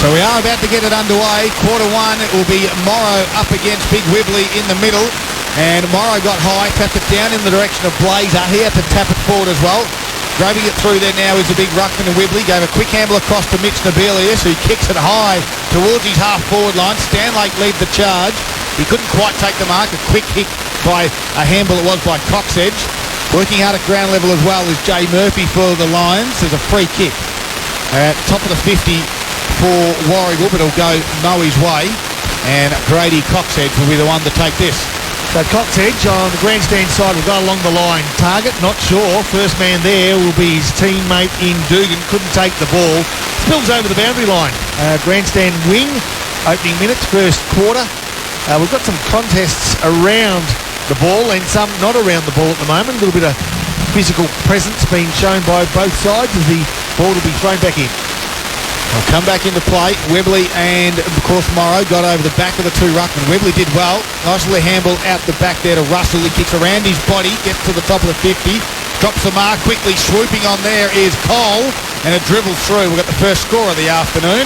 So we are about to get it underway. Quarter one, it will be Morrow up against Big Wibbly in the middle. And Morrow got high, tapped it down in the direction of Blazer. He had to tap it forward as well. Grabbing it through there now is the big ruckman and Wibbly. Gave a quick handle across to Mitch Nabilius, who kicks it high towards his half-forward line. Stanlake lead the charge. He couldn't quite take the mark. A quick hit by a handball it was by Coxedge. Working hard at ground level as well is Jay Murphy for the Lions. There's a free kick at top of the 50 for Warragul, but it'll go Moe's way. And Grady Coxedge will be the one to take this. So Coxedge on the grandstand side will go along the line. Target, not sure. First man there will be his teammate in Dugan. Couldn't take the ball. Spills over the boundary line. Grandstand wing. Opening minutes, first quarter. We've got some contests around the ball and some not around the ball at the moment. A little bit of physical presence being shown by both sides as the ball will be thrown back in. They'll come back into play. Wibbly and, of course, Morrow got over the back of the two ruckmen. Wibbly did well. Nice little handball out the back there to Russell. He kicks around his body, gets to the top of the 50, drops the mark quickly. Swooping on there is Cole, and it dribbles through. We've got the first score of the afternoon.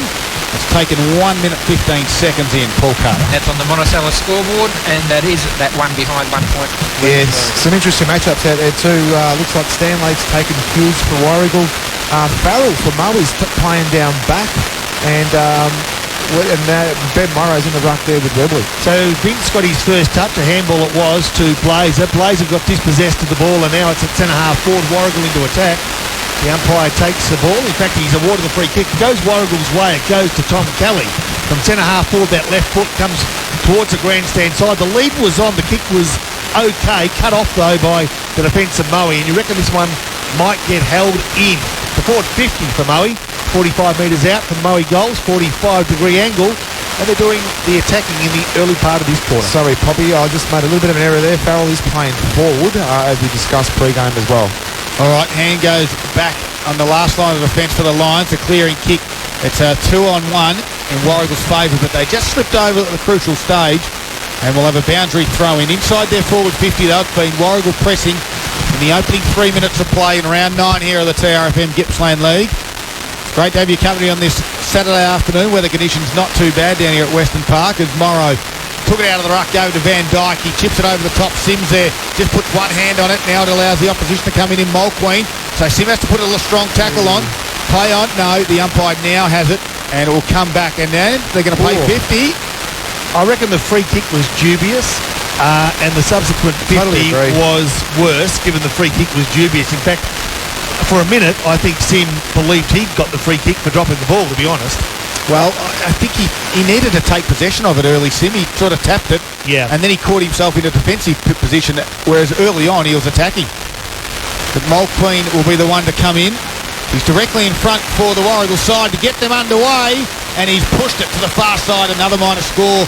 It's taken 1 minute 15 seconds in, Paul Carter. That's on the Monticello scoreboard, and that is that one behind 1 point. Yeah, some interesting matchups out there too. Looks like Stanley's taken cues for Warragul. Farrell for Moe is playing down back, and Ben Morrow's in the ruck there with Wibbly. So Vince got his first touch, a handball it was to Blazer. Blazer got dispossessed of the ball, and now it's at centre-half forward. Warragul into attack. The umpire takes the ball. In fact, he's awarded the free kick. It goes Warragul's way. It goes to Tom Kelly. From centre-half forward, that left foot comes towards the grandstand side. The lead was on. The kick was okay. Cut off, though, by the defence of Moe. And you reckon this one might get held in. The forward 50 for Moe. 45 metres out from Moe goals. 45-degree angle. And they're doing the attacking in the early part of this quarter. Sorry, Poppy. I just made a little bit of an error there. Farrell is playing forward, as we discussed pre-game as well. All right, hand goes back on the last line of defence for the Lions. A clearing kick. It's a 2-on-1 in Warragul's favour, but they just slipped over at the crucial stage, and we'll have a boundary throw in. Inside their forward 50, though, it's been Warragul pressing in the opening 3 minutes of play in round 9 here of the TRFM Gippsland League. It's great to have you company on this Saturday afternoon. Weather conditions not too bad down here at Western Park as Morrow took it out of the ruck, over to Van Dyke. He chips it over the top. Sims there just puts one hand on it. Now it allows the opposition to come in Mulqueen. So Sim has to put a little strong tackle on. Play on. No, the umpire now has it, and it will come back. And then they're going to play 50. I reckon the free kick was dubious, and the subsequent 50 Totally agree. was worse, given the free kick was dubious. In fact, for a minute, I think Sim believed he'd got the free kick for dropping the ball, to be honest. Well, I think he needed to take possession of it early, Sim. He sort of tapped it, and then he caught himself in a defensive position, whereas early on he was attacking. But Mulqueen will be the one to come in. He's directly in front for the Warragul side to get them underway, and he's pushed it to the far side. Another minor score.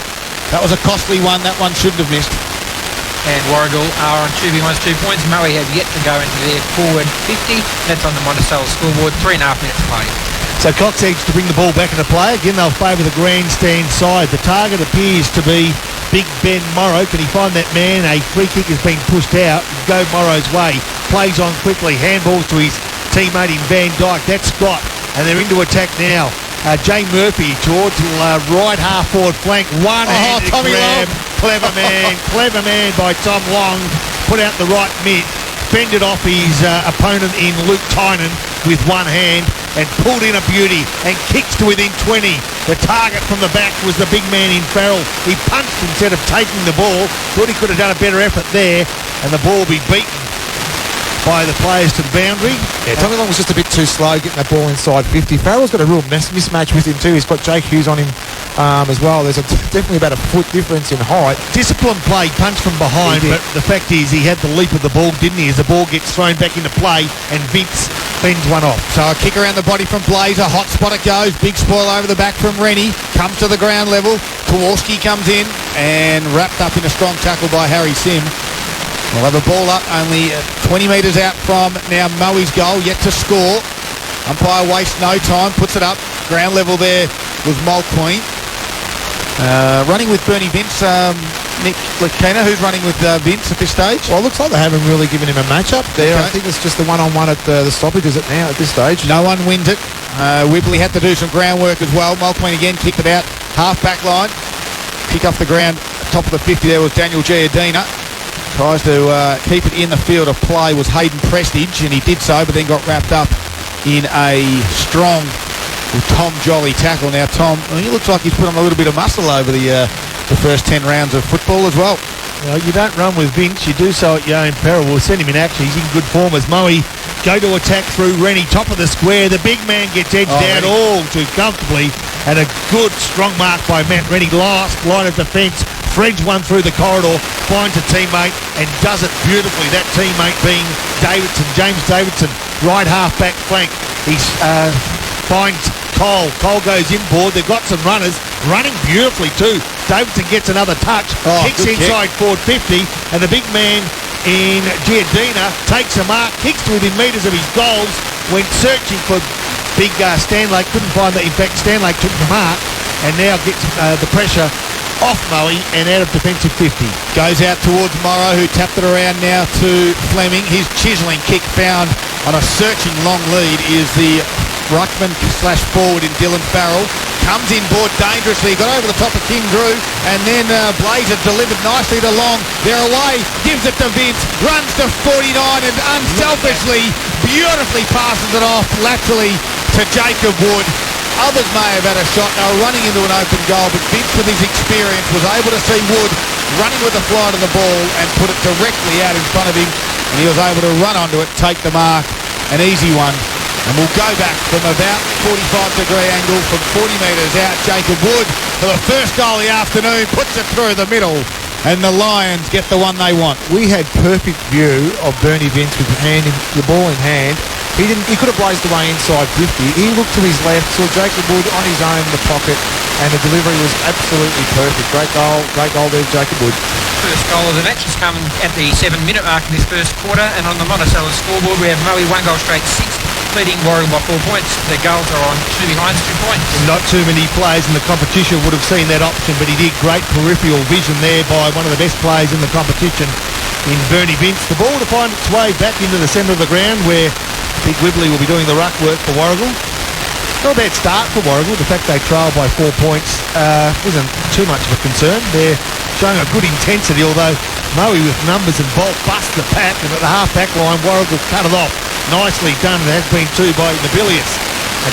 That was a costly one. That one shouldn't have missed. And Warragul are on 2 behind 2 points. Moe have yet to go into their forward 50. That's on the Monticello scoreboard. 3.5 minutes played. So Coxedge to bring the ball back into play. Again, they'll favour the grandstand side. The target appears to be Big Ben Morrow. Can he find that man? A free kick has been pushed out. Go Morrow's way. Plays on quickly. Handballs to his teammate in Van Dyke. That's Scott. And they're into attack now. Jay Murphy towards right half forward flank. One-handed grab. Clever man by Tom Long. Put out the right mid. Fended off his opponent in Luke Tynan with one hand and pulled in a beauty and kicks to within 20. The target from the back was the big man in Farrell. He punched instead of taking the ball. Thought he could have done a better effort there, and the ball will be beaten by the players to the boundary. Yeah, Tommy Long was just a bit too slow getting that ball inside 50. Farrell's got a real mismatch with him too. He's got Jake Hughes on him as well. There's definitely about a foot difference in height. Disciplined play, punch from behind, but the fact is he had the leap of the ball, didn't he, as the ball gets thrown back into play and Vince fends one off. So a kick around the body from Blazer. Hot spot it goes. Big spoil over the back from Rennie. Comes to the ground level. Kowalski comes in and wrapped up in a strong tackle by Harry Sim. We'll have a ball up only 20 metres out from now Moe's goal, yet to score. Umpire wastes no time, puts it up. Ground level there was Mulqueen. Running with Bernie Vince, Nick Lakina, who's running with Vince at this stage. Well, it looks like they haven't really given him a match-up there. Okay. I think it's just the one-on-one at the stoppages at now at this stage. No one wins it. Whibley had to do some groundwork as well. Mulqueen again kicked it out. Half-back line. Kick off the ground. Top of the 50 there was Daniel Giardina. Tries to keep it in the field of play was Hayden Prestige, and he did so, but then got wrapped up in a strong Tom Jolly tackle. Now, Tom, he looks like he's put on a little bit of muscle over the first 10 rounds of football as well. Well, you don't run with Vince, you do so at your own peril. We'll send him in action. He's in good form as Moe go to attack through Rennie, top of the square. The big man gets edged out Rennie. all too comfortably, and a good strong mark by Matt Rennie. Last line of defence. Fredge one through the corridor, finds a teammate and does it beautifully. That teammate being Davidson, James Davidson, right half-back flank. He finds Cole. Cole goes inboard. They've got some runners running beautifully too. Davidson gets another touch, kicks inside forward 50, and the big man in Giardina takes a mark, kicks to within metres of his goals, went searching for big Stanlake, couldn't find that. In fact, Stanlake took the mark and now gets the pressure off Moe and out of defensive 50. Goes out towards Morrow, who tapped it around now to Fleming. His chiselling kick found on a searching long lead is the ruckman/forward in Dylan Farrell. Comes inboard dangerously, got over the top of King Drew, and then Blazer delivered nicely to Long. They're away, gives it to Vince, runs to 49 and unselfishly, beautifully passes it off laterally to Jacob Wood. Others may have had a shot. They were running into an open goal, but Vince, with his experience, was able to see Wood running with the flight of the ball and put it directly out in front of him, and he was able to run onto it, take the mark, an easy one. And we'll go back from about 45-degree angle from 40 metres out. Jacob Wood for the first goal of the afternoon, puts it through the middle, and the Lions get the one they want. We had perfect view of Bernie Vince with the ball in hand. He could have blazed away inside 50. He looked to his left, saw Jacob Wood on his own in the pocket, and the delivery was absolutely perfect. Great goal there, Jacob Wood. First goal of the match has come at the 7-minute mark in this first quarter, and on the Monticello scoreboard we have Moe 1 goal straight 6, leading Warragul by 4 points. The goals are on 2 behind 2 points. Not too many players in the competition would have seen that option, but he did great peripheral vision there by one of the best players in the competition in Bernie Vince. The ball to find its way back into the centre of the ground where Big Whibley will be doing the ruck work for Warragul. Not a bad start for Warragul. The fact they trailed by 4 points wasn't too much of a concern. They're showing a good intensity, although Moe with numbers and bulk bust the pack, and at the half-back line, Warragul cut it off. Nicely done. It has been too by Nobilius.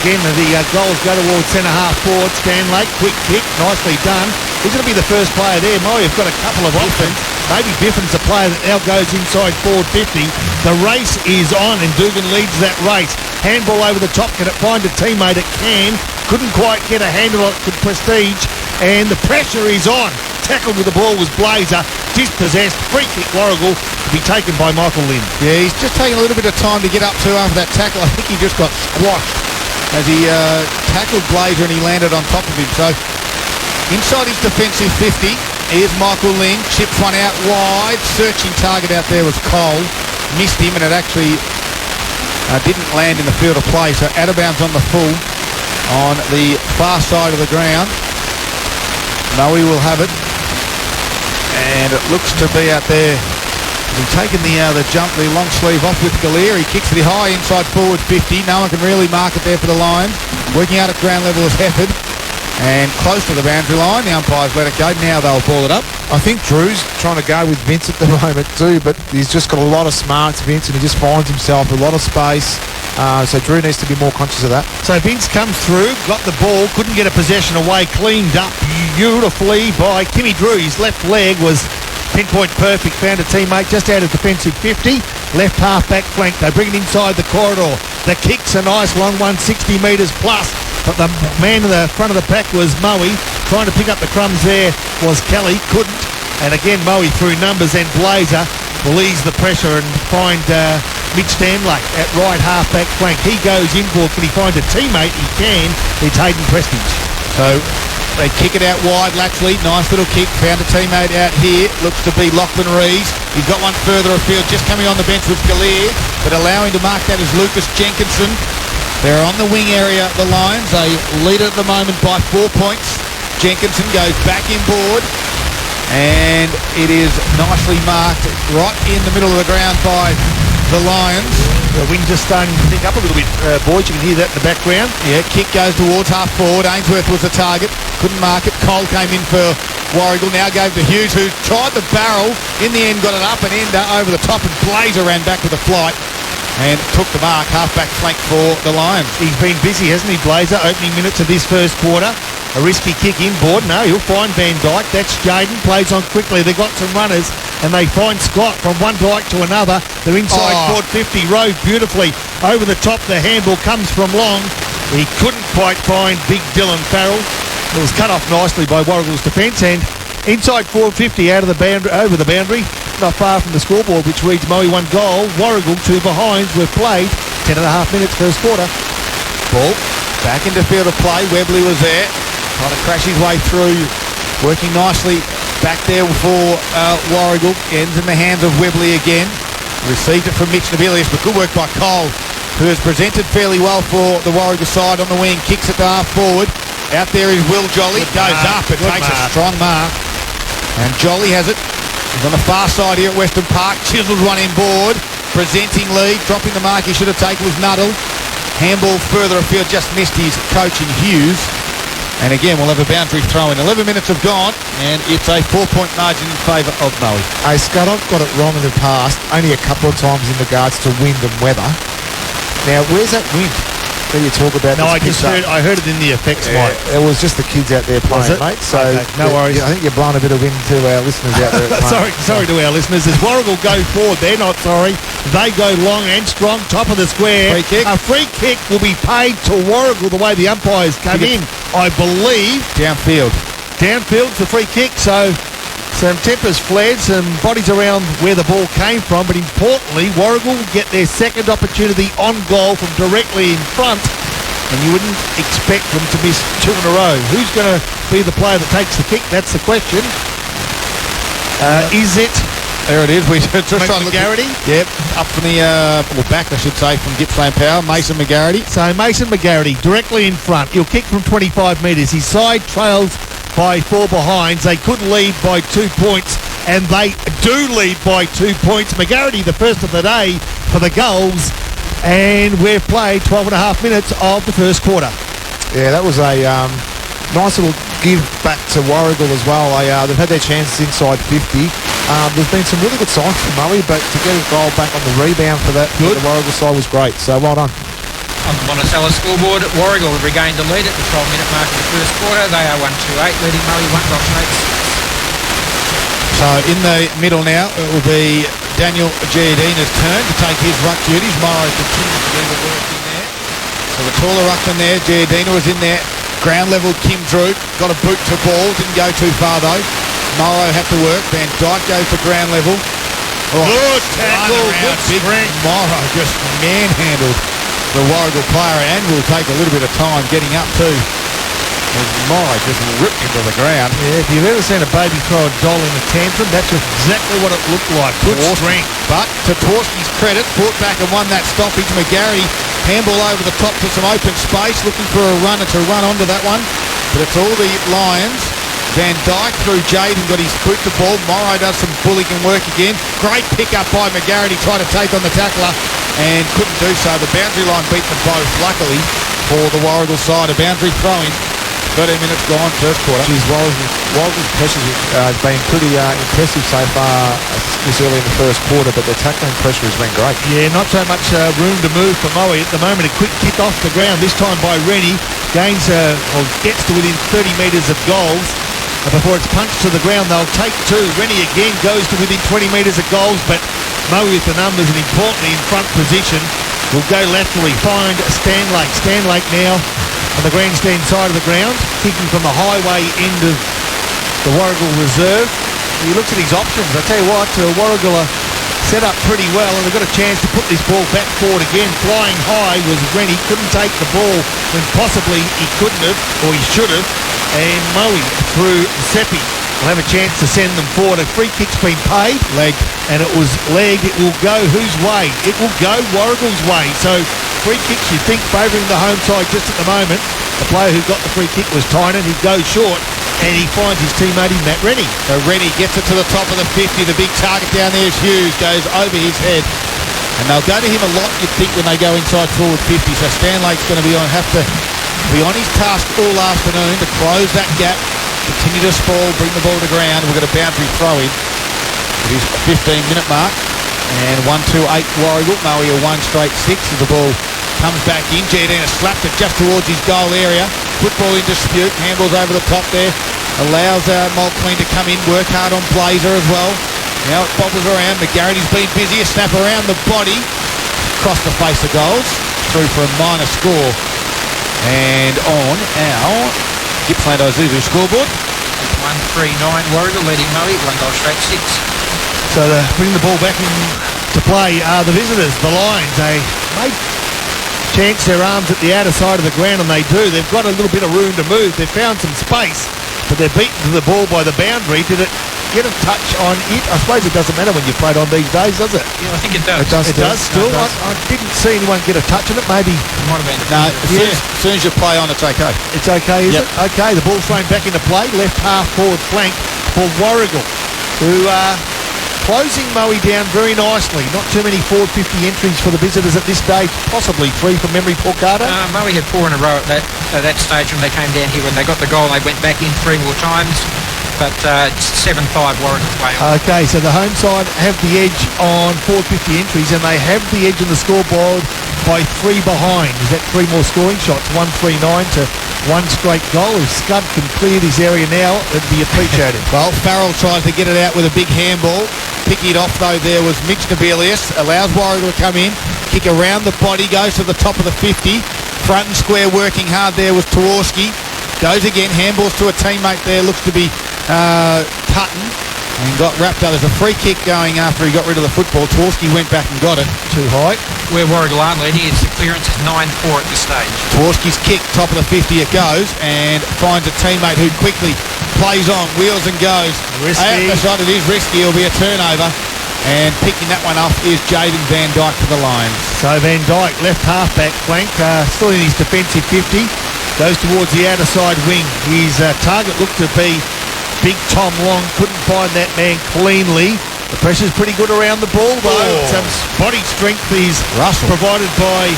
Again, the goals go towards centre-half forward. Stanlake, quick kick, nicely done. He's going to be the first player there. Moe have got a couple of options. Maybe Biffin's a player that now goes inside forward 50. The race is on, and Dugan leads that race. Handball over the top. Can it find a teammate? It can. Couldn't quite get a handle on it to Prestige, and the pressure is on. Tackled with the ball was Blazer. Dispossessed. Free kick Warragul to be taken by Michael Lynn. Yeah, he's just taking a little bit of time to get up to after that tackle. I think he just got squashed as he tackled Blazer and he landed on top of him. So inside his defensive 50, here's Michael Lynn. Chips one out wide. Searching target out there was Cole. Missed him, and it actually didn't land in the field of play. So out of bounds on the full on the far side of the ground. Moe will have it, and it looks to be out there. He's taken the jump, the long sleeve off with Gallier. He kicks it high inside forward 50. No one can really mark it there for the Lions. Working out at ground level is Hefford, and close to the boundary line. The umpires let it go. Now they'll ball it up. I think Drew's trying to go with Vince at the moment too, but he's just got a lot of smarts, Vince, and he just finds himself a lot of space. So Drew needs to be more conscious of that. So Vince comes through, got the ball, couldn't get a possession away, cleaned up beautifully by Kimmy Drew. His left leg was pinpoint perfect, found a teammate just out of defensive 50, left half-back flank. They bring it inside the corridor. The kick's a nice long one, 60 metres plus, but the man in the front of the pack was Moe. Trying to pick up the crumbs there was Kelly, couldn't. And again, Moe through numbers, and Blazer will ease the pressure and find Mitch Stanlake at right half-back flank. He goes inboard. Can he find a teammate? He can. It's Hayden Prestige. So they kick it out wide laterally. Nice little kick. Found a teammate out here. Looks to be Lachlan Rees. He's got one further afield. Just coming on the bench with Gallier, but allowing to mark that is Lucas Jenkinson. They're on the wing area, the Lions. They lead at the moment by 4 points. Jenkinson goes back inboard. And it is nicely marked right in the middle of the ground by the Lions. The wind's just starting to pick up a little bit, boys. You can hear that in the background. Yeah, kick goes towards half forward. Ainsworth was the target. Couldn't mark it. Cole came in for Warragul. Now gave to Hughes, who tried the barrel. In the end, got it up and over the top, and Blazer ran back with the flight and took the mark. Half-back flank for the Lions. He's been busy, hasn't he, Blazer? Opening minutes of this first quarter. A risky kick inboard. No, he'll find Van Dyke. That's Jaden. Plays on quickly. They've got some runners, and they find Scott from one Dyke to another. They're inside forward 50. Rode beautifully. Over the top, the handball comes from long. He couldn't quite find big Dylan Farrell. It was cut off nicely by Warragul's defence, and inside 450 out of the boundary, over the boundary, not far from the scoreboard, which reads Moe 1 goal. Warragul 2 behinds. We've played 10.5 minutes first quarter. Ball back into field of play. Webley was there. Trying to crash his way through, working nicely back there for Warragul. Ends in the hands of Webley again. Received it from Mitch Nobilius, but good work by Cole, who has presented fairly well for the Warragul side on the wing. Kicks it to half forward. Out there is Will Jolly. Goes up and takes a strong mark. And Jolly has it. He's on the far side here at Western Park. Chisels one inboard. Presenting lead. Dropping the mark he should have taken was Nuttall. Handball further afield. Just missed his coach in Hughes. And again, we'll have a boundary throw in. 11 minutes have gone, and it's a 4-point margin in favour of Moe. Hey, Scott, I've got it wrong in the past, only a couple of times in regards to wind and weather. Now, where's that wind that you talk about? No, I heard it in the effects, Mike. It was just the kids out there playing, mate. So okay, no worries. I think you're blowing a bit of wind to our listeners out there. sorry to our listeners. As Warragul go forward, they're not sorry. They go long and strong, top of the square. Free kick. A free kick will be paid to Warragul the way the umpires come in. I believe Downfield. Downfield's the free kick, so some tempers flared, some bodies around where the ball came from, but importantly, Warragul will get their second opportunity on goal from directly in front, and you wouldn't expect them to miss 2 in a row. Who's going to be the player that takes the kick? That's the question. Is it... There it is. We just trying to look McGarity? Yep, up from the back, I should say, from Gippsland Power. Mason McGarity. So Mason McGarity directly in front. He'll kick from 25 metres. His side trails by 4 behinds. They could lead by 2 points, and they do lead by 2 points. McGarity, the first of the day for the goals, and we've played 12.5 minutes of the first quarter. Yeah, that was a nice little give back to Warragul as well. They've had their chances inside 50. There's been some really good signs from Moe, but to get a goal back on the rebound for that, the Warragul side was great. So well done. On the Monticello scoreboard, Warragul have regained the lead at the 12-minute mark of the first quarter. They are 1-2-8, leading Moe 1 goal straight. So in the middle now, it will be Daniel Giardina's turn to take his ruck duties. Morrow continues to do the work in there. So the taller ruckman there, Giardina was in there. Ground level, Kim Drew got a boot to ball, didn't go too far though. Morrow had to work. Van Dyke goes to ground level. Good tackle, good big strength. Morrow just manhandled the Warragul player, and will take a little bit of time getting up to. As Morrow just ripped into the ground. Yeah, if you've ever seen a baby throw a doll in a tantrum, that's exactly what it looked like. Good strength. But to Torski's credit, fought back and won that stoppage. McGarry handball over the top to some open space, looking for a runner to run onto that one. But it's all the Lions. Van Dyke through Jaden, got his boot to ball. Morrow does some bullying work again. Great pick up by McGarry, tried to take on the tackler and couldn't do so. The boundary line beat them both, luckily, for the Warragul side. A boundary throw-in. 13 minutes gone, first quarter. Geez, Warragul's pressure has been pretty impressive so far this early in the first quarter, but their tackling pressure has been great. Yeah, not so much room to move for Moe at the moment. A quick kick off the ground, this time by Rennie. Gains, gets to within 30 metres of goals. Before it's punched to the ground, they'll take 2. Rennie again goes to within 20 metres of goals, but Moe with the numbers and importantly in front position will go laterally, find Stanlake. Stanlake now on the grandstand side of the ground, kicking from the highway end of the Warragul reserve. He looks at his options. I tell you what, Warragul are set up pretty well, and they've got a chance to put this ball back forward again. Flying high was Rennie, couldn't take the ball when possibly he couldn't have, or he should have. And Moe through Seppi will have a chance to send them forward. A free kick's been paid. Leg. And it was legged. It will go whose way? It will go Warragul's way. So free kicks you think favouring the home side just at the moment. The player who got the free kick was Tynan. He goes short. and he finds his teammate in Matt Rennie. So Rennie gets it to the top of the 50. The big target down there is Hughes. Goes over his head. And they'll go to him a lot, you'd think, when they go inside forward 50. So Stanlake's going to have to be on his task all afternoon to close that gap, continue to sprawl, bring the ball to ground. We've got a boundary throw in at his 15-minute mark. And 1-2-8 Warragul. Moe a 1 straight 6 as the ball comes back in. Giardina slapped it just towards his goal area. Football in dispute. Handballs over the top there. Allows Mulqueen to come in, work hard on Blazer as well. Now it bobbles around. McGarrity's been busy. A snap around the body. Across the face of goals. Through for a minor score. And on our Gippsland Isuzu scoreboard. 1-3-9 Warragul leading Moe, 1 goal straight 6. So to bring the ball back into play are the visitors, the Lions. They may chance their arms at the outer side of the ground, and they do. They've got a little bit of room to move. They've found some space, but they're beaten to the ball by the boundary. Did it get a touch on it? I suppose it doesn't matter when you play it on these days, does it? Yeah, I think it does. It does still. I didn't see anyone get a touch on it. Maybe. It might have been. No, as soon as you play on, it's okay. It's okay, is Yep. it? Okay, the ball's thrown back into play. Left half forward flank for Warragul, who are closing Moe down very nicely. Not too many forward 50 entries for the visitors at this stage. Possibly 3 from memory, Paul Carter. Moe had 4 in a row at that stage when they came down here. When they got the goal, they went back in 3 more times. But 7-5 Warragul play on. Okay, so the home side have the edge on forward 50 entries, and they have the edge on the scoreboard by 3 behind. Is that 3 more scoring shots? 1-3-9 to 1 straight goal. If Scud can clear this area now, it'd be appreciated. Well, Farrell tries to get it out with a big handball. Picking it off, though, there was Mitch Nabilius. Allows Warragul to come in. Kick around the body, goes to the top of the 50. Front and square working hard there was Tawarski. Goes again, handballs to a teammate there. Looks to be Tutton. And got wrapped up. There's a free kick going after he got rid of the football. Tawarski went back and got it. Too high. Where Warragul aren't leading, it's the clearance is 9-4 at this stage. Tawarski's kick, top of the 50 it goes, and finds a teammate who quickly plays on, wheels and goes. Risky. Out the shot, it is risky. It'll be a turnover. And picking that one up is Jaden Van Dyke for the Lions. So Van Dyke, left half-back flank, still in his defensive 50. Goes towards the outer side wing. His target looked to be Big Tom Long. Couldn't find that man cleanly. The pressure's pretty good around the ball, though. Some body strength is provided by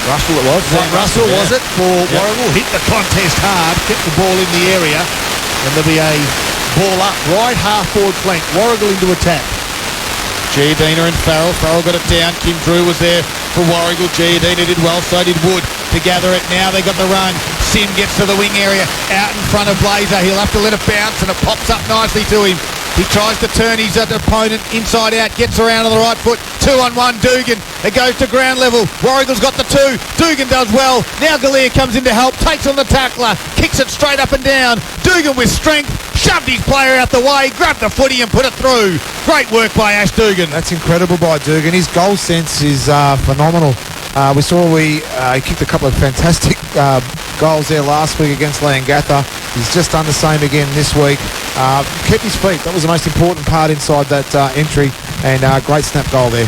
Russell it was. Russell, yeah. was it, for Warragul? Hit the contest hard, kept the ball in the area, and there'll be a ball up, right half forward flank. Warragul into attack. Giardina and Farrell. Farrell got it down. Kim Drew was there for Warragul. Giardina did well, so did Wood to gather it. Now they got the run. Sim gets to the wing area out in front of Blazer. He'll have to let it bounce, and it pops up nicely to him. He tries to turn his opponent inside out, gets around on the right foot. 2-on-1, Dugan. It goes to ground level. Warragul's got the 2. Dugan does well. Now Galea comes in to help, takes on the tackler, kicks it straight up and down. Dugan with strength, shoved his player out the way, grabbed the footy and put it through. Great work by Ash Dugan. That's incredible by Dugan. His goal sense is phenomenal. We saw he kicked a couple of fantastic goals there last week against Leongatha. He's just done the same again this week. Kept his feet. That was the most important part inside that entry, and great snap goal there.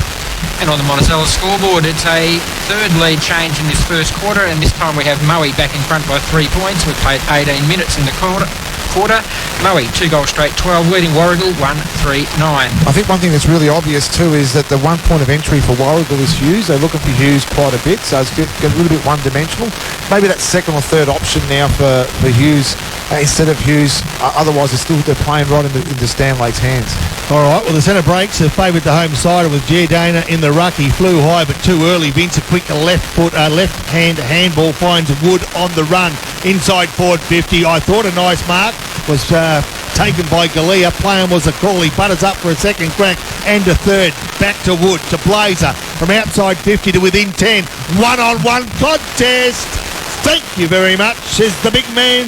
And on the Monticello scoreboard, it's a 3rd lead change in this first quarter, and this time we have Moe back in front by 3 points. We've played 18 minutes in the quarter. Moe, 2 goals straight, 12, leading Warragul 1-3-9. I think one thing that's really obvious too is that the 1 point of entry for Warragul is Hughes. They're looking for Hughes quite a bit, so it's get a little bit one-dimensional. Maybe that 2nd or 3rd option now for Hughes instead of Hughes. Otherwise, they're playing right into Stanlake's hands. All right, well, the centre breaks have favoured the home side with Giardina in the ruck. He flew high but too early. Vince, a quick left-hand handball finds Wood on the run inside forward 50. I thought a nice mark was taken by Galea. Playing was a call. He butters up for a second crack and a third. Back to Wood, to Blazer. From outside 50 to within 10. One-on-one contest. Thank you very much, says the big man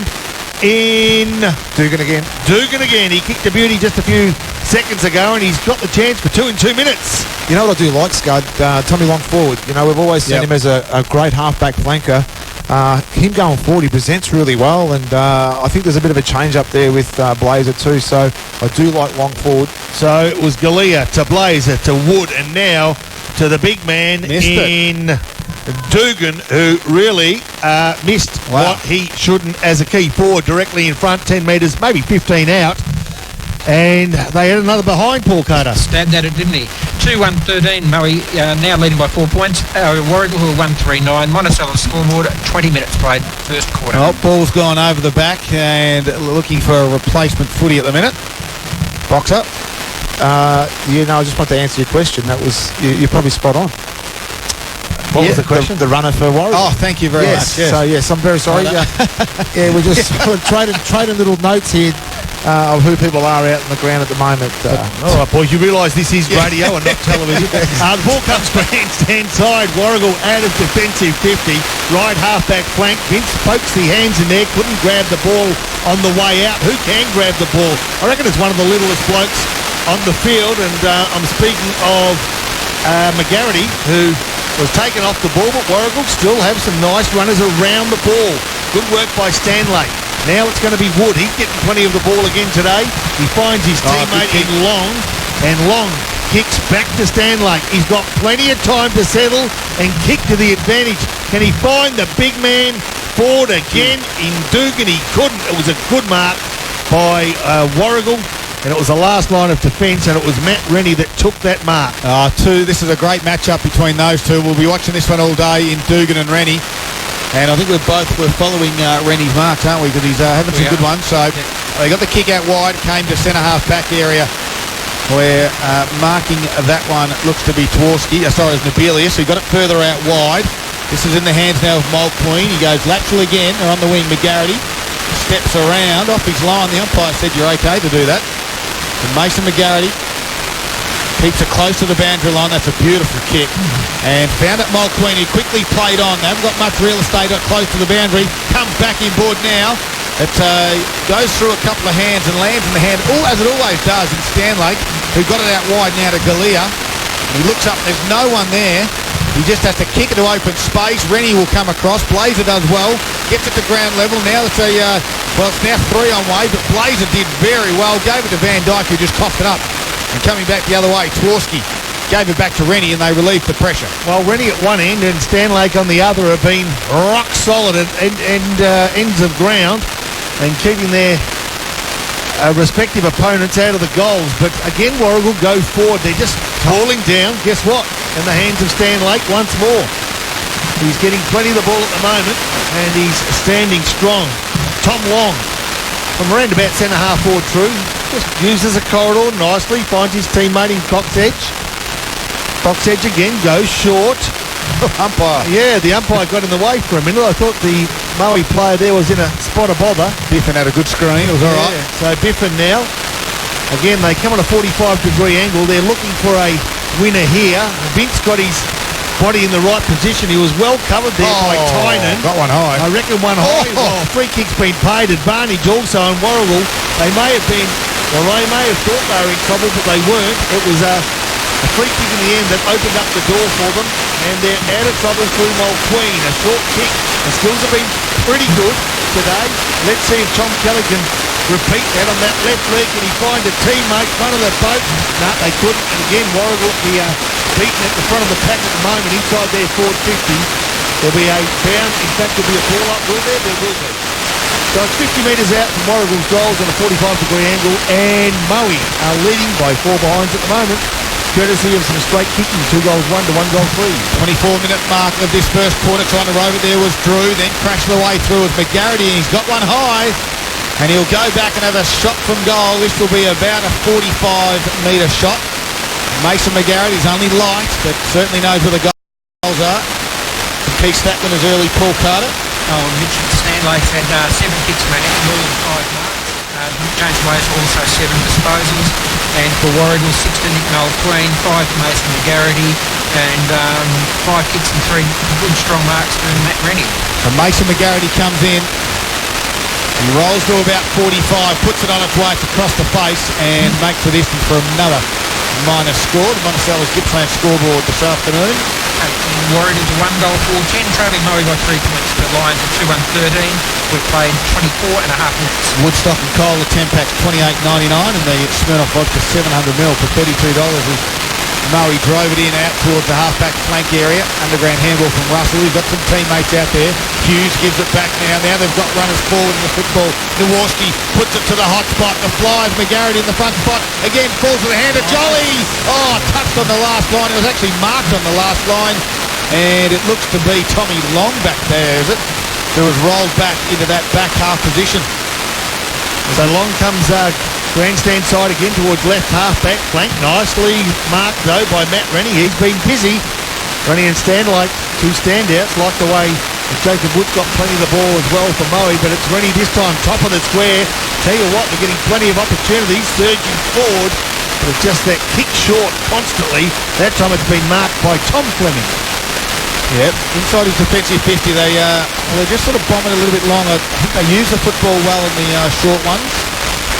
in... Dugan again. Dugan again. He kicked a beauty just a few seconds ago, and he's got the chance for 2 in 2 minutes. You know what I do like, Scud? Tommy Long forward. You know, we've always seen him as a great half-back flanker. Him going forward, he presents really well, and I think there's a bit of a change up there with Blazer too, so I do like Long forward. So it was Galea to Blazer to Wood, and now to the big man Missed in... it. Dugan, who really missed Wow. what he shouldn't as a key forward, directly in front, 10 metres, maybe 15 out. And they had another behind Paul Carter. Stabbed at it, didn't he? 2-1-13. Moe now leading by 4 points. Warragul, who are 1-3-9. Monticello scoreboard. 20 minutes played first quarter. Well, ball's gone over the back and looking for a replacement footy at the minute. Box up. I just want to answer your question. That was you're probably spot on. What was the question? The runner for Warragul. Oh, thank you very much. Yes. So yes, I'm very sorry. We're just trading little notes here of who people are out on the ground at the moment. All right, boys, you realise this is radio and not television. The ball comes grandstand side. Warragul out of defensive 50. Right half-back flank. Vince pokes the hands in there. Couldn't grab the ball on the way out. Who can grab the ball? I reckon it's one of the littlest blokes on the field. And I'm speaking of McGarity, who was taken off the ball, but Warragul still have some nice runners around the ball. Good work by Stanley. Now it's going to be Wood. He's getting plenty of the ball again today. He finds his teammate in Long, and Long kicks back to Stanley. He's got plenty of time to settle and kick to the advantage. Can he find the big man forward again in Dugan? He couldn't. It was a good mark by Warragul. And it was the last line of defence, and it was Matt Rennie that took that mark. This is a great matchup between those two. We'll be watching this one all day in Dugan and Rennie. And I think we're following Rennie's marks, aren't we? Because he's having some good ones. So they got the kick out wide, came to centre half back area where marking that one looks to be Tworski. Sorry, it's Nobilius. He got it further out wide. This is in the hands now of Mulqueen. He goes lateral again. They're on the wing. McGarity steps around off his line. The umpire said you're okay to do that. And Mason McGarity keeps it close to the boundary line. That's a beautiful kick. And found it Mulqueen. He quickly played on. They haven't got much real estate up close to the boundary. Comes back inboard now. It goes through a couple of hands and lands in the hand, as it always does in Stanley, who got it out wide now to Galea. He looks up. There's no one there. He just has to kick it to open space. Rennie will come across. Blazer does well. Gets it to ground level. Now it's it's now 3 on way, but Blazer did very well. Gave it to Van Dyke, who just coughed it up. And coming back the other way, Tworski gave it back to Rennie, and they relieved the pressure. Well, Rennie at one end and Stanlake on the other have been rock solid at ends of ground and keeping their respective opponents out of the goals. But again, Warragul go forward. They're just falling down. Guess what? In the hands of Stanlake once more. He's getting plenty of the ball at the moment, and he's standing strong. Tom Long from around about centre half forward through. Just uses a corridor nicely. Finds his teammate in Cox Edge. Cox Edge again goes short. Umpire. Yeah, the umpire got in the way for a minute. I thought the Moe player there was in a spot of bother. Biffin had a good screen. It was all right. So Biffin now. Again, they come on a 45-degree angle. They're looking for a winner here. Vince got his body in the right position. He was well covered there by Tynan. Got one high. I reckon one high. Well, free kick's been paid. Advantage also on Warragul. They may have thought they were in trouble, but they weren't. It was a free kick in the end that opened up the door for them, and they're out of trouble through Mulqueen. A short kick. The skills have been pretty good today. Let's see if Tom Kelly can repeat that on that left leg. Can he find a teammate front of the boat? No, they couldn't. And again, Warragul beaten at the front of the pack at the moment, inside their forward 50. There'll be a bounce. In fact, there'll be a ball up. Will there? There will be. So it's 50 metres out from Warragul's goals on a 45-degree angle, and Moe are leading by 4 behinds at the moment, courtesy of some straight kicking. 2 goals 1 to 1 goal 3. 24-minute mark of this first quarter. Trying to rove it there was Drew, then crashed the way through with McGarity, and he's got one high. And he'll go back and have a shot from goal. This will be about a 45-metre shot. Mason McGarrity's only light, but certainly knows where the goals are. Keith Statman is early Paul Carter. Oh, Richard Stanlake's had 7 kicks from more than 5 marks. James Way's also 7 disposals. And for Warragul, 6 to Nick Mulqueen, 5 to Mason McGarity, and 5 kicks and 3 good strong marks for Matt Rennie. And Mason McGarity comes in. He rolls to about 45, puts it on its way across the face, and makes the distance for another minus score. The Monticello's Gippsland scoreboard this afternoon. Warragul to 1 goal 4-10, trailing Moe by 3 points. The Lions at 2-1-13. We've played 24 and a half minutes. Woodstock and Cole, the 10 packs $28.99, and the Smirnoff vodka 700ml for $32 is Moe drove it in out towards the half-back flank area. Underground handball from Russell. He's got some teammates out there. Hughes gives it back now. Now they've got runners forward in the football. Jaworski puts it to the hot spot. The flies. McGarrett in the front spot. Again, falls to the hand of Jolly. Oh, touched on the last line. It was actually marked on the last line. And it looks to be Tommy Long back there, is it? Who was rolled back into that back half position. So Long comes grandstand side again towards left half-back flank. Nicely marked, though, by Matt Rennie. He's been busy. Rennie and Stanlake, two standouts, like the way Jacob Wood got plenty of the ball as well for Moe, but it's Rennie this time, top of the square. Tell you what, they're getting plenty of opportunities, surging forward, but it's just that kick short constantly. That time it's been marked by Tom Fleming. Yep, inside his defensive 50, they just sort of bomb it a little bit long. I think they use the football well in the short ones.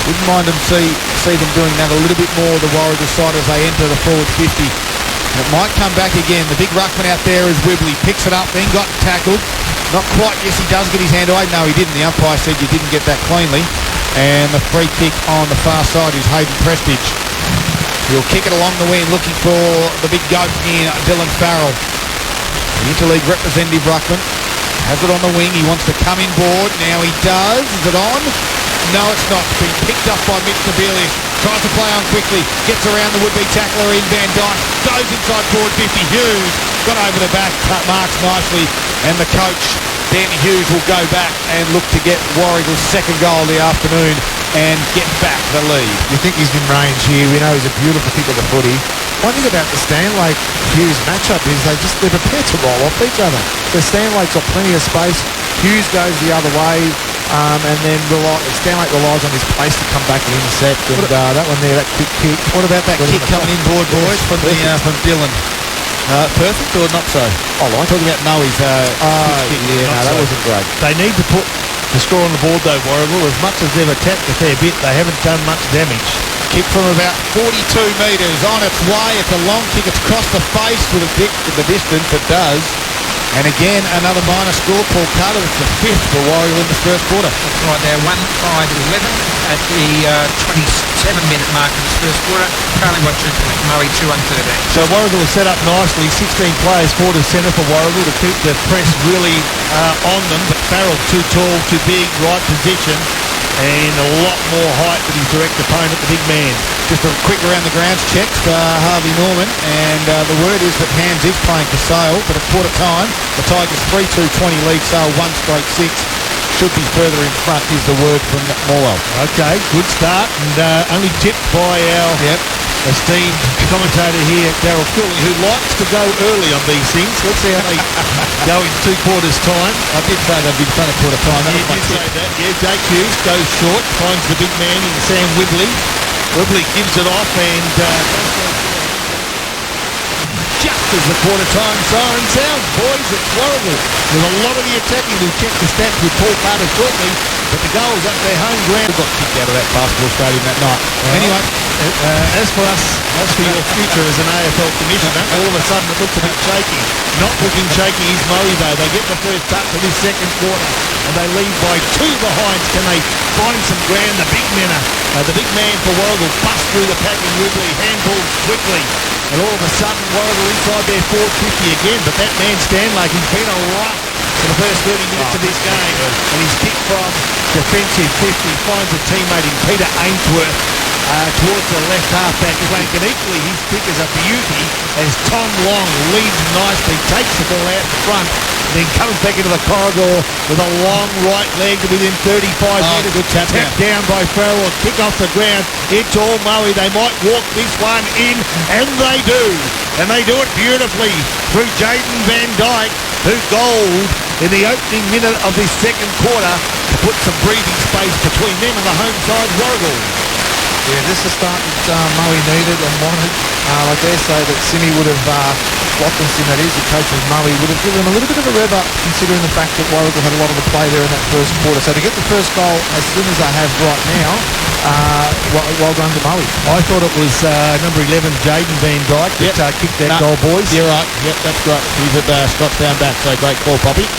Wouldn't mind them see them doing that a little bit more, the Warragul side, as they enter the forward 50. And it might come back again. The big ruckman out there is Wibley. Picks it up, then got tackled. Not quite, yes, he does get his hand away. No, he didn't. The umpire said you didn't get that cleanly. And the free kick on the far side is Hayden Prestige. He'll kick it along the wing, looking for the big goat in Dylan Farrell. The interleague representative ruckman has it on the wing. He wants to come in board. Now he does. Is it on? No, it's not. It's been picked up by Mitch Sebelius. Tries to play on quickly. Gets around the would-be tackler in Van Dyke. Goes inside forward 50. Hughes got over the back. Marks nicely. And the coach, Dan Hughes, will go back and look to get Warragul's second goal of the afternoon and get back the lead. You think he's in range here. We know he's a beautiful kick of the footy. One thing about the Stanlake-Hughes matchup is they're prepared to roll off each other. So Stanlake's got plenty of space. Hughes goes the other way. And then Stanlake relies on his pace to come back and intercept. And that one there, that quick kick. What about that kick coming in board, boys, from Dylan? Perfect or not so? I like talking about Moe's kick. That wasn't great. They need to put the score on the board, though, Warragul. As much as they've attacked a fair bit, they haven't done much damage. Kick from about 42 metres on its way. It's a long kick. It's crossed the face with the distance. It does. And again, another minor score. Paul Carter, it's the fifth for Warragul in the first quarter. That's right, they're 1-5-11 at the 27-minute mark of this first quarter. Trailing by 2 points. Moe 2-13. So Warragul is set up nicely. 16 players forward to centre for Warragul to keep the press really on them. But Farrell too tall, too big, right position. And a lot more height than his direct opponent, the big man. Just a quick around the grounds check for Harvey Norman, and the word is that Hans is playing for Sale, but at quarter time, the Tigers 3-2-20 lead, Sale 1 straight 6. Should be further in front, is the word from Morwell. Okay, good start, and only tipped by our esteemed commentator here, Darryl Cooley, who likes to go early on these things. Let's see how they go in 2 quarters' time. I did say they'd be in front of quarter time. Yeah, you did say that. Yeah, Jake Hughes goes short, finds the big man in Sam Wibley. Wibley gives it off and just as the quarter time siren sounds, boys, it's Warragul. With a lot of the attacking, we'll check the stats with Paul Carter shortly, but the goals up their home ground got kicked out of that basketball stadium that night. Anyway, as for us, as for your future as an AFL commissioner, all of a sudden it looks a bit shaky. Not looking shaky is Moe, though. They get the first touch of this second quarter and they lead by 2 behind. Can they find some ground? The big man for Warragul busts through the pack in Wibley, handballs quickly. And all of a sudden, Warragul inside their 450 again. But that man, Stanlake, he's been a rough for the first 30 minutes of this game. And he's kicked from defensive 50, finds a teammate in Peter Ainsworth towards the left half-back flank. And equally, his kick is a beauty as Tom Long leads nicely, takes the ball out in front, then comes back into the corridor with a long right leg to within 35 metres. Good tap down by Farrell, kick off the ground. It's all Moe. They might walk this one in, and they do. And they do it beautifully through Jaden Van Dyke, who goaled in the opening minute of this second quarter to put some breathing space between them and the home side Warragul. Yeah, this is start that Moe needed and wanted. I dare say that Simi would have, Lachlan Sim, that is, the coach of Moe, would have given him a little bit of a rev up, considering the fact that Warragul had a lot of the play there in that first quarter. So to get the first goal as soon as they have right now, well done to Moe. I thought it was number 11, Jaden Van Dyke, that kicked that goal, boys. You're right. Yep, that's great. He's at Scottsdown back, so great call, Poppy.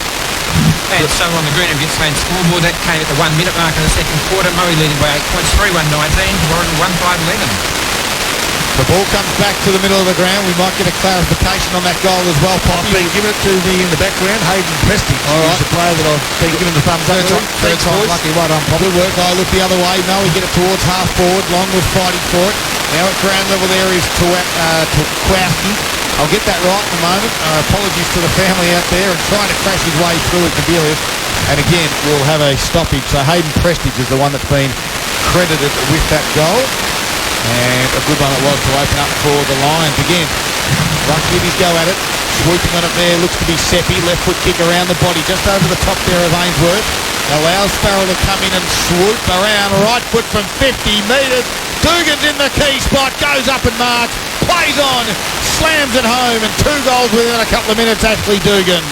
And so on the Green and Gippsland scoreboard, that came at the 1 minute mark of the second quarter. Moe leading by 8 points, 3-1-19. Warragul 1-5-11. The ball comes back to the middle of the ground. We might get a clarification on that goal as well, I've Poppy. been giving it to me in the background, Hayden Prestige. All right. He's the player that I've been giving the thumbs up to. Third Thanks, time boys. lucky. Right on, Poppy. Good work. I look the other way. No, we get it towards half forward. Longwood fighting for it. Now at ground level there is Kowski. I'll get that right in a moment. Apologies to the family out there and trying to crash his way through at Cabelius. And again, we'll have a stoppage. So Hayden Prestige is the one that's been credited with that goal. And a good one it was to open up for the Lions again. Rucklivvies go at it. Swooping on it there. Looks to be Seppi. Left foot kick around the body. Just over the top there of Ainsworth. Allows Farrell to come in and swoop around. Right foot from 50 metres. Dugan's in the key spot. Goes up and marks. Plays on. Slams it home. And 2 goals within a couple of minutes. Ashley Dugan.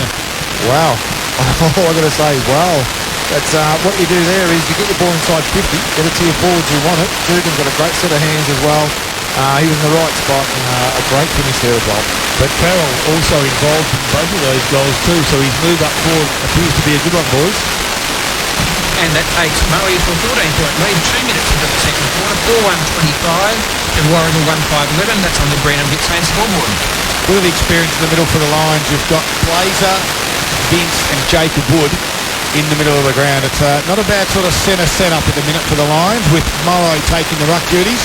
Wow. All I got to say is wow. That's what you do there is you get your ball inside 50, get it to your forwards who want it. Dugan's got a great set of hands as well. He was in the right spot and a great finish there as well. But Farrell also involved in both of those goals too, so his move up forward appears to be a good one, boys. And that takes Moe to a 14-point lead, 2 minutes into the second quarter, 4-1-25 to Warragul 1-5-11. That's on the Brenham Gippsland scoreboard. Bit of experience in the middle for the Lions. You've got Blazer, Vince and Jacob Wood in the middle of the ground. It's not a bad sort of centre set-up at the minute for the Lions, with Morrow taking the ruck duties.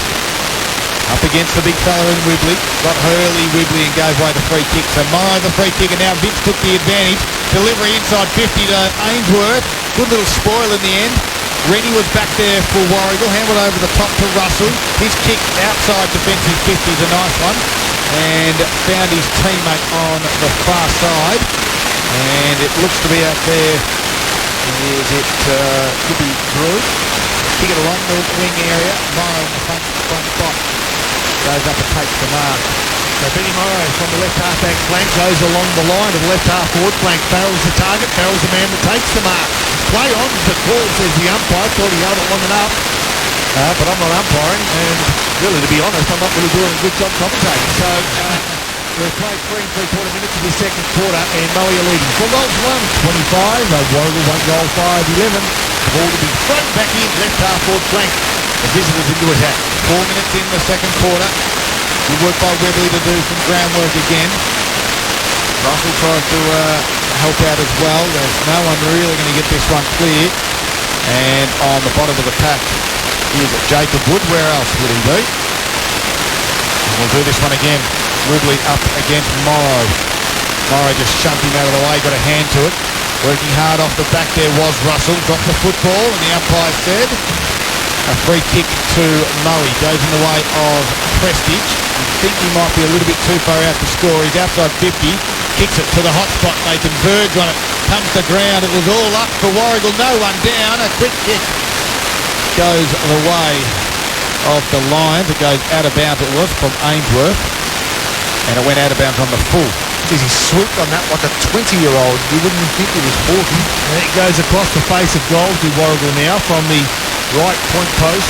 Up against the big fella in Wibley. Got Hurley, Wibley, and gave away the free kick. So Morrow the free kick, and now Vince took the advantage. Delivery inside 50 to Ainsworth. Good little spoil in the end. Rennie was back there for Warragul. Handled over the top to Russell. His kick outside defensive 50 is a nice one. And found his teammate on the far side. And it looks to be out there. Is it could be Drew? Kick it along the wing area. Morrow in the front spot. Goes up and takes the mark. So Benny Morrow from the left half-back flank goes along the line of the left half-forward flank. Farrell's the target. Farrell's the man that takes the mark. Play on the call, says the umpire. Thought he held it long enough. But I'm not umpiring, and really, to be honest, I'm not really doing a good job commentating. So we've played 3 3/4 minutes of the second quarter, and Moe are leading. 4 goals, 1-25. Warragul 1 goal, 5-11. The ball to be thrown back in, left half-forward flank. The visitors into attack. 4 minutes in the second quarter. Good work by Webley to do some groundwork again. Russell tries to help out as well. There's no one really going to get this one clear. And on the bottom of the pack is Jacob Wood. Where else would he be? And we'll do this one again. Webley up against Morrow. Morrow just shoved him out of the way, got a hand to it. Working hard off the back there was Russell. Dropped the football, and the umpire said a free kick to Moe. Goes in the way of Prestige. I think he might be a little bit too far out to score. He's outside 50. Kicks it to the hot spot. They converge on it. Comes to ground. It was all up for Warragul. No one down. A quick kick goes the way of the Lions. It goes out of bounds. It was from Ainsworth. And it went out of bounds on the full. He swooped on that like a 20-year-old. You wouldn't think he was 40. And it goes across the face of goal to Warragul now from the right point post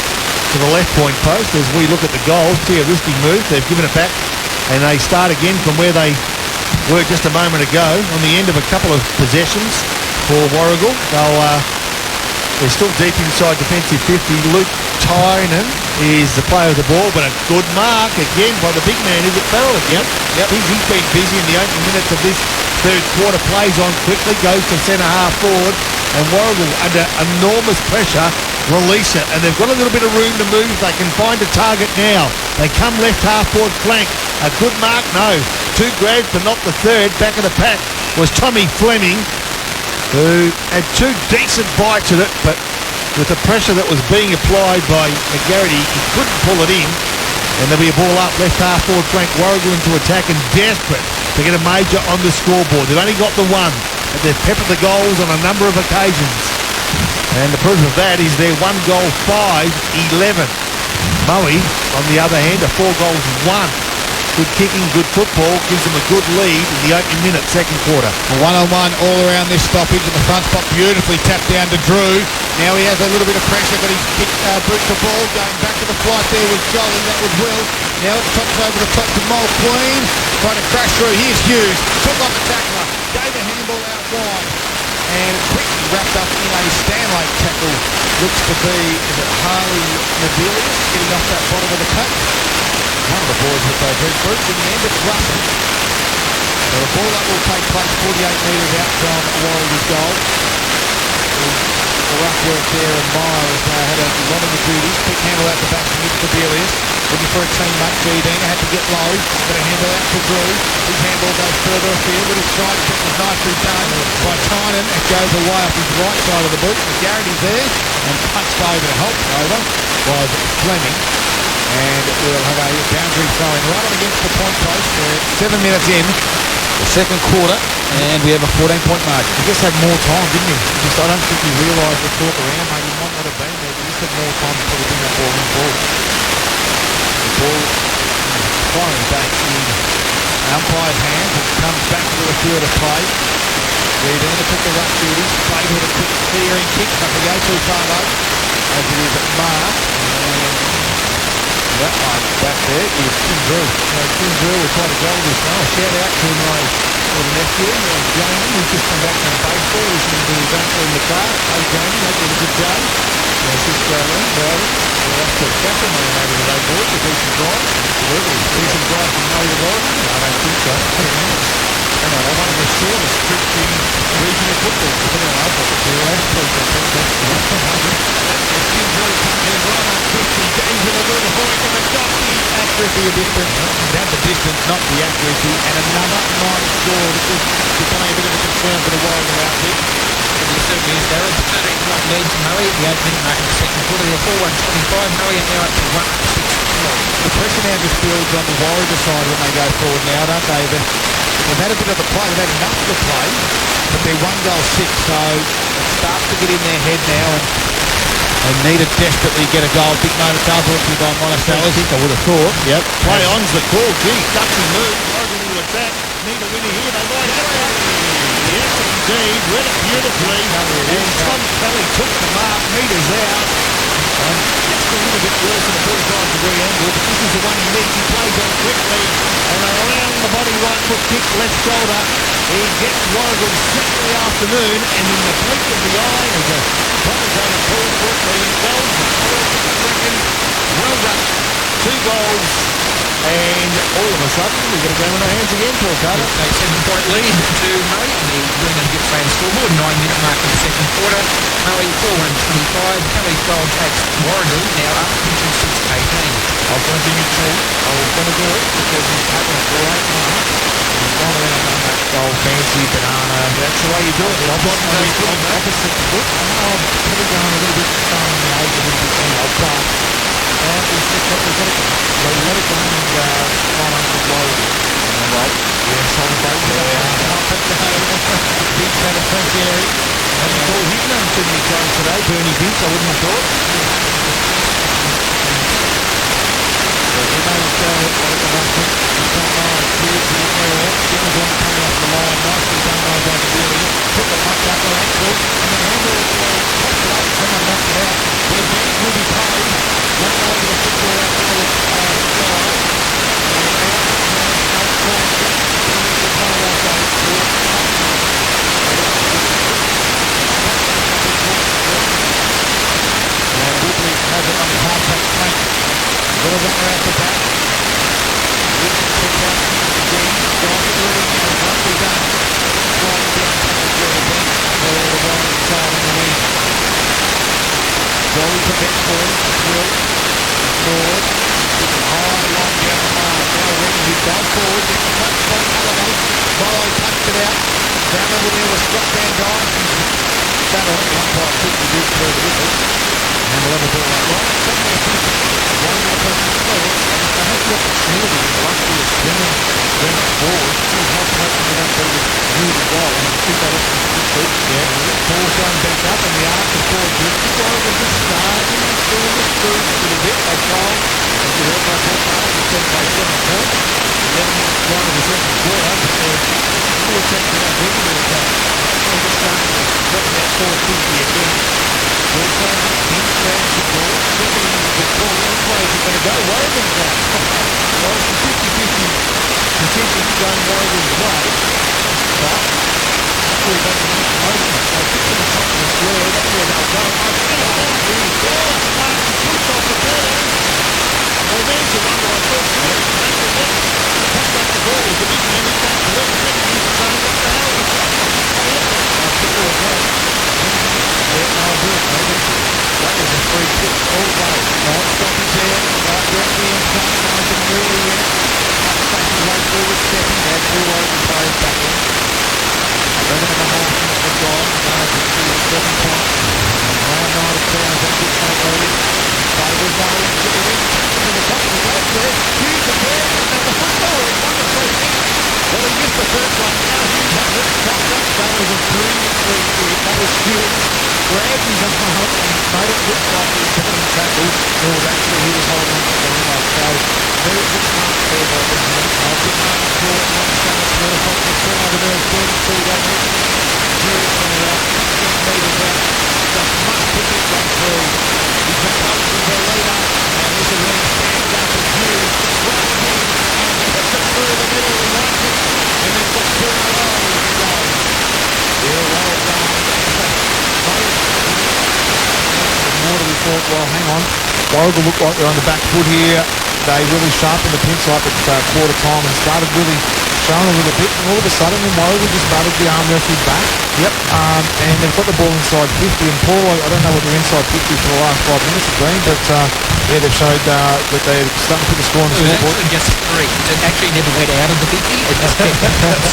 to the left point post. As we look at the goal, see a risky move. They've given it back, and they start again from where they were just a moment ago on the end of a couple of possessions for Warragul. They're still deep inside defensive 50. Luke Tynan is the player of the ball, but a good mark again by the big man. Is it Farrell again? Yep. He's been busy in the opening minutes of this third quarter. Plays on quickly, goes to centre half forward, and Warragul under enormous pressure release it, and they've got a little bit of room to move. They can find a target now. They come left half forward flank. A good mark, no. 2 grabs, but not the third. Back of the pack was Tommy Fleming, who had 2 decent bites at it, but with the pressure that was being applied by McGarity, he couldn't pull it in. And there'll be a ball up left half forward flank. Warragul into attack and desperate to get a major on the scoreboard. They've only got the one, but they've peppered the goals on a number of occasions. And the proof of that is their 1 goal, 5-11. Moe, on the other hand, a 4 goals, 1. Good kicking, good football, gives them a good lead in the opening minute, second quarter. A 1-on-1 all around this stoppage, and the front spot beautifully tapped down to Drew. Now he has a little bit of pressure, but he's boots the ball. Going back to the flight there was Jolly, that was Will. Now it tops over the top to Mole Queen. Trying to crash through. Here's Hughes. Took on the tackler. Gave a handball out wide. And quickly wrapped up in a Stanley tackle. Looks to be, is it Harley Nabilius getting off that bottom of the pack? one of the boys with those red boots. In the end, it's Russell. So the ball up will take place 48 metres out from Warragul's goal. The rough work there, and Miles had a lot of the duties. Quick handle out the back to Nick Fabelius. Looking for a teammate. Giordina had to get low. Got a handle out to Drew. His handball goes further afield. Little side check was nicely done by Tynan. It goes away off his right side of the boot. McGarrity's there and punched over to help over was Fleming. And we'll have a boundary throwing right up against the point post. We're 7 minutes in the second quarter, and we have a 14-point margin. He just had more time, didn't he? I don't think he realised the talk around. Maybe he might not have been there, but he just had more time to probably bring that ball in forward. The ball firing back in umpire's hands. It comes back to the field of play. Giordina took the ruck duties. Played with a quick clearing kick. Not to go too far low, as it is Mark. That one back there is Tim Drew. Tim Drew will try to go with this now. Shout out to my little nephew, Jamie, who's just come back from baseball. He's going to do his uncle in the car. Hey, Jamie, hope you had a good day. Sis Darlene, Brody. We're off to Catherine over today, boys. A decent drive. Absolutely. Decent drive from Moe to Warragul? No, I don't think so. 20 minutes. Hang on, I want to the shortest trip in regional football. Depending on our pockets here. Last week, I think that's Tim Drew comes in right on 50. Gains in a little point, and it's not the accuracy of distance. Down the distance, not the accuracy. And another nice score. This is becoming a bit of a concern for the Warragul outfit. It certainly is, Darryl. 13-point lead to Moe. The opening mark in the second quarter. They're 4-1-25. Moe are now up to 1-6-12. The pressure now just builds on the Warrior side when they go forward now, don't they? They've had a bit of the play. They've had enough of the play, but they're 1-6, so it starts to get in their head now, and they need to desperately get a goal. Big moment double by Monticello. I would have thought. Yep. Play on's the call. Gee, Dutchy move. Warragul into attack. Need a winner here. They might have it. Yes, indeed. Read it beautifully. And Tom Kelly took the mark. Meters out. Just a little bit worse than a 45-degree angle, but this is the one he needs. He plays on quickly. And around the body, right foot kick, left shoulder. He gets Warragul Saturday afternoon, and in the blink of the eye, as a commentator calls for it, themselves, well done. 2 goals, and all of a sudden, we're going to go in our hands again, Paul Carter. A 7-point lead to Moe on the Green Gippsland scoreboard. 9-minute mark in the second quarter. Moe 4-1-25. Kelly's goal takes Warragul now up to 6-18. I was going to give you 2. I was going to do it because he's taken a great mark. He's gone around on that goal, fancy banana. That's the way you do it. The opposite foot. I know I'm probably going a little bit over the anyhow, but we've got it. So we let it go and run on the Warragul. Right. Yes, on the boat. Big satisfaction. Haven't called his name too many times today, Bernie Vince, I wouldn't have thought. tackle. It was actually he was holding on to the line. So very good mark there by Benjamin. I'll give mark for it. Not standing for the front. The turn over there. 32 that is. Drew from about 15 metres out. Just must put this one through. He can up to the leader. And this is where he stands up as Drew. Runs in and puts it through the middle. He likes it. And then got two in a row. Yeah, well done. Water, we thought, well, hang on. Warragul looked like they're on the back foot here. They really sharpened the pinch up at quarter time and started really showing a little bit. And all of a sudden, then Warragul just started the arm wrestle back. Yep. And they've got the ball inside 50. And Paul, I don't know what their inside 50 for the last 5 minutes has been, but yeah, they've showed that they're starting to put the score on the It was scoreboard. actually just 3. It actually never went out of the 50. It just kept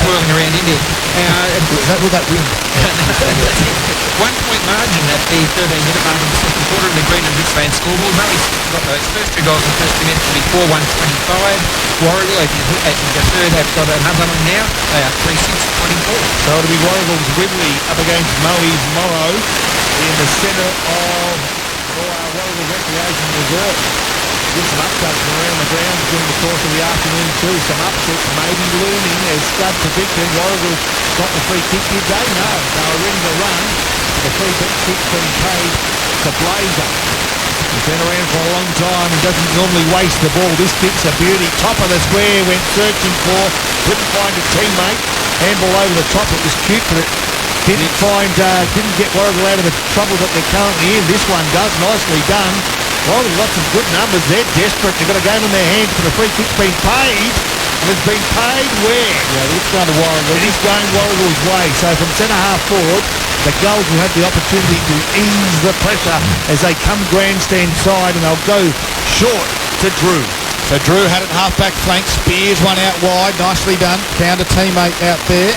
swirling around in there. Is that with that win? 1 point margin at the 13-minute mark in the second quarter in the Green and Gippsland scoreboard. Murray's got those first 2 goals in the first 2 minutes to be 4-1-25. Warragul, as you just heard, have got another one now. They are 3-6-24. So it'll be Warragul's Ridley up against Moe's Morrow in the centre of Warragul Recreation Resort. Get some updates from around the grounds during the course of the afternoon too. Some upsets maybe looming as Scud predicted. Warragul got the free kick. Did they? No. They were ready to run. The free kick's been paid to Blazer. He's been around for a long time and doesn't normally waste the ball. This kick's a beauty. Top of the square, went searching for, couldn't find a teammate. Handball over the top, it was cute, but it didn't get Warragul out of the trouble that they're currently in. This one does, nicely done. Warragul got some good numbers. They're desperate. They've got a game in their hands, but the free kick's been paid. And it's been paid where? Yeah, it's going to Warragul. It is going Warragul's way. So from centre half forward, the Gulls will have the opportunity to ease the pressure as they come grandstand side, and they'll go short to Drew. So Drew had it half-back flank, spears one out wide, nicely done. Found a teammate out there,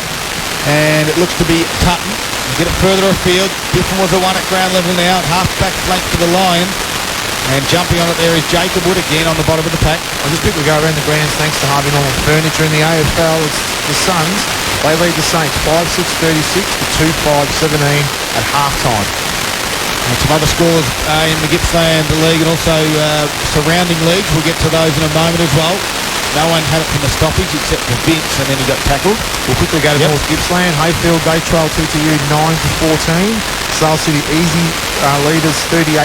and it looks to be Tutton. Get it further afield. Different was the one at ground level now. Half-back flank for the Lions. And jumping on it there is Jacob Wood again on the bottom of the pack. I'll just quickly go around the grounds thanks to Harvey Norman Furniture in the AFL. It's the Suns. They lead the Saints 5-6-36 to 2-5-17 at halftime. And some other scores in the Gippsland League and also surrounding leagues. We'll get to those in a moment as well. No one had it from the stoppage except for Vince, and then he got tackled. We'll quickly go to North Gippsland. Hayfield, they trail TTU 9-14. Sale City Easy leaders 38-1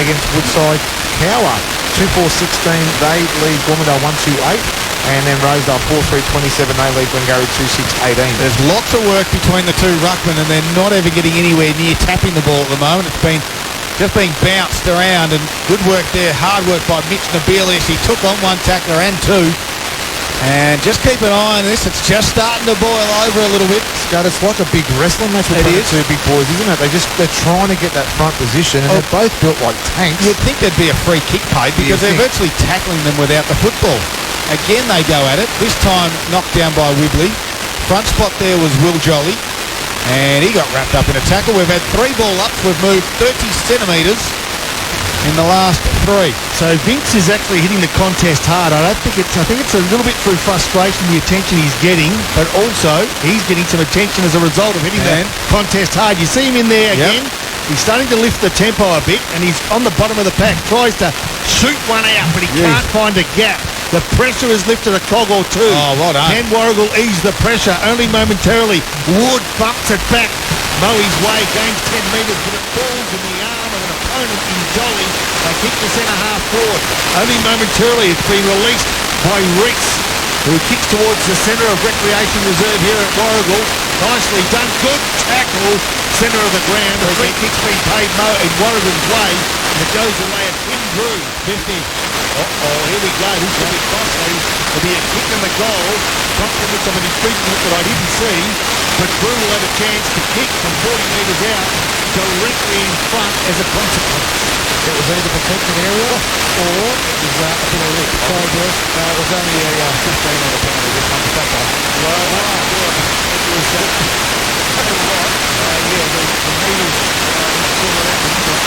against Woodside. Cower 2-4-16. They lead Gormandale 1-2-8. And then Rosedale 4-3-27. They lead Glengarry 2-6-18. There's lots of work between the two ruckmen, and they're not ever getting anywhere near tapping the ball at the moment. It's been just being bounced around, and good work there. Hard work by Mitch Nabilis. He took on one tackler and two. And just keep an eye on this. It's just starting to boil over a little bit. Scott, it's like a big wrestling match with the two big boys, isn't it? They're trying to get that front position, and they're both built like tanks. You'd think there'd be a free kick paid because they're virtually tackling them without the football. Again, they go at it. This time knocked down by Wibley. Front spot there was Will Jolly, and he got wrapped up in a tackle. We've had 3 ball ups. We've moved 30 centimetres in the last 3. So Vince is actually hitting the contest hard. I think it's a little bit through frustration, the attention he's getting, but also he's getting some attention as a result of hitting that contest hard. You see him in there again. He's starting to lift the tempo a bit, and he's on the bottom of the pack. Tries to shoot one out, but he can't find a gap. The pressure has lifted a cog or two. Oh, well done. Can Warragul ease the pressure? Only momentarily. Wood bumps it back Moe's way, gains 10 metres, but it falls in the arm of an opponent in Jolly. They kick the centre half forward. Only momentarily it's been released by Reese, who kicks towards the centre of Recreation Reserve here at Warragul. Nicely done. Good tackle. Centre of the ground. The free kick's been paid in Warragul's way, and it goes away at Tim Drew. 50. Here we go. This will be costly. It'll be a kick in the goal. Compliments of an infringement that I didn't see, but Drew will have a chance to kick from 40 metres out directly in front as a consequence. It was either protected area or it was a bit of lift. So it was only a 15-metre penalty this one. Well, it was the meters sorted out the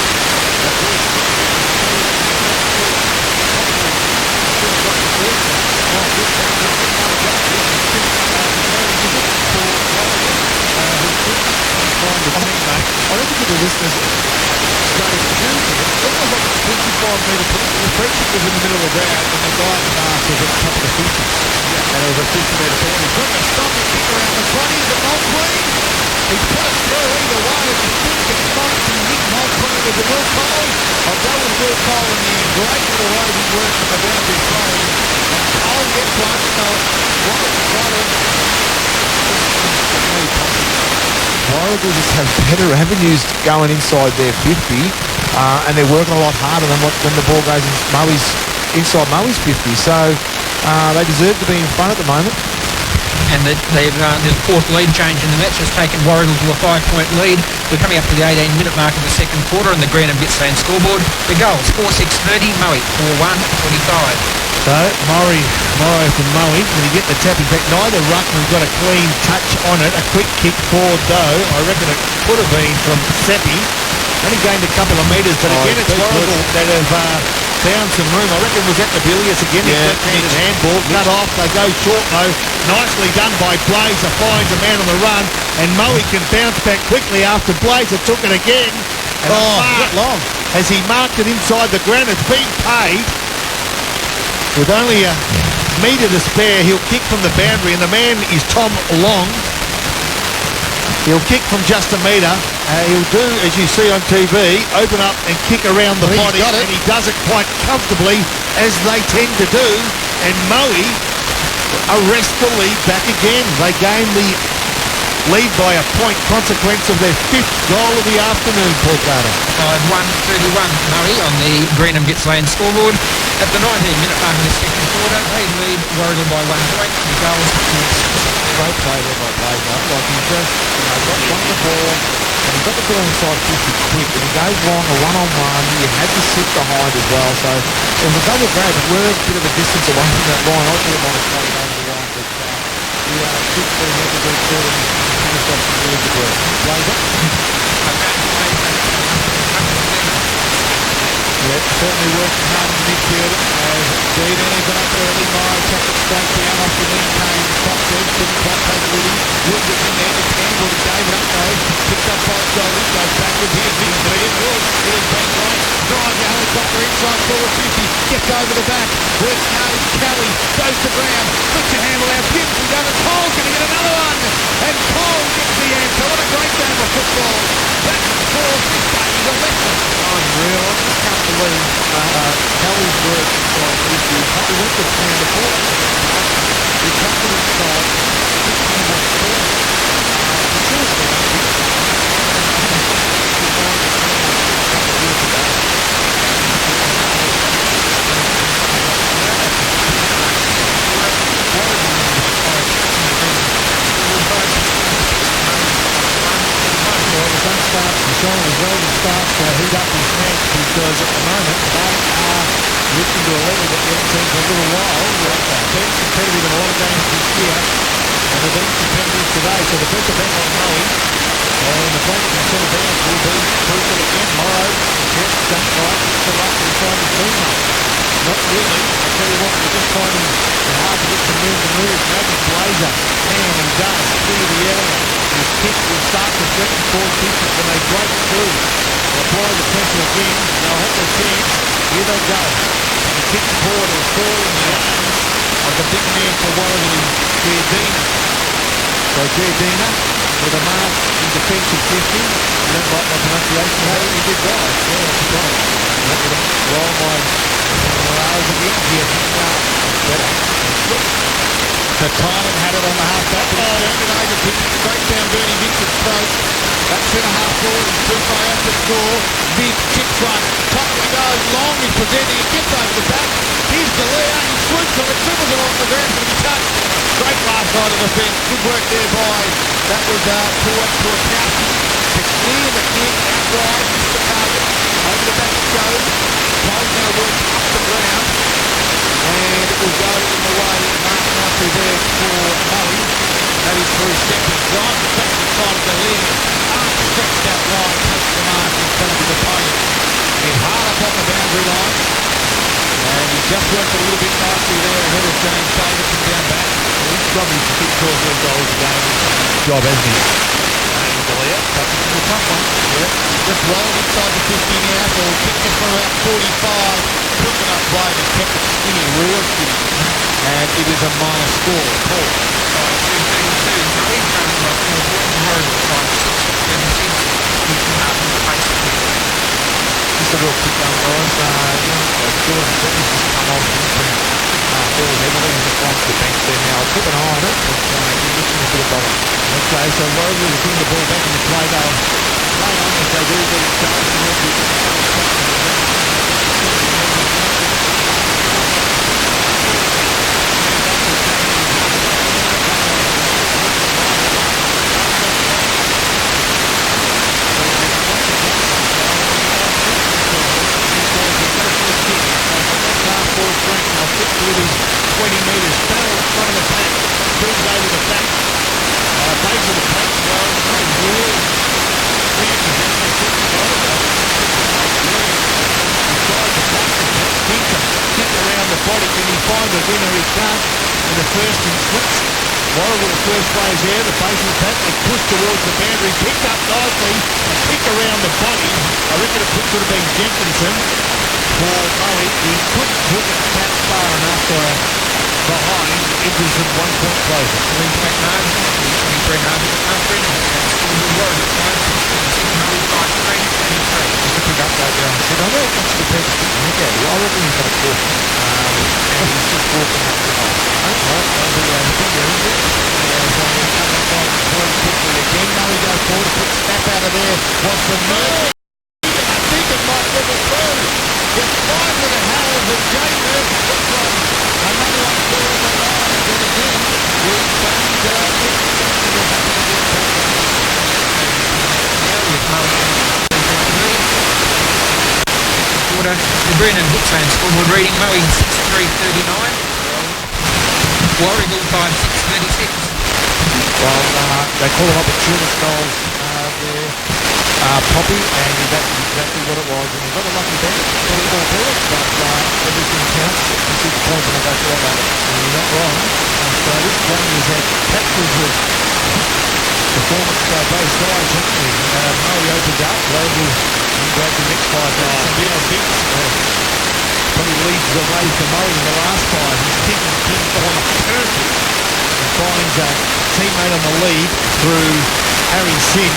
I don't think the listeners started to metre push. The free kick was in the middle of the ground, and the guy at the mark was at the top of the 50. And it was a 50-metre penalty. Put a stopping kick around the 20s at Montclair. He's put it through either way. If you think it might be Nick Montclair with the Will Cole, I'll go with Will Cole in the end. Great little roving work from the boundary throw. And Cole gets one. So Warragul just have better avenues going inside their 50, and they're working a lot harder than when the ball goes inside Moe's 50. So they deserve to be in front at the moment. And there's a fourth lead change in the match has taken Warragul to a 5-point lead. We're coming up to the 18-minute mark of the second quarter on the Green and Gippsland scoreboard. The goals, 4-6-30, Moe 4-1-25. So, Morrow from Moe, when he get the tap, in fact, neither ruckman got a clean touch on it. A quick kick for Doe. I reckon it could have been from Seppi. Only gained a couple of metres, but again, it's Warragul that have found some room. I reckon it was at the Bilius again. Yeah, left-handed handball, cut off. They go short, though. Nicely done by Blazer. Finds a man on the run, and Moe can bounce back quickly after Blazer took it again. And not long. As he marked it inside the ground, it's been paid. With only a metre to spare, he'll kick from the boundary, and the man is Tom Long. He'll kick from just a metre. He'll do, as you see on TV, open up and kick around the body, and he does it quite comfortably, as they tend to do. And Moe arrest the lead back again. They gain the lead by a point, consequence of their 5th goal of the afternoon, Paul Carter. 5-1-31, Moe on the Green and Gippsland scoreboard. At the 19-minute mark of the second quarter, they lead Warragul by 1 point. The goals, Great play there by Blazer. Like he just, got one the ball, and he got the ball inside 50 quick, and he goes long a one-on-one. He had to sit behind as well, so it was a double grab, but we're a bit of a distance away from that line. I thought it might have played over the line, but he took the head of the ball and finished off some really good work. Blazer? Yeah, certainly working hard in the midfield as Deedene got up early. Morrow chucked it straight down off the wing, came top edge, couldn't quite take it with him. Wood was in there, it's Campbell to David up though, picked up by shoulders, goes backwards here, big clear, Wood, here's Ben Wright, drives the helicopter inside forward 50, gets over the back, works nose, Kelly, goes to ground, puts your handle out, Gibbs, down and Cole's going to get another one, and Cole gets the answer. What a great game of football. That's for this game, he's a lesson. Unreal. I just can't believe Kelly's work inside this year. He went to plan the ball. He chucked it inside. Sean is ready to start to heat up his match because at the moment they are lifting to a level that we haven't seen for a little while. They've been competitive in a lot of games this year and they've been competitive today. So the pressure back on Moe and the flank from centre bounce will be crucial again. Morrow gets done right, gets it up and trying to teammate. Not really. I tell you what, we're just finding it hard to get some move. Maybe Blazer, man, he does clear the area. His kick will start to threaten forward defense when they break through. They'll apply the pressure again. They'll have their chance. Here they go. The kick forward will fall in the arms of the big man for Warragul, Giardina. So Giardina with a mark in defence of 50. You don't like my pronunciation, hey? He did right. Yeah, that's right. Well, my morale's again here. Better. The Tynan had it on the half-back, but it's turned it over, picked it straight down Bernie Vincent's throat. That centre-half forward is too far out to score. Big chip front, top we go, Long is presenting, it gets over the back. Here's Delia, he swoops on it, dribbles it off the ground, but he touched. Great last side of the fence, good work there by, that was Tuakowski to clear the kick outright, missed the target, over the back it goes. Cole's going to work up the ground. And it will go in the way Mark nicely there for Moe. That is through Stepping. Drives it back to the side of the lead. Arm stretched out wide. Takes the mark in front of his opponent. Hit hard up on the boundary line. And he just worked a little bit nicely there ahead of James Davidson down back. He's probably 6 or 7 goals a game. Job, hasn't he? Tough one. Yeah. Just rolled inside the 50 now. So kick it from about 45. kept it skinny, real skinny. And it is a minor score. Paul. 2:32. Maui trailing by 4 points. Warragul 5-6, 36. Keeping up in the pace of the game. Just a real quick one, guys. Jordan Dennis has come off and been fairly heavily in the front of the bench there now. I'll keep an eye on it, but he's looking a bit of bother. Okay, so Warragul will bring the ball back in the play. They'll play on as they do get it started. Within 20 metres, Farrell in front of the pack, brings over the back, base of the pack, well, no real reaction, inside the pack, Dinker, kick around the body, can he find the winner? He can't, and the first and slips. Warragul, the first players there, the base of the pack, they push towards the boundary, picked up nicely, a kick around the body. I reckon it could have been Jenkinson. For Moe, he couldn't hook it that far enough behind. It was at 1 point closer. Lee McMahon, 23 margin after it. Scoreboard Warragul 5-6, 36. Maui 5-3, 33. Just a quick update there. I said, I know it comes to the paper. Okay, I reckon he's got a caution. And he's just walking up the hole. That'll be the thing there, isn't it? Quickly again. Moe goes forward to put snap out of there. Was the Murphy. I think it might get it through. It's 5 minute Harrells and Jay Murphy took from another one through on the line. And again, we found Quarter. The Brennan Gippsland scoreboard reading. Moe 63-39. Warragul 5-6, 36. Well, they call them opportunist goals there, Poppy, and that's exactly what it was. And he got a lucky bench, all for it, but everything counts. You see the points when I go through all that. You're not wrong. So this one is that captures the performance by both sides, haven't we? Moe opens up, Warragul grabs the next 5 guys. Somebody else hits. Probably leads the way for Moe in the last 5. He's kicking King on a perfect. Finds a teammate on the lead through Harry Sin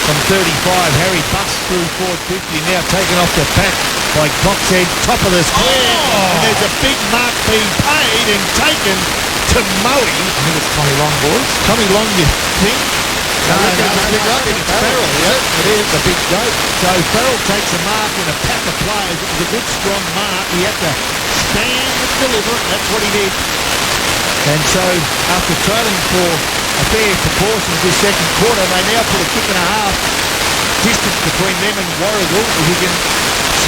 from 35. Harry busts through forward 50, now taken off the pack by Coxhead, top of the square. And there's a big mark being paid and taken to Moe. I think it's Tommy Long, boys. Tommy Long, you think? No, it's Farrell. Yep, it is a big goat. So Farrell takes a mark in a pack of players. It was a good strong mark. He had to stand and deliver it. That's what he did. And so, after trailing for a fair proportion of this second quarter, they now put a kick and a half distance between them and Warragul. If he can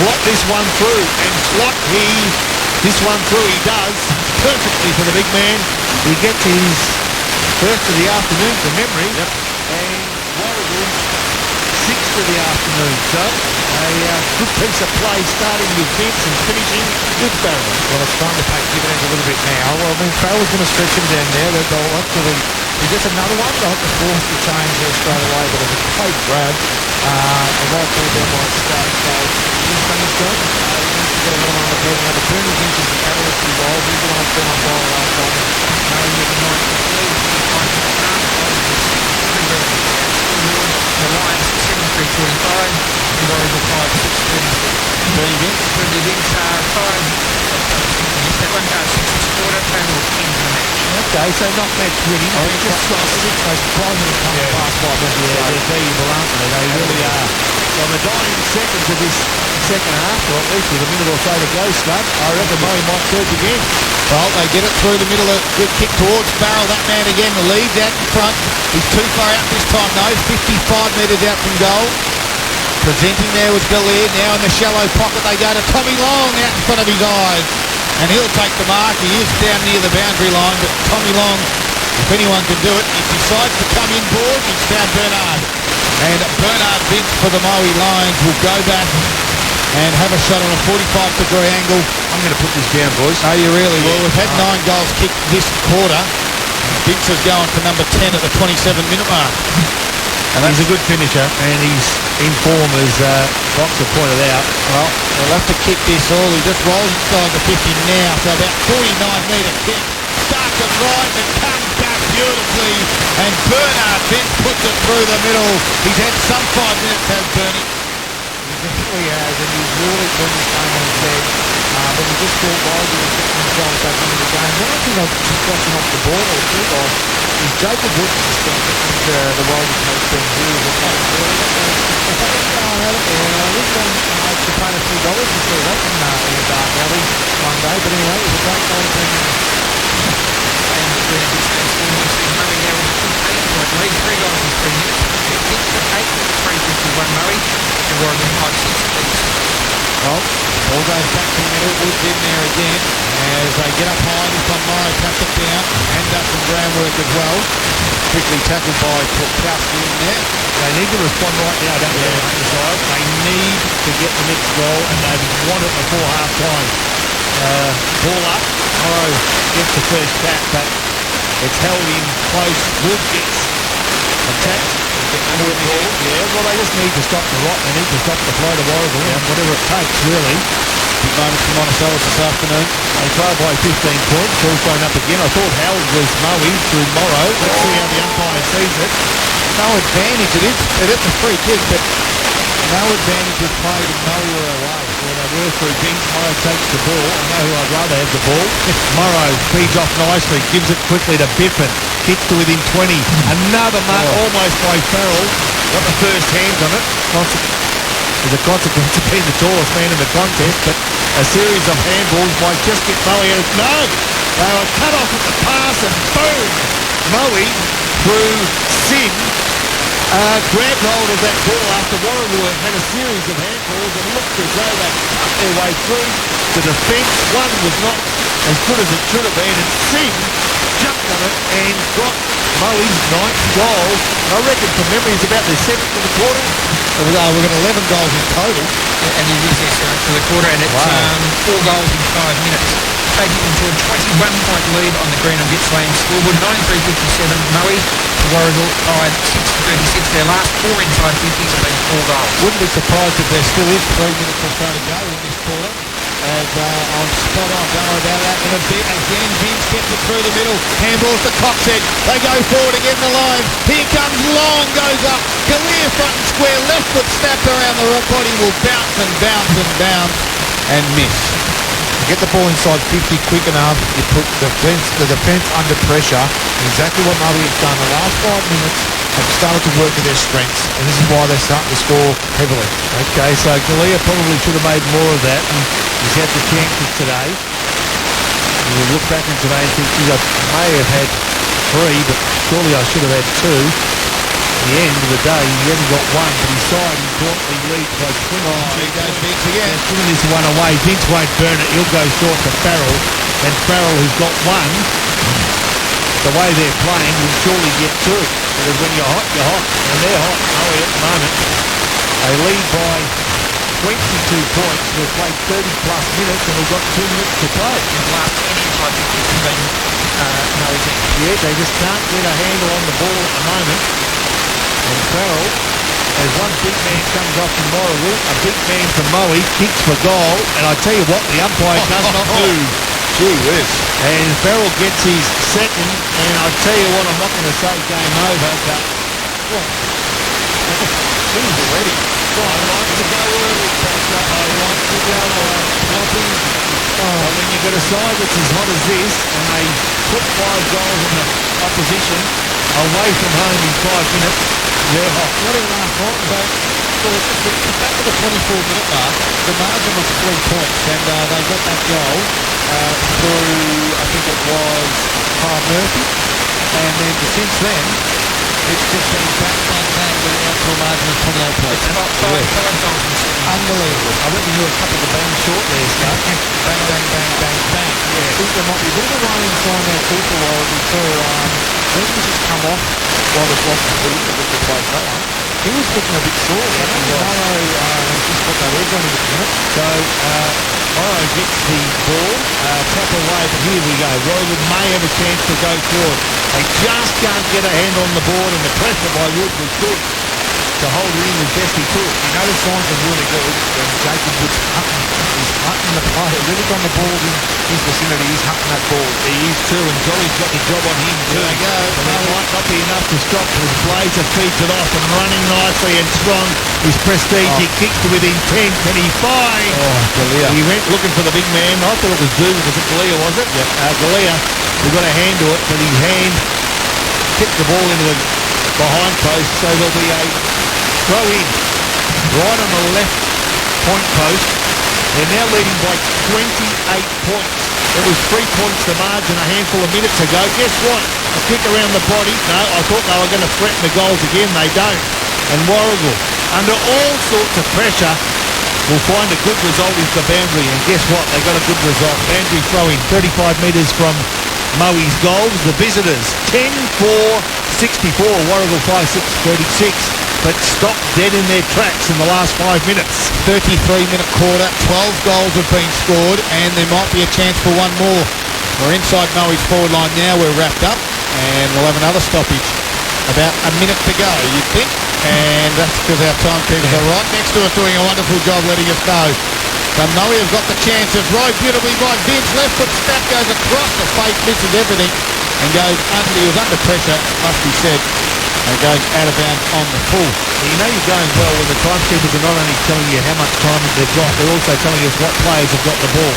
slot this one through, and slot this one through he does, perfectly for the big man. He gets his first of the afternoon from memory, and Warragul sixth of the afternoon. So, a good piece of play starting with Vince and finishing with Farrell. Well, it's starting to pay dividends a little bit now. Well, I mean, Farrell's going to stretch him down there. They'll actually, he gets another one. They'll have to force the change there straight away, but it's a tight grab. And they'll pull them on start. So, he's done his job. He needs to get a little on the board. Now, the Bernie Vince is the catalyst involved. He's the one that's been on fire last time. Now you have a 9 the Lions 7-3-45. Warragul 5-6-36. Bernie Vince. Bernie Vince 5. That one got 6 quarter. Total 10 in the match. Okay, so not match winning. Oh, it's just they surprisingly come past 5 minutes. They're valuable, aren't they? They really are. So in the dying seconds of this second half, or at least with a minute or so to go, Slug, I reckon Moe might surge again. Well, they get it through the middle, a good kick towards Farrell. That man again, the lead out in front. He's too far out this time though, 55 metres out from goal. Presenting there was Gallier. Now in the shallow pocket they go to Tommy Long out in front of his eyes. And he'll take the mark. He is down near the boundary line, but Tommy Long, if anyone can do it, he decides to come inboard. It's down Bernard. And Bernard Vince for the Moe Lions will go back and have a shot on a 45-degree angle. I'm going to put this down, boys. Are you really? Well, we've had 9 goals kicked this quarter. Vince is going for number 10 at the 27-minute mark. And He's a good finisher, and he's in form, as Boxer pointed out. Well, they'll have to kick this all. He just rolls inside the 50 now, so about 49-metre kick. Starts it right and comes back beautifully. And Bernard then puts it through the middle. He's had some 5 minutes, has Bernie. He definitely has, and he's really turned this game on its head. But we just thought Warragul was getting themselves back into the game. One thing I've just watching off the ball or two guys is Jacob Woods is standing into the Warragul coach Ben Hill. This one, it's to pay a few dollars to see that in Valley one day. But anyway, it was a great goal to bring in. And the Gippsland score has seen Moe now with a 15-point lead, 3 goals in 3 minutes. It's for 8-3-51 Moe, and Warragul 5-6 leads. Well, ball goes back to the middle. Woods in there again as they get up high. This one Morrow taps it down and does some groundwork as well. Quickly tackled by Polkowski in there. They need to respond right now, don't they? They need to get the next goal, and they want it before half-time. Ball up. Morrow gets the first tap, but it's held in close. Wood gets attacked. Under the ball. Yeah, well, they just need to stop the rot. They need to stop the flow to Warragul, whatever it takes, really. Big moment for Monticello this afternoon. They trail by 15 points. Ball thrown up again. I thought Howard was Moe through Morrow. Let's see how the umpire sees it. No advantage. It is a free kick, but no advantage is played in Moe away. Well, they were through Binks. Morrow takes the ball. I know who I'd rather have the ball. Morrow feeds off nicely. Gives it quickly to Biffin. Kicks to within 20. Another mark almost by Farrell. Got the first hands on it. There's a consequence of being the tallest man in the contest, but a series of handballs might just get Moe out. No! They were cut off at the pass and boom! Moe through Sim grabbed hold of that ball after Warragul had a series of handballs and looked as though they cut their way through the defence. One was not as good as it should have been, and Sim jumped on it and got Moe's 9th goal. I reckon from memory it's about their 7th of the quarter. We've got 11 goals in total. And it is their 7th for the quarter, and it's 4 goals in 5 minutes. Taking them to a 21-point lead on the Green and Gippsland scoreboard. 93-57 Moe to Warragul tied 6-36. Their last 4 inside 50s have been 4 goals. Wouldn't be surprised if there still is 3 minutes or so to go in this quarter. As I'm spot on, don't worry about that in a bit. Again, Vince gets it through the middle. Handballs to Coxhead. They go forward again in the line. Here comes Long, goes up. Kalir front and square. Left foot snapped around the right body. Will bounce and bounce and bounce and miss. Get the ball inside 50 quick enough. You put the defence under pressure. Exactly what Moe has done the last 5 minutes. Have started to work to their strengths, and this is why they're starting to score heavily. Okay, so Kalia probably should have made more of that, and he's had the chances today. You will look back in today and think, geez, I may have had 3, but surely I should have had 2. At the end of the day, he only got 1, but his side importantly leads by 20. Here goes Vince again. Putting this one away, Vince won't burn it. He'll go short to Farrell, and Farrell, who's got 1, the way they're playing, will surely get 2. Because when you're hot, and they're hot. Moe at the moment. They lead by 22 points. We've played 30-plus minutes, and we've got 2 minutes to play. The last 10 inside 50s have been Moe's end. Yeah, they just can't get a handle on the ball at the moment. And Farrell, as one big man comes off from Warragul, a big man from Moe, kicks for goal, and I tell you what, the umpire does not move. Gee whiz. And Farrell gets his second, and I tell you what, I'm not going to say game over, but He's ready. I like to go early, Pastor. I like to go floppy. When you've got a side that's as hot as this, and they put 5 goals on the opposition away from home in 5 minutes, they're hot. Not even half hot, but back to the 24-minute mark, the margin was 3 points, and they got that goal through, I think it was Kyle Murphy, and then since then, it's just been bang, bang, bang, going out to a margin of 28 points. It's about 5 goals in 7. Unbelievable. I reckon you were a couple of bangs short there, Scott. Bang, bang, bang, bang, bang. I think there might be a bit of a run inside there too for Warragul too. Wilkins has come off while they've lost the lead, which will play Moe. He was looking a bit sore. I don't know has just got that leg on him at the minute. So Morrow gets the ball, tap away, but here we go. Warragul may have a chance to go forward. They just can't get a hand on the board, and the pressure by Wood was good. to hold it in as best he could. You know the signs are really good when Jacob Woods he's hunting the player. Really on the ball in his vicinity. He's hunting that ball. He is too, and Jolly's got the job on him too. There you go. And it might not be enough to stop, but as Blazer feeds it off and running nicely and strong, his prestige, he kicks to within 10. Can he find? Galea. He went looking for the big man. I thought it was Dugan. Was it Galea, was it? Yep. Galea, we got a hand to it, but his hand kicked the ball into the behind post, so there'll be a throw in right on the left point post. They're now leading by 28 points. It was 3 points to margin a handful of minutes ago. Guess what? A kick around the body. No, I thought they were going to threaten the goals again. They don't. And Warragul, under all sorts of pressure, will find a good result is the boundary. And guess what? They got a good result. Boundary throw-in 35 metres from Moe's goals. The visitors 10-4-64. Warragul 5-6-36. But stopped dead in their tracks in the last 5 minutes. 33-minute quarter, 12 goals have been scored, and there might be a chance for one more. We're inside Moe's forward line now, we're wrapped up, and we'll have another stoppage. About a minute to go, you'd think, and that's because our timekeepers are right next to us doing a wonderful job letting us know. So Moe have got the chances, right beautifully by Vince, left foot snap goes across the face, misses everything, and goes under, he was under pressure, must be said. And goes out of bounds on the full. You know you're going well when the timekeepers are not only telling you how much time they've got, they're also telling us what players have got the ball.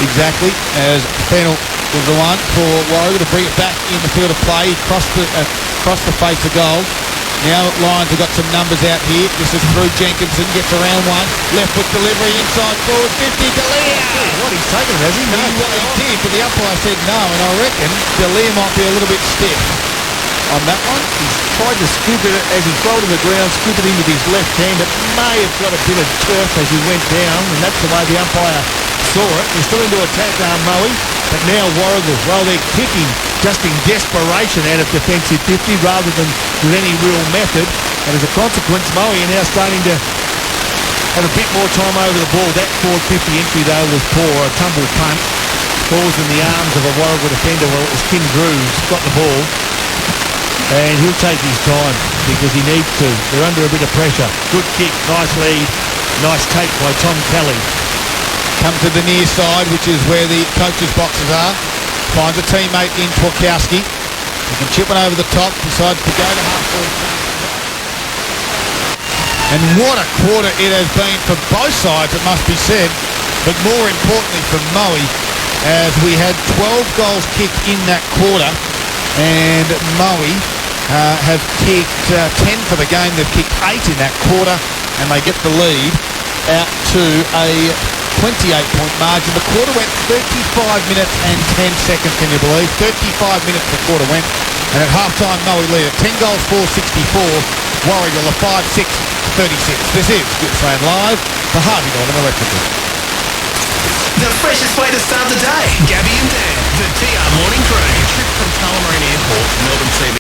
Exactly, as Fennell was the one for Warragul to bring it back in the field of play. He crossed the face of goal. Now Lions have got some numbers out here. This is through Jenkinson, gets around one. Left foot delivery, inside forward, 50, Galea! What, he's taken it, has he? No. He did, but the umpire said no, and I reckon Galea might be a little bit stiff on that one. He's tried to scoop it as he fell to the ground, scoop it in with his left hand. It may have got a bit of turf as he went down, and that's the way the umpire saw it. He's still into attack, Moe, but now Warragul, well, they're kicking just in desperation out of defensive 50 rather than with any real method, and as a consequence, Moe are now starting to have a bit more time over the ball. That forward 50 entry, though, was poor. A tumble punt falls in the arms of a Warragul defender. Well, it was Tim Drews got the ball. And he'll take his time because he needs to. They're under a bit of pressure. Good kick, nice lead, nice take by Tom Kelly. Comes to the near side, which is where the coaches' boxes are. Finds a teammate in Twarkowski. He can chip it over the top, decides to go to half-forward. And what a quarter it has been for both sides, it must be said. But more importantly for Moe, as we had 12 goals kicked in that quarter. And Moe have kicked 10 for the game. They've kicked 8 in that quarter, and they get the lead out to a 28-point margin. The quarter went 35 minutes and 10 seconds, can you believe? 35 minutes the quarter went, and at half-time Moe lead at 10 goals, 4-64. Warragul a 5-6-36. This is Gippsland Live, the Harvey Norman Electric Group. The freshest way to start the day. Gabby and Dan, the TR Morning Crew. Trip from Tullamarine Airport, Melbourne CBD.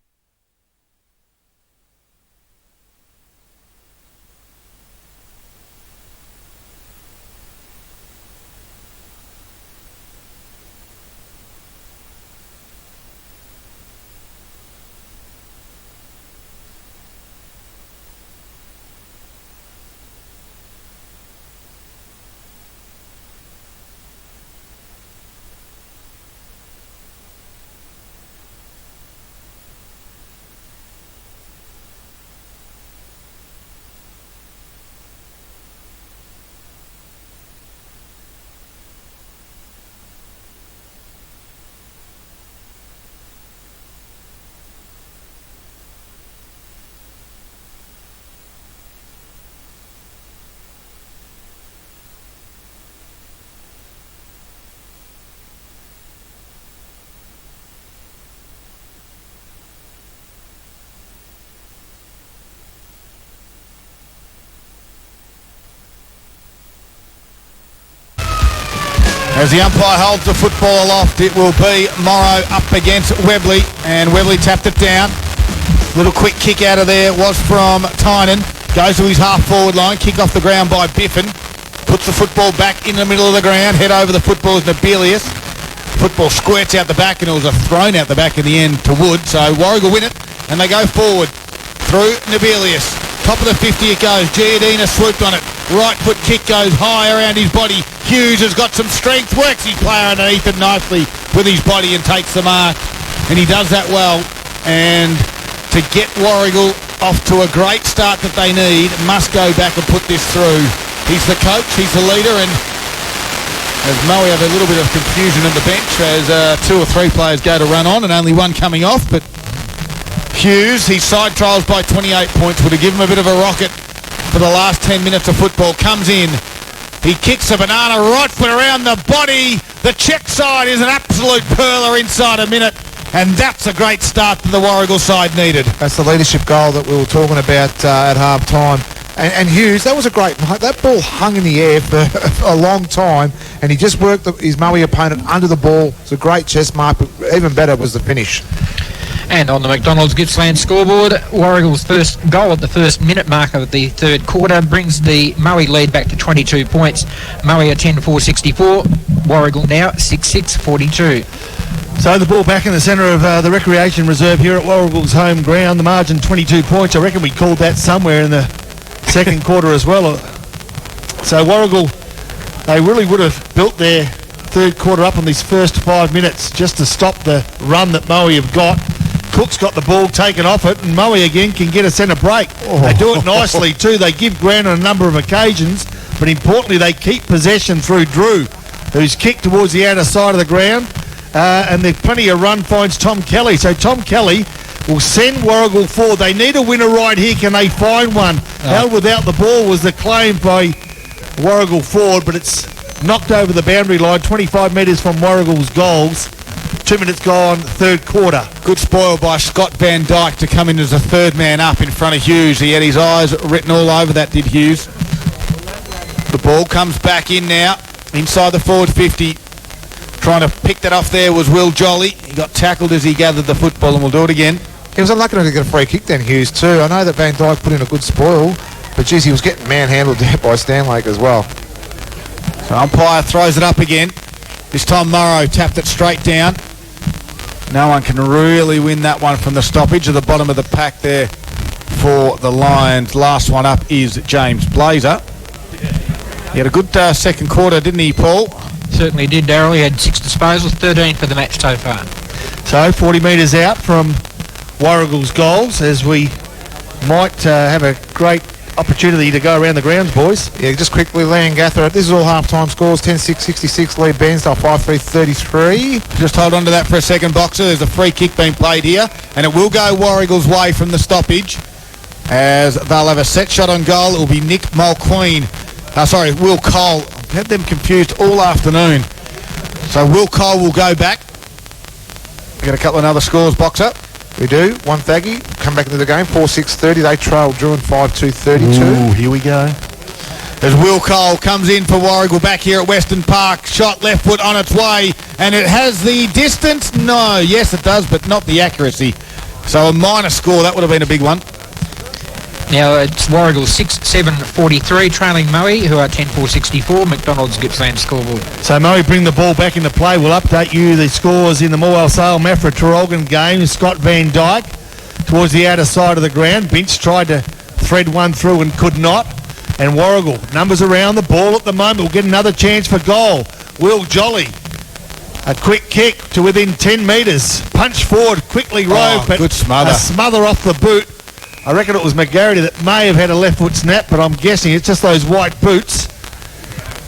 As the umpire holds the football aloft, it will be Morrow up against Webley, and Webley tapped it down. Little quick kick out of there was from Tynan. Goes to his half-forward line, kick off the ground by Biffin. Puts the football back in the middle of the ground. Head over the football is Nabilius. Football squirts out the back, and it was a thrown out the back in the end to Wood. So Warragul win it, and they go forward. through Nabilius. Top of the 50 it goes. Giardina swooped on it. Right foot kick goes high around his body. Hughes has got some strength, works his player underneath it nicely with his body and takes the mark. And he does that well. And to get Warragul off to a great start that they need, must go back and put this through. He's the coach, he's the leader, and as Moe have a little bit of confusion on the bench as 2 or 3 players go to run on and only one coming off, but Hughes, he side trials by 28 points, would have given him a bit of a rocket for the last 10 minutes of football. Comes in, he kicks a banana right foot around the body. The check side is an absolute perler inside a minute, and that's a great start that the Warragul side needed. That's the leadership goal that we were talking about at half time. And Hughes, that was a great... That ball hung in the air for a long time, and he just worked his Moe opponent under the ball. It's a great chest mark, but even better was the finish. And on the McDonald's Gippsland scoreboard, Warragul's first goal at the first minute mark of the third quarter brings the Moe lead back to 22 points. Moe are 10-4-64, Warragul now 6-6-42. So the ball back in the centre of the recreation reserve here at Warragul's home ground. The margin 22 points. I reckon we called that somewhere in the second quarter as well. So Warragul, they really would have built their third quarter up on these first 5 minutes just to stop the run that Moe have got. Cook's got the ball taken off it, and Moe again can get a centre break. They do it nicely too. They give ground on a number of occasions, but importantly they keep possession through Drew, who's kicked towards the outer side of the ground, and there's plenty of run finds Tom Kelly. So Tom Kelly will send Warragul forward. They need a winner right here. Can they find one? Held without the ball was the claim by Warragul forward, but it's knocked over the boundary line, 25 metres from Warragul's goals. 2 minutes gone, third quarter. Good spoil by Scott Van Dyke to come in as a third man up in front of Hughes. He had his eyes written all over that, did Hughes. The ball comes back in now, inside the forward 50. Trying to pick that off there was Will Jolly. He got tackled as he gathered the football, and we'll do it again. He was unlucky to get a free kick then, Hughes, too. I know that Van Dyke put in a good spoil, but geez, he was getting manhandled there by Stanlake as well. So umpire throws it up again. This time Morrow tapped it straight down. No one can really win that one from the stoppage. At the bottom of the pack there for the Lions. Last one up is James Blazer. He had a good second quarter, didn't he, Paul? Certainly did, Darryl. He had 6 disposals, 13 for the match so far. So 40 metres out from Warragul's goals, as we might have a great opportunity to go around the grounds, boys. Yeah, just quickly, Leongatha, this is all half-time scores, 10-6-66, lead Bairnsdale 5-3-33. Just hold on to that for a second, Boxer. There's a free kick being played here, and it will go Warragul's way from the stoppage, as they'll have a set shot on goal. It will be Nick Mulqueen. Will Cole. I've had them confused all afternoon. So Will Cole will go back. We got a couple of other scores, Boxer. We do. One Thaggy, come back into the game, 4-6-30. They trail Druin 5-2-32. Ooh, here we go. As Will Cole comes in for Warragul back here at Western Park. Shot left foot on its way, and it has the distance. No, yes it does, but not the accuracy. So a minor score, that would have been a big one. Now it's Warragul 6-7-43, trailing Moe, who are 10-4-64, McDonald's Gippsland scoreboard. So Moe bring the ball back into play. We'll update you the scores in the Morwell Sale Maffra Tarrolgan game. Scott Van Dyke towards the outer side of the ground. Binch tried to thread one through and could not. And Warragul, numbers around the ball at the moment. We'll get another chance for goal. Will Jolly, a quick kick to within 10 metres. Punch forward, quickly rove, but good smother. A smother off the boot. I reckon it was McGarity that may have had a left foot snap, but I'm guessing it's just those white boots.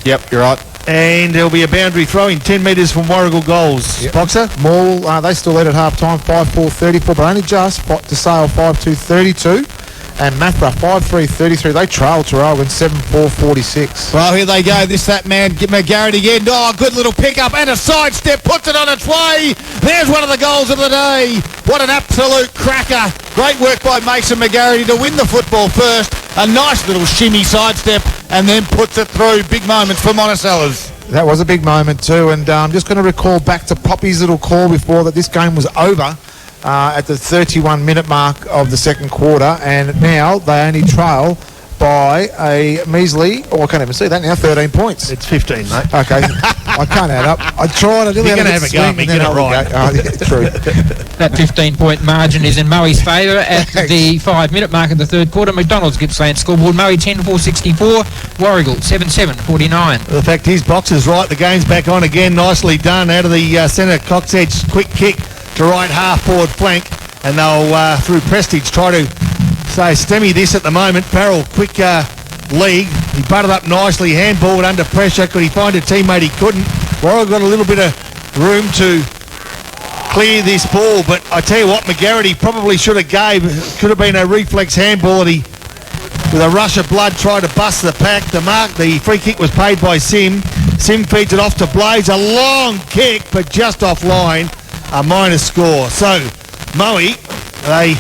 Yep, you're right. And there'll be a boundary throw in 10 metres from Warragul goals. Yep. Boxer? Maul, they still led at half-time, 5-4-34, but only just. To Sale, 5-2-32. And Maffra, 5-3-33. They trail Tarrolgan, 7-4-46. Well, here they go. That man, McGarrett again. Oh, good little pickup and a sidestep. Puts it on its way. There's one of the goals of the day. What an absolute cracker. Great work by Mason McGarrity to win the football first. A nice little shimmy sidestep and then puts it through. Big moments for Monticello's. That was a big moment too, and I'm just going to recall back to Poppy's little call before that this game was over at the 31-minute mark of the second quarter, and now they only trail by a measly, I can't even see that now, 13 points. It's 15, mate. Okay, I can't add up. I tried. I didn't You're going to have a go at me, get it right. Oh, yeah, true. That 15-point margin is in Moe's favour at the 5-minute mark of the third quarter. McDonald's Gippsland scoreboard. Moe 10-4-64. Warragul 7-7-49. The fact his box is right. The game's back on again. Nicely done out of the centre. Cox edge. Quick kick to right half forward flank. And they'll, through Prestige, try to say stemmy this at the moment. Farrell, quick lead. He butted up nicely. Handballed under pressure. Could he find a teammate? He couldn't. Warragul got a little bit of room to clear this ball, but I tell you what, McGarity probably should have could have been a reflex handball, and he, with a rush of blood, tried to bust the pack. The free kick was paid by Sim. Sim feeds it off to Blades. A long kick, but just offline. A minus score. So, Moe, they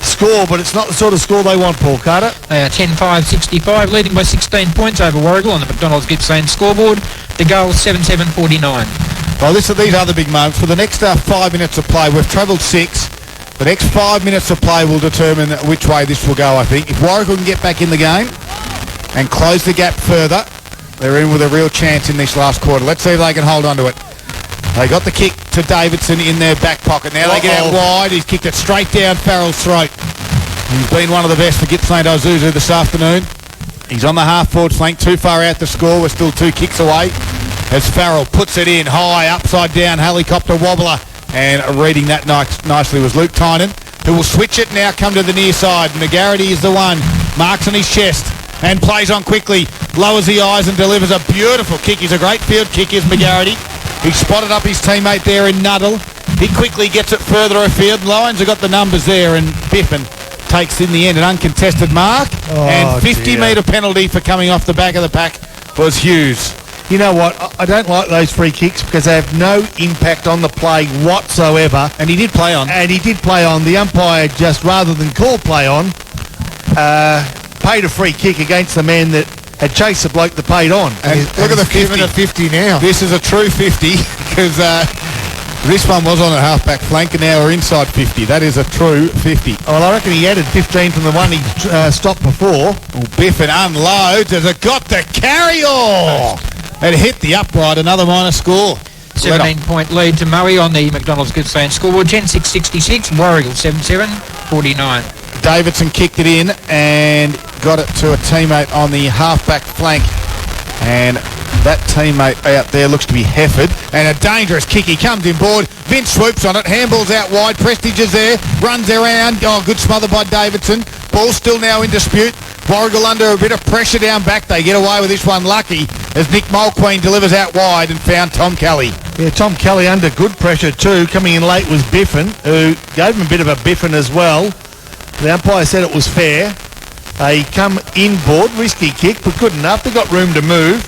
score, but it's not the sort of score they want, Paul Carter. They are 10-5-65, leading by 16 points over Warragul on the McDonald's Gippsland scoreboard. The goal 7-7-49. Well, these are the big moments. For the next 5 minutes of play, we've travelled 6. The next 5 minutes of play will determine which way this will go, I think. If Warragul can get back in the game and close the gap further, they're in with a real chance in this last quarter. Let's see if they can hold on to it. They got the kick to Davidson in their back pocket. Now they get out wide. He's kicked it straight down Farrell's throat. He's been one of the best for Gippsland Isuzu this afternoon. He's on the half-forward flank, too far out to score. We're still 2 kicks away. As Farrell puts it in high, upside down, helicopter wobbler. And reading that nicely was Luke Tynan, who will switch it now, come to the near side. McGarity is the one. Marks on his chest and plays on quickly. Lowers the eyes and delivers a beautiful kick. He's a great field kick, is McGarity. He spotted up his teammate there in Nuttall. He quickly gets it further afield. Lions have got the numbers there, and Biffin takes in the end an uncontested mark. And 50-metre penalty for coming off the back of the pack was Hughes. You know what? I don't like those free kicks because they have no impact on the play whatsoever. And he did play on. The umpire, just rather than call play on, paid a free kick against the man that had chased the bloke that paid on. And look at the 50. A 50 now. This is a true 50 because this one was on a half-back flank and now we're inside 50. That is a true 50. Well, I reckon he added 15 from the one he stopped before. Well, Biffin unloads. Has it got the carry? It hit the upright. Another minor score. 17-point lead to Moe on the McDonald's Gippsland scoreboard. 10-6-66. Warragul 7-7-49. Davidson kicked it in and got it to a teammate on the half-back flank. And that teammate out there looks to be Hefford. And a dangerous kick. He comes inboard. Vince swoops on it. Handball's out wide. Prestige is there. Runs around. Oh, good smother by Davidson. Ball still now in dispute. Warragul under a bit of pressure down back. They get away with this one lucky as Nick Mulqueen delivers out wide and found Tom Kelly. Yeah, Tom Kelly under good pressure too. Coming in late was Biffin, who gave him a bit of a biffin as well. The umpire said it was fair. They come inboard, risky kick, but good enough. They got room to move.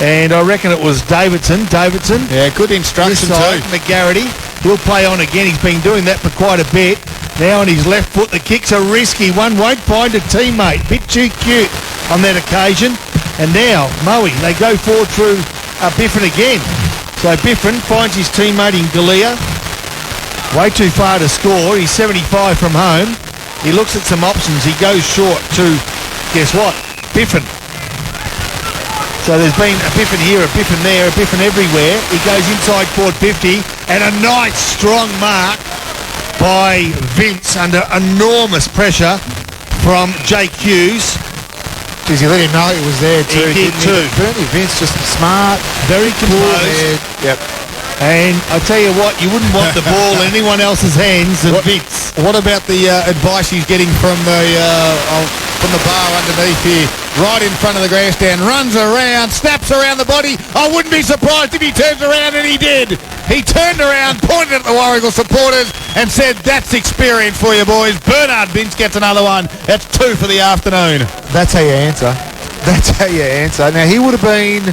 And I reckon it was Davidson. Yeah, good instruction too. McGarity. He'll play on again. He's been doing that for quite a bit. Now on his left foot, the kicks are risky. One won't find a teammate. Bit too cute on that occasion. And now, Moe, they go forward through Biffin again. So Biffin finds his teammate in Galea. Way too far to score. He's 75 from home. He looks at some options. He goes short to, guess what? Biffin. So there's been a Biffin here, a Biffin there, a Biffin everywhere. He goes inside forward 50 and a nice strong mark by Vince under enormous pressure from Jake Hughes. Jeez, he let him know he was there too. He did too. Vince just smart, very composed. Yep. And I tell you what, you wouldn't want the ball in anyone else's hands than Vince. What about the advice he's getting from the bar underneath here? Right in front of the grandstand, runs around, snaps around the body. I wouldn't be surprised if he turns around, and he did. He turned around, pointed at the Warragul supporters and said, that's experience for you boys. Bernard Vince gets another one. That's 2 for the afternoon. That's how you answer. Now, he would have been,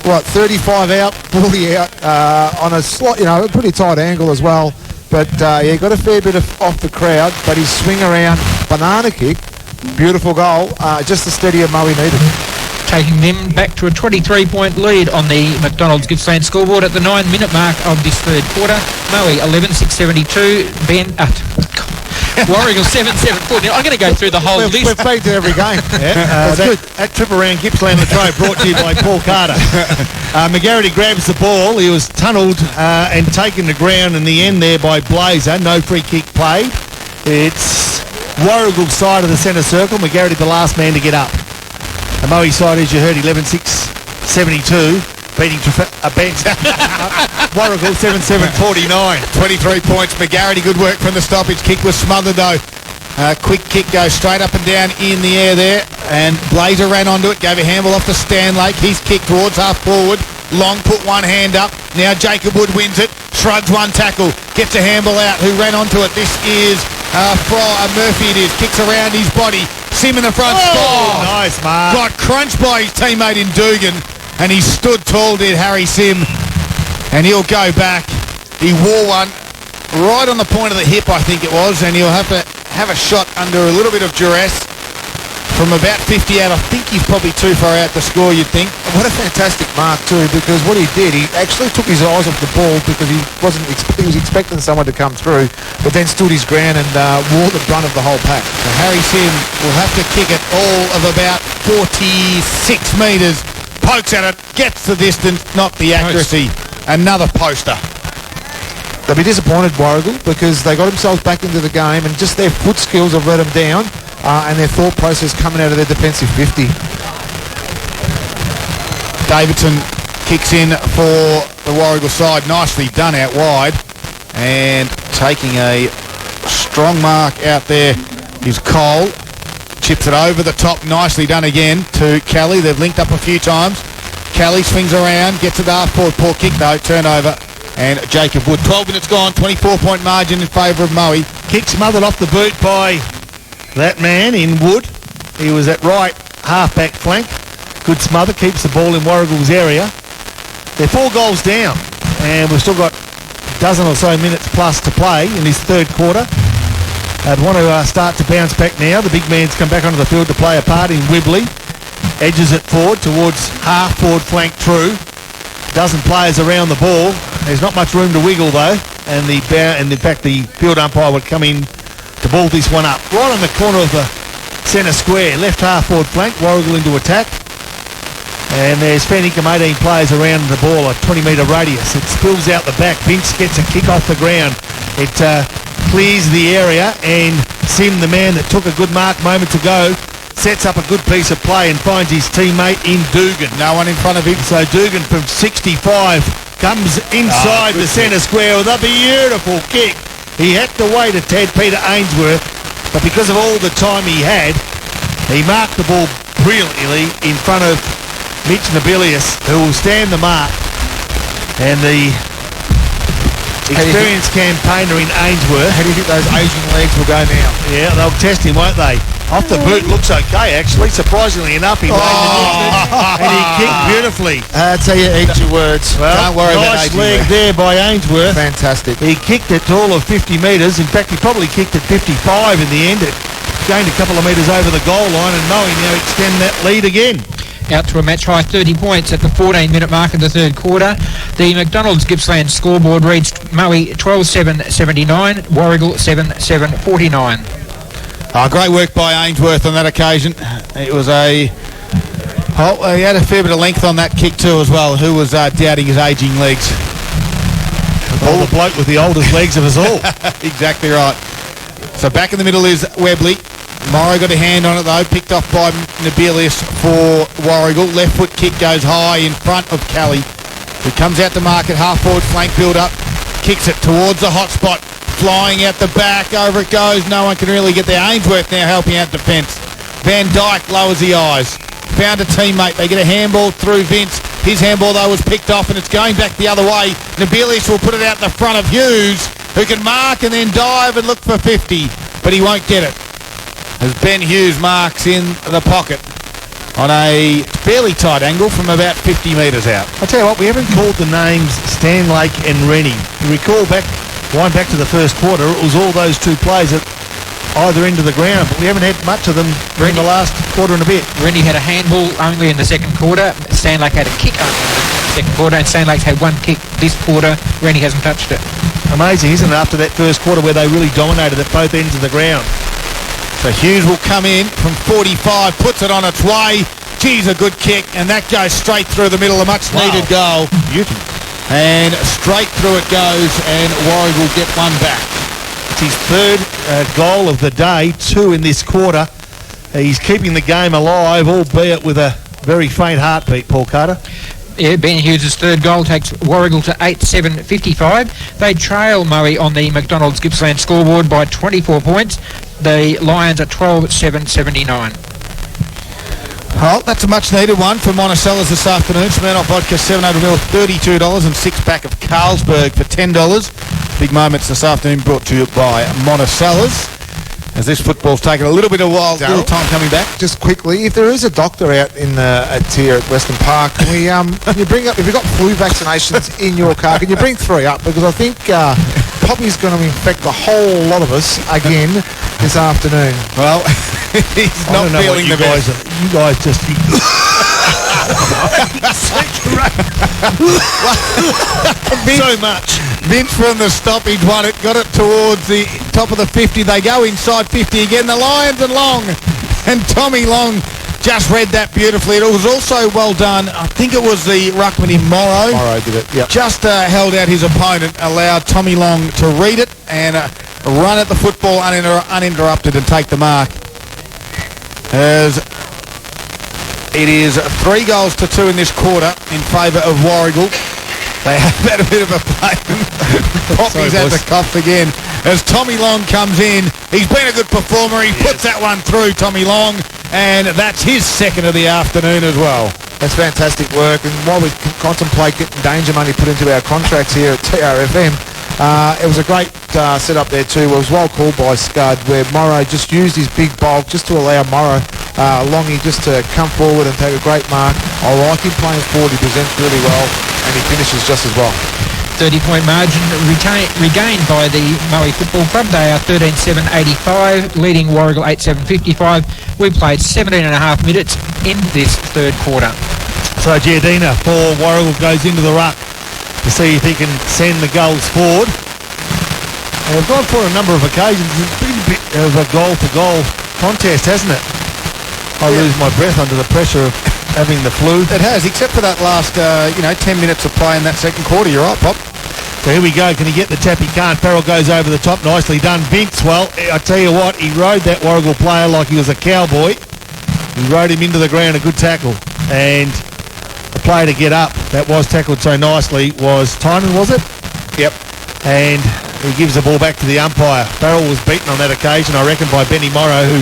35 out, 40 out, on a slot, a pretty tight angle as well. But, he got a fair bit off the crowd, but his swing around banana kick, beautiful goal, just the steadier Moe needed. Taking them back to a 23-point lead on the McDonald's Gippsland scoreboard at the 9-minute mark of this third quarter. Moe 11-6-72. Warragul 7-7-4. Now, I'm going to go through the whole We've list. beat to every game. That's good. That trip around Gippsland Latrobe brought to you by Paul Carter. McGarity grabs the ball. He was tunnelled and taken to ground in the end there by Blazer. No free kick played. It's Warragul's side of the centre circle. McGarity the last man to get up. The Moe side, as you heard, 11-6-72. Beating Warragul 7-7-49. 23 points. McGarity, good work from the stoppage. Kick was smothered though. Quick kick goes straight up and down in the air there. And Blazer ran onto it, gave a handball off to Stanlake. He's kicked towards half forward. Long put one hand up. Now Jacob Wood wins it. Shrugs one tackle. Gets a handball out. Who ran onto it? This is Murphy it is. Kicks around his body. Sim in the front. Oh, nice, Mark. Got crunched by his teammate in Dugan. And he stood tall, did Harry Sim. And he'll go back. He wore one right on the point of the hip, I think it was. And he'll have to have a shot under a little bit of duress from about 50 out. I think he's probably too far out to score, you'd think. What a fantastic mark too, because what he did, he actually took his eyes off the ball because he was expecting someone to come through, but then stood his ground and wore the brunt of the whole pack. So Harry Sim will have to kick it all of about 46 metres. Pokes at it, gets the distance, not the accuracy. Another poster. They'll be disappointed, Warragul, because they got themselves back into the game and just their foot skills have let them down, and their thought process coming out of their defensive 50. Davidson kicks in for the Warragul side. Nicely done out wide. And taking a strong mark out there is Cole. Chips it over the top. Nicely done again to Kelly. They've linked up a few times. Kelly swings around, gets it half forward. Poor kick though. Turnover. And Jacob Wood. 12 minutes gone. 24-point margin in favour of Moe. Kick smothered off the boot by that man in Wood. He was at right half-back flank. Good smother. Keeps the ball in Warragul's area. They're 4 goals down. And we've still got a dozen or so minutes plus to play in this third quarter. I'd want to start to bounce back now. The big man's come back onto the field to play a part in Wibley. Edges it forward towards half-forward flank true. Dozen players around the ball. There's not much room to wiggle though. And in fact the field umpire would come in to ball this one up. Right on the corner of the centre square. Left half-forward flank. Warragul into attack. And there's fair income 18 players around the ball, a 20-metre radius. It spills out the back. Vince gets a kick off the ground. It clears the area, and Sim, the man that took a good mark moments ago, sets up a good piece of play and finds his teammate in Dugan. No one in front of him. So Dugan from 65 comes inside the centre square with a beautiful kick. He had to wait a tad, Peter Ainsworth, but because of all the time he had, he marked the ball brilliantly in front of Mitch Nobilius, who will stand the mark. And the experienced campaigner in Ainsworth. How do you think those Asian legs will go now? Yeah, they'll test him, won't they? Off the boot looks okay, actually. Surprisingly enough, he made the distance and he kicked beautifully. That's how you eat your words. Well, Don't worry about nice Asian leg leg. there by Ainsworth. Fantastic. He kicked it to all of 50 metres. In fact, he probably kicked it 55 in the end. It gained a couple of metres over the goal line, and Moe now extend that lead again. Out to a match high 30 points at the 14-minute mark of the third quarter. The McDonald's Gippsland scoreboard reads Moe 12-7-79, Warragul 7-7-49. Great work by Ainsworth on that occasion. It was he had a fair bit of length on that kick too as well. Who was doubting his ageing legs? The bloke with the oldest legs of us all. Exactly right. So back in the middle is Webley. Morrow got a hand on it though, picked off by Nobilius for Warragul. Left foot kick goes high in front of Kelly, who comes out to mark it, half forward flank build up, kicks it towards the hot spot, flying out the back, over it goes, no one can really get there. Ainsworth now helping out defence. Van Dyke lowers the eyes, found a teammate, they get a handball through Vince. His handball though was picked off and it's going back the other way. Nobilius will put it out in the front of Hughes, who can mark and then dive and look for 50, but he won't get it, as Ben Hughes marks in the pocket on a fairly tight angle from about 50 metres out. I tell you what, we haven't called the names Stanlake and Rennie. You recall wind back to the first quarter, it was all those two players at either end of the ground, but we haven't had much of them in the last quarter and a bit. Rennie had a handball only in the second quarter. Stanlake had a kick only in the second quarter, and Stanlake's had one kick this quarter. Rennie hasn't touched it. Amazing, isn't it, after that first quarter where they really dominated at both ends of the ground. So Hughes will come in from 45, puts it on its way. Geez, a good kick, and that goes straight through the middle, a much-needed goal. Beauty. And straight through it goes, and Warragul will get one back. It's his third goal of the day, 2 in this quarter. He's keeping the game alive, albeit with a very faint heartbeat, Paul Carter. Yeah, Ben Hughes' third goal takes Warragul to 8-7-55. They trail Moe on the McDonald's Gippsland scoreboard by 24 points. The Lions are 12-7-79. Well, that's a much-needed one for Monticello's this afternoon. Smirnoff vodka, 700ml, $32, and 6-pack of Carlsberg for $10. Big moments this afternoon brought to you by Monticello's. As this football's taken a little bit of little time coming back. Just quickly, if there is a doctor out in here at Western Park, can you bring up, if you've got flu vaccinations in your car, can you bring 3 up? Because I think Poppy's going to infect the whole lot of us again this afternoon. Well, he's not feeling the best. You guys just... so much. Vince from the stoppage won it, got it towards the top of the 50. They go inside 50 again. The Lions and Long. And Tommy Long just read that beautifully. It was also well done. I think it was the ruckman in Morrow. Morrow did it, yep. Just held out his opponent, allowed Tommy Long to read it and run at the football uninterrupted and take the mark. As it is 3 goals to 2 in this quarter in favour of Warragul. They have had a bit of a play. Poppy's at the cuffs again. As Tommy Long comes in, he's been a good performer. He puts that one through, Tommy Long, and that's his second of the afternoon as well. That's fantastic work. And while we contemplate getting danger money put into our contracts here at TRFM, it was a great setup there too. It was well called by Scud, where Morrow just used his big bulk just to allow Morrow, Longy, just to come forward and take a great mark. I like him playing forward. He presents really well, and he finishes just as well. 30-point margin regained by the Moe Football Club. They are 13-7-85, leading Warragul 8-7-55. We played 17 and a half minutes in this third quarter. So Giardina for Warragul goes into the ruck to see if he can send the goals forward. And they've gone for a number of occasions. It's been a bit of a goal-to-goal contest, hasn't it? I lose my breath under the pressure of having the flu. It has, except for that last, 10 minutes of play in that second quarter. You're right, Pop. So here we go. Can he get the tap? He can't. Farrell goes over the top. Nicely done. Vince, well, I tell you what, he rode that Warragul player like he was a cowboy. He rode him into the ground. A good tackle. And the player to get up, that was tackled so nicely, was Tynan, was it? Yep. And he gives the ball back to the umpire. Farrell was beaten on that occasion, I reckon, by Benny Morrow, who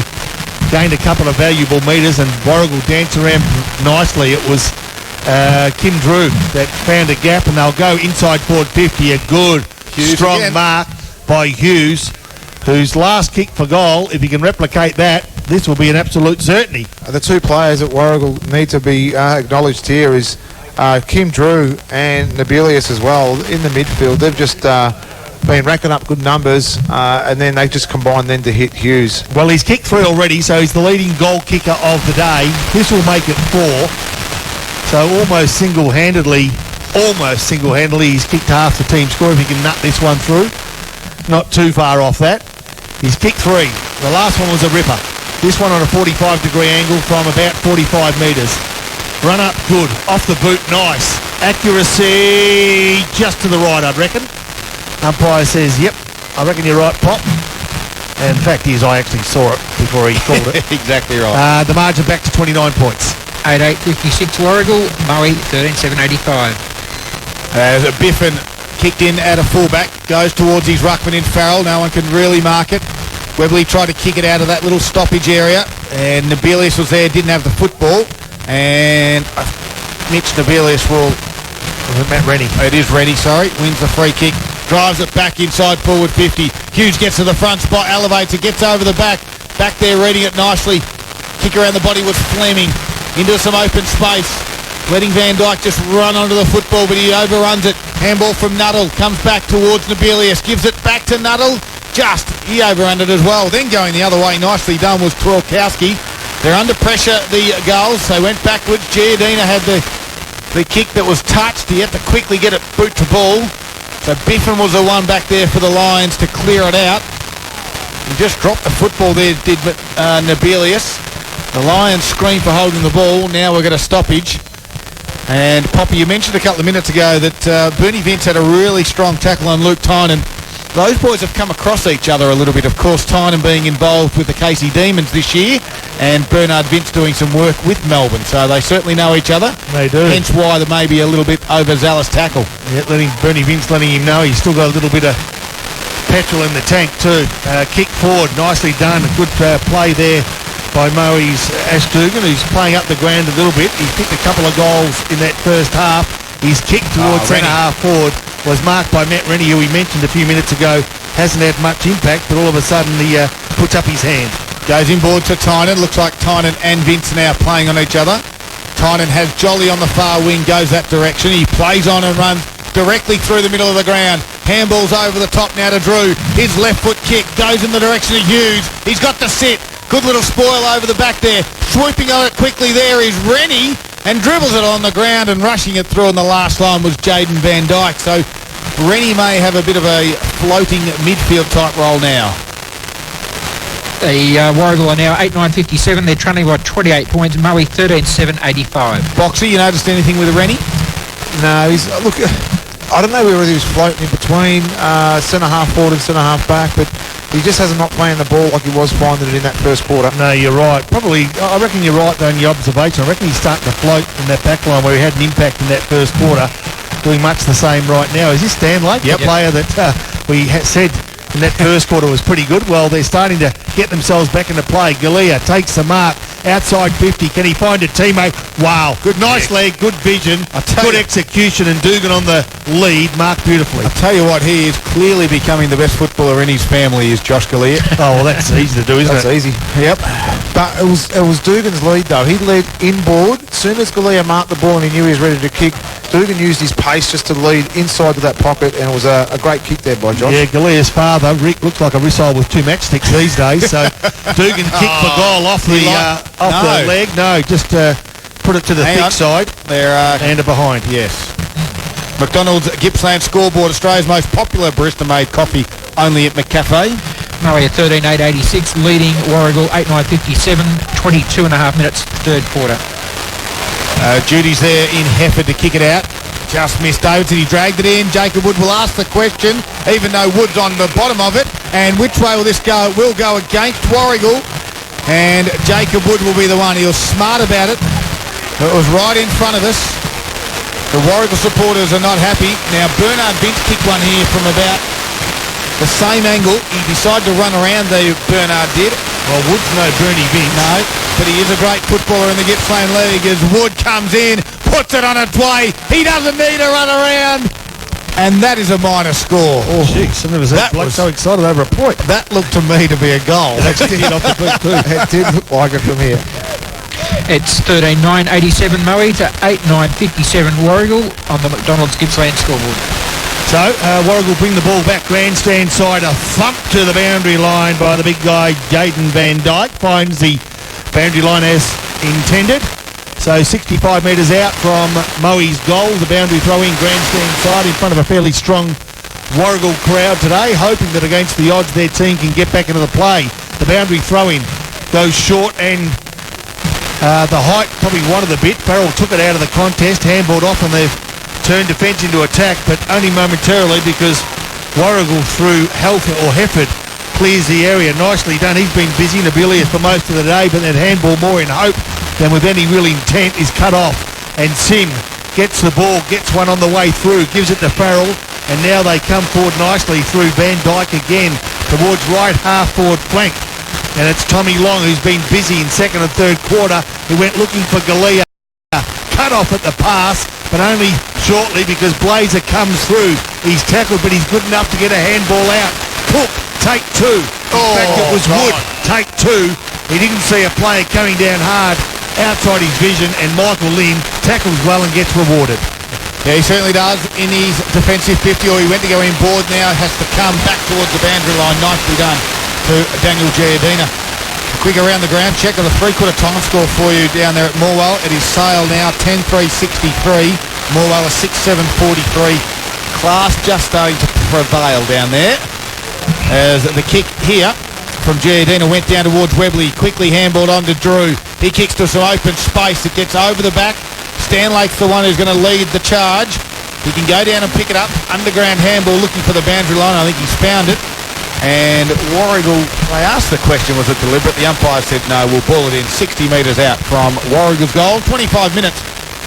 gained a couple of valuable metres, and Warragul danced around nicely. It was Kim Drew that found a gap, and they'll go inside forward 50. A good, strong mark by Hughes, whose last kick for goal, if he can replicate that, this will be an absolute certainty. The 2 players at Warragul need to be acknowledged here is Kim Drew and Nabilius as well in the midfield. They've just been racking up good numbers, and then they just combined then to hit Hughes. Well, he's kicked 3 already, so he's the leading goal kicker of the day. This will make it 4. So almost single-handedly, he's kicked half the team score if he can nut this one through. Not too far off that. He's kicked 3. The last one was a ripper. This one on a 45-degree angle from about 45 metres. Run up, good. Off the boot, nice. Accuracy just to the right, I'd reckon. Umpire says, yep, I reckon you're right, Pop. And the fact is, I actually saw it before he called it. Exactly right. The margin back to 29 points. 8-8-56 Warragul, Moe 13-7-85. Biffin kicked in at a fullback, goes towards his ruckman in Farrell. No one can really mark it. Webley tried to kick it out of that little stoppage area, and Nabilius was there, didn't have the football. And Mitch Nabilius will... Matt Rennie. It is Rennie, sorry. Wins the free kick. Drives it back inside forward 50. Hughes gets to the front spot, elevates it, gets over the back. Back there reading it nicely. Kick around the body was Fleming. Into some open space. Letting Van Dyke just run onto the football, but he overruns it. Handball from Nuttall. Comes back towards Nabilius. Gives it back to Nuttall. He overrun it as well. Then going the other way, nicely done, was Twelkowski. They're under pressure, the Gulls. They went backwards. Giardina had the kick that was touched. He had to quickly get it boot to ball. So Biffin was the one back there for the Lions to clear it out. He just dropped the football there, did Nabilius. The Lions scream for holding the ball. Now we've got a stoppage. And Poppy, you mentioned a couple of minutes ago that Bernie Vince had a really strong tackle on Luke Tynan. Those boys have come across each other a little bit. Of course, Tynan being involved with the Casey Demons this year and Bernard Vince doing some work with Melbourne. So they certainly know each other. They do. Hence why there may be a little bit overzealous tackle. Yeah, Bernie Vince letting him know he's still got a little bit of petrol in the tank too. Kick forward, nicely done. A good play there by Moe's Ash Dugan, who's playing up the ground a little bit. He's kicked a couple of goals in that first half. His kick towards centre-half forward was marked by Matt Rennie, who we mentioned a few minutes ago. Hasn't had much impact, but all of a sudden he puts up his hand. Goes inboard to Tynan. Looks like Tynan and Vince are now playing on each other. Tynan has Jolly on the far wing, goes that direction. He plays on and runs directly through the middle of the ground. Handball's over the top now to Drew. His left foot kick goes in the direction of Hughes. He's got to sit. Good little spoil over the back there. Swooping on it quickly there is Rennie and dribbles it on the ground and rushing it through on the last line was Jaden Van Dyke. So Rennie may have a bit of a floating midfield type role now. The Warragul are now 8-9-57. They're trailing by 28 points. Moe 13-7-85. Boxer, you noticed anything with Rennie? No, he's look. I don't know whether he was floating in between centre half forward and centre half back, but he just hasn't not playing the ball like he was finding it in that first quarter. No, you're right. Probably, I reckon you're right though in your observation. I reckon he's starting to float in that back line where he had an impact in that first quarter. Doing much the same right now. Is this Stanley, the player that we said in that first quarter was pretty good? Well, they're starting to get themselves back into play. Galea takes the mark. Outside 50. Can he find a teammate? Wow. Good, nice leg, good vision, good execution, and Dugan on the lead. Marked beautifully. I'll tell you what, he is clearly becoming the best footballer in his family, is Josh Galea. Oh, well, that's easy to do, isn't it? That's easy. Yep. But it was Dugan's lead, though. He led inboard. As soon as Galea marked the ball and he knew he was ready to kick, Dugan used his pace just to lead inside to that pocket, and it was a great kick there by Josh. Yeah, Galea's father, Rick, looks like a rissole with two matchsticks these days, so Dugan kicked for goal off the leg. No, just put it to the thick side. And behind. Yes. McDonald's Gippsland scoreboard, Australia's most popular barista-made coffee, only at McCafe. Moe at 13-8-86, leading Warragul 8-9-57, 22 and a half minutes, third quarter. Judy's there in Hefford to kick it out. Just missed Davidson. He dragged it in. Jacob Wood will ask the question, even though Wood's on the bottom of it. And which way will this go? It will go against Warragul. And Jacob Wood will be the one. He was smart about it. It was right in front of us. The Warragul supporters are not happy. Now, Bernard Vince kicked one here from about the same angle. He decided to run around Bernard did. Well, Wood's no Bernie Vince. No, but he is a great footballer in the Gippsland League as Wood comes in, puts it on its way. He doesn't need to run around. And that is a minor score. Oh, jeez. I never seen that bloke so excited over a point. That looked to me to be a goal. It did off the clip too. It did look like it from here. It's 13-9-87 Moe to 8-9-57 Warragul on the McDonald's Gippsland scoreboard. So, Warragul bring the ball back grandstand side, a thump to the boundary line by the big guy, Jaden Van Dyke. Finds the boundary line as intended. So 65 metres out from Moe's goal, the boundary throw-in grandstand side in front of a fairly strong Warragul crowd today, hoping that against the odds their team can get back into the play. The boundary throw-in goes short and the height probably wanted a bit. Farrell took it out of the contest, handballed off and they've turned defence into attack, but only momentarily because Warragul through Hefford clears the area. Nicely done. He's been busy, Nabilius, for most of the day, but that handball more in hope than with any real intent is cut off. And Sim gets the ball, gets one on the way through, gives it to Farrell, and now they come forward nicely through Van Dyke again towards right half forward flank. And it's Tommy Long who's been busy in second and third quarter. He went looking for Galea. Cut off at the pass, but only shortly because Blazer comes through. He's tackled, but he's good enough to get a handball out. Cook, take two. In fact, it was Wood, take two. He didn't see a player coming down hard outside his vision, and Michael Lynn tackles well and gets rewarded. Yeah, he certainly does in his defensive 50, or he went to go inboard now, has to come back towards the boundary line. Nicely done to Daniel Giardina. Quick around the ground check of the three-quarter time score for you down there at Morwell. It is Sale now 10-3-63. Morwell a 6-7-43. class just starting to prevail down there. As the kick here from Giardina went down towards Webley, quickly handballed on to Drew. He kicks to some open space. It gets over the back. Stanlake's the one who's going to lead the charge. He can go down and pick it up. Underground handball looking for the boundary line. I think he's found it. And Warragul, they asked the question, was it deliberate? The umpire said no, we'll ball it in 60 metres out from Warragul's goal. 25 minutes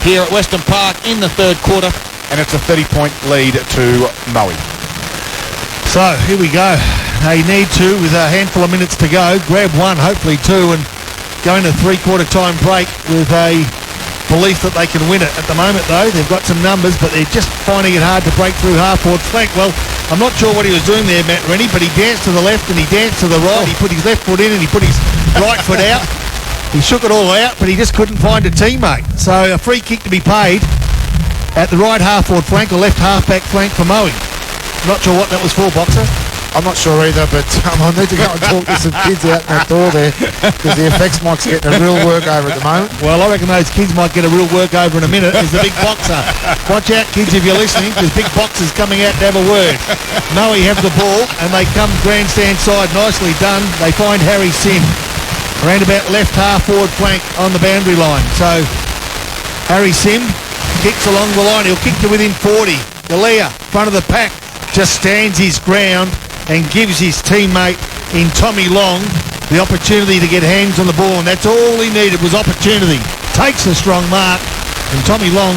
here at Western Park in the third quarter, and it's a 30-point lead to Moe. So, here we go. They need to, with a handful of minutes to go, grab one, hopefully two, and go into three-quarter time break with a belief that they can win it. At the moment, though, they've got some numbers, but they're just finding it hard to break through half-forward flank. Well, I'm not sure what he was doing there, Matt Rennie, but he danced to the left and he danced to the right. He put his left foot in and he put his right foot out. He shook it all out, but he just couldn't find a teammate. So a free kick to be paid at the right half-forward flank or left half-back flank for Moe. Not sure what that was for, Boxer. I'm not sure either, but I need to go and talk to some kids out that door there because the effects mic's getting a real workover at the moment. Well, I reckon those kids might get a real workover in a minute. There's the big boxer. Watch out, kids, if you're listening, because big boxer's coming out to have a word. Moe have the ball, and they come grandstand side. Nicely done. They find Harry Sim around about left half-forward flank on the boundary line. So Harry Sim kicks along the line. He'll kick to within 40. Galea, front of the pack, just stands his ground and gives his teammate in Tommy Long the opportunity to get hands on the ball, and that's all he needed was opportunity. Takes a strong mark, and Tommy Long,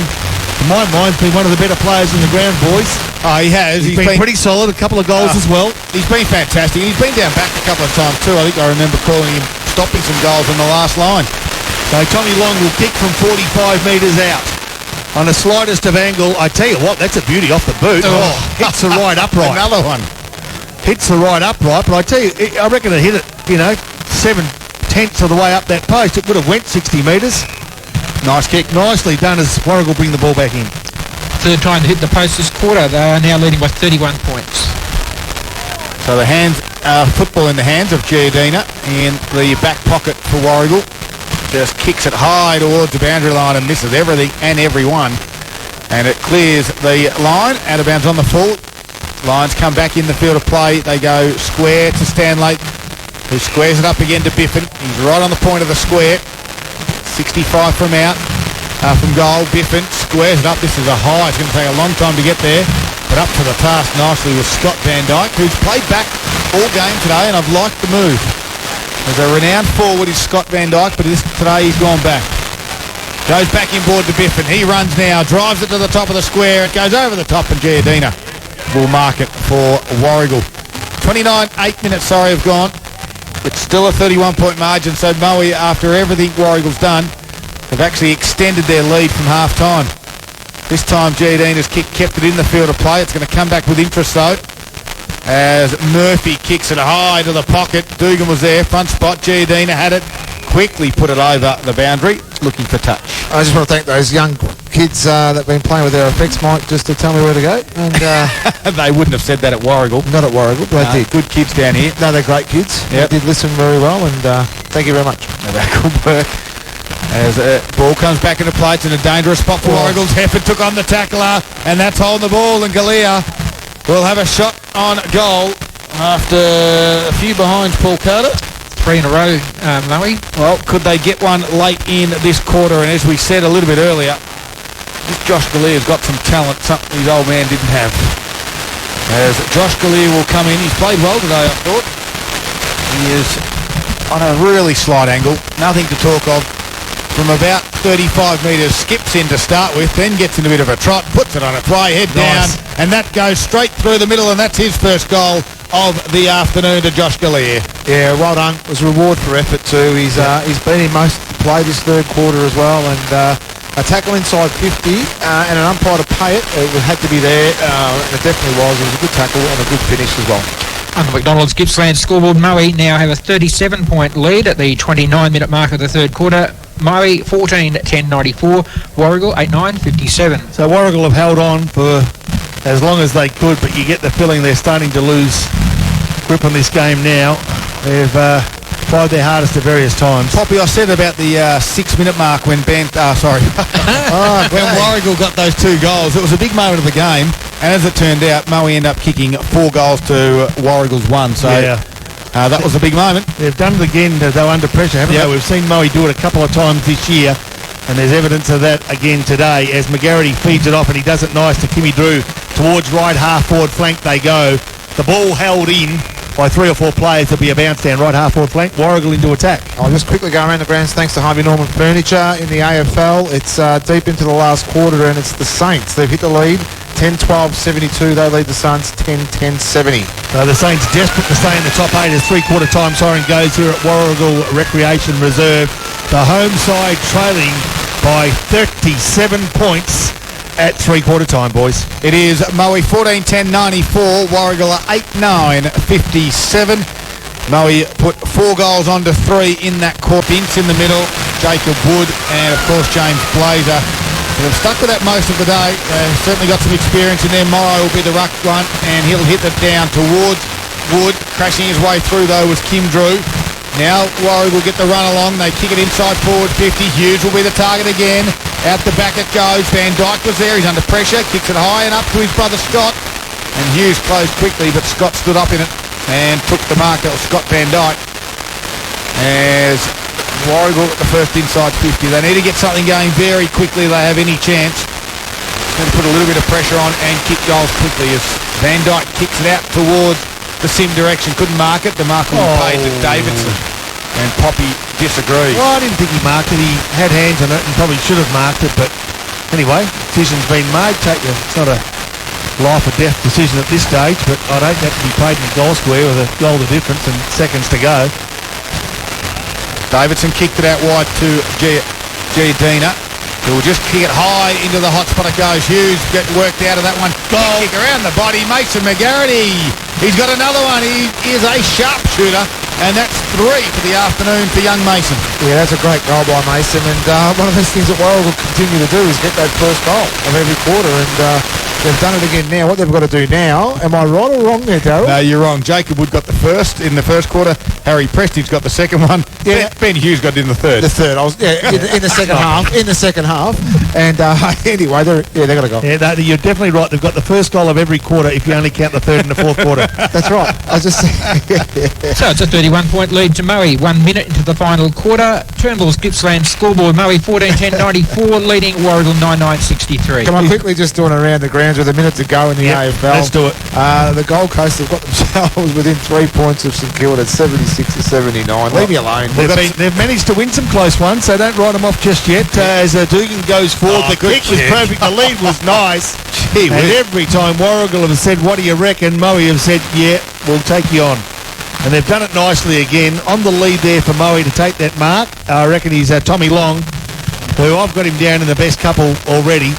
in my mind, has been one of the better players in the ground, boys. Oh, he has. He's been pretty solid, a couple of goals as well. He's been fantastic. He's been down back a couple of times too. I think I remember calling him stopping some goals in the last line. So Tommy Long will kick from 45 metres out. On the slightest of angle, I tell you what, that's a beauty off the boot. Oh, hits the right upright. Another one. Hits the right upright, but I tell you, I reckon it hit it, 7/10 of the way up that post. It would have went 60 metres. Nice kick. Nicely done as Warragul bring the ball back in. Third time to hit the post this quarter. They are now leading by 31 points. So the hands, football in the hands of Giardina in the back pocket for Warragul. Just kicks it high towards the boundary line and misses everything and everyone. And it clears the line, out of bounds on the full. Lions come back in the field of play. They go square to Stanlake, who squares it up again to Biffin. He's right on the point of the square. 65 from out, from goal. Biffin squares it up. This is a high. It's going to take a long time to get there. But up to the task nicely was Scott Van Dyke, who's played back all game today, and I've liked the move. There's a renowned forward is Scott Van Dyke, but today he's gone back. Goes back inboard to Biffin. He runs now, drives it to the top of the square. It goes over the top, and Giardina will mark it for Warragul. 8 minutes, have gone. It's still a 31-point margin, so Moe, after everything Warragul's done, have actually extended their lead from half-time. This time Giardina's kick kept it in the field of play. It's going to come back with interest, though, as Murphy kicks it high to the pocket. Dugan was there, front spot. Giardina had it, quickly put it over the boundary, looking for touch. I just want to thank those young kids that have been playing with their effects mic just to tell me where to go. And they wouldn't have said that at Warragul. Not at Warragul, but they did. Good kids down here. No, they're great kids. Yep. They did listen very well, and thank you very much. Good work. As ball comes back into play, it's in a dangerous spot for Warragul. Hefford took on the tackler, and that's holding the ball, and Galea will have a shot on goal after a few behinds Paul Carter. 3 in a row, Moe. Well, could they get one late in this quarter? And as we said a little bit earlier, this Josh Galea's got some talent, something his old man didn't have. As Josh Galea will come in, he's played well today, I thought. He is on a really slight angle, nothing to talk of. From about 35 metres, skips in to start with, then gets in a bit of a trot, puts it on its way, head down, and that goes straight through the middle, and that's his first goal of the afternoon to Josh Galea. Yeah, well done. It was a reward for effort too. He's been in most of the play this third quarter as well, and a tackle inside 50 and an umpire to pay it. It had to be there, and it definitely was. It was a good tackle and a good finish as well. Uncle McDonald's Gippsland scoreboard. Moe now have a 37-point lead at the 29-minute mark of the third quarter. Moe 14-10-94, Warragul 8-9-57. So Warragul have held on for as long as they could, but you get the feeling they're starting to lose grip on this game now. They've tried their hardest at various times. Poppy, I said about the 6-minute mark when when Warragul got those 2 goals. It was a big moment of the game. And as it turned out, Moe ended up kicking 4 goals to Warragul's 1. So that was a big moment. They've done it again, though, under pressure, haven't they? We've seen Moe do it a couple of times this year, and there's evidence of that again today as McGarity feeds it off, and he does it nice to Kimmy Drew. Towards right half-forward flank they go. The ball held in by 3 or 4 players. There'll be a bounce down right half-forward flank. Warragul into attack. I'll just quickly go around the grounds thanks to Harvey Norman Furniture in the AFL. It's deep into the last quarter, and it's the Saints. They've hit the lead. 10-12-72. They lead the Suns 10-10-70. The Saints desperate to stay in the top 8 as three-quarter time siren goes here at Warragul Recreation Reserve. The home side trailing by 37 points at three-quarter time, boys. It is Moe 14-10-94, Warragul 8-9-57. Moe put 4 goals onto 3 in that quarter. Vince in the middle, Jacob Wood, and of course James Blazer. They've stuck with that most of the day. They've certainly got some experience in there. Morrow will be the ruck one, and he'll hit it down towards Wood. Crashing his way through, though, was Kim Drew. Now Warragul will get the run along. They kick it inside forward 50. Hughes will be the target again. Out the back it goes. Van Dyke was there. He's under pressure. Kicks it high and up to his brother Scott. And Hughes closed quickly, but Scott stood up in it and took the mark. That was Scott Van Dyke. As Warragul at the first inside 50. They need to get something going very quickly if they have any chance. Going to put a little bit of pressure on and kick goals quickly as Van Dyke kicks it out towards the sim direction. Couldn't mark it. The mark will be paid to Davidson. And Poppy disagrees. Well, I didn't think he marked it. He had hands on it and probably should have marked it. But anyway, decision's been made. It's not a life or death decision at this stage, but I'd hate that to be paid in the goal square with a goal of difference and seconds to go. Davidson kicked it out wide to Giardina. He'll just kick it high into the hot spot. It goes. Hughes get worked out of that one. Goal. Kick around the body. Mason McGarity. He's got another one. He is a sharpshooter. And that's 3 for the afternoon for young Mason. Yeah, that's a great goal by Mason. And one of those things that Warragul will continue to do is get that first goal of every quarter. And they've done it again now. What they've got to do now, am I right or wrong there, Darryl? No, you're wrong. Jacob Wood got the first in the first quarter. Harry Prestige got the second one. Yeah. Ben Hughes got it in the third. The third. In the second half. In the second half. And anyway, they're going to go. Yeah, you're definitely right. They've got the first goal of every quarter if you only count the third and the fourth quarter. That's right. I was just saying. So it's a 31-point lead to Moe. 1 minute into the final quarter. Turnbull's Gippsland scoreboard. Moe 14-10-94, leading Warragul 9-9-63. Come on, quickly just doing around the grounds with a minute to go in the AFL. Let's do it. The Gold Coast have got themselves within 3 points of St Kilda, 76-79. Leave me alone. They've managed to win some close ones, so don't write them off just yet. As Dugan goes forward, the kick was perfect. The lead was nice. And every time Warragul have said, what do you reckon? Moe have said, yeah, we'll take you on. And they've done it nicely again. On the lead there for Moe to take that mark. I reckon he's Tommy Long, who I've got him down in the best couple already.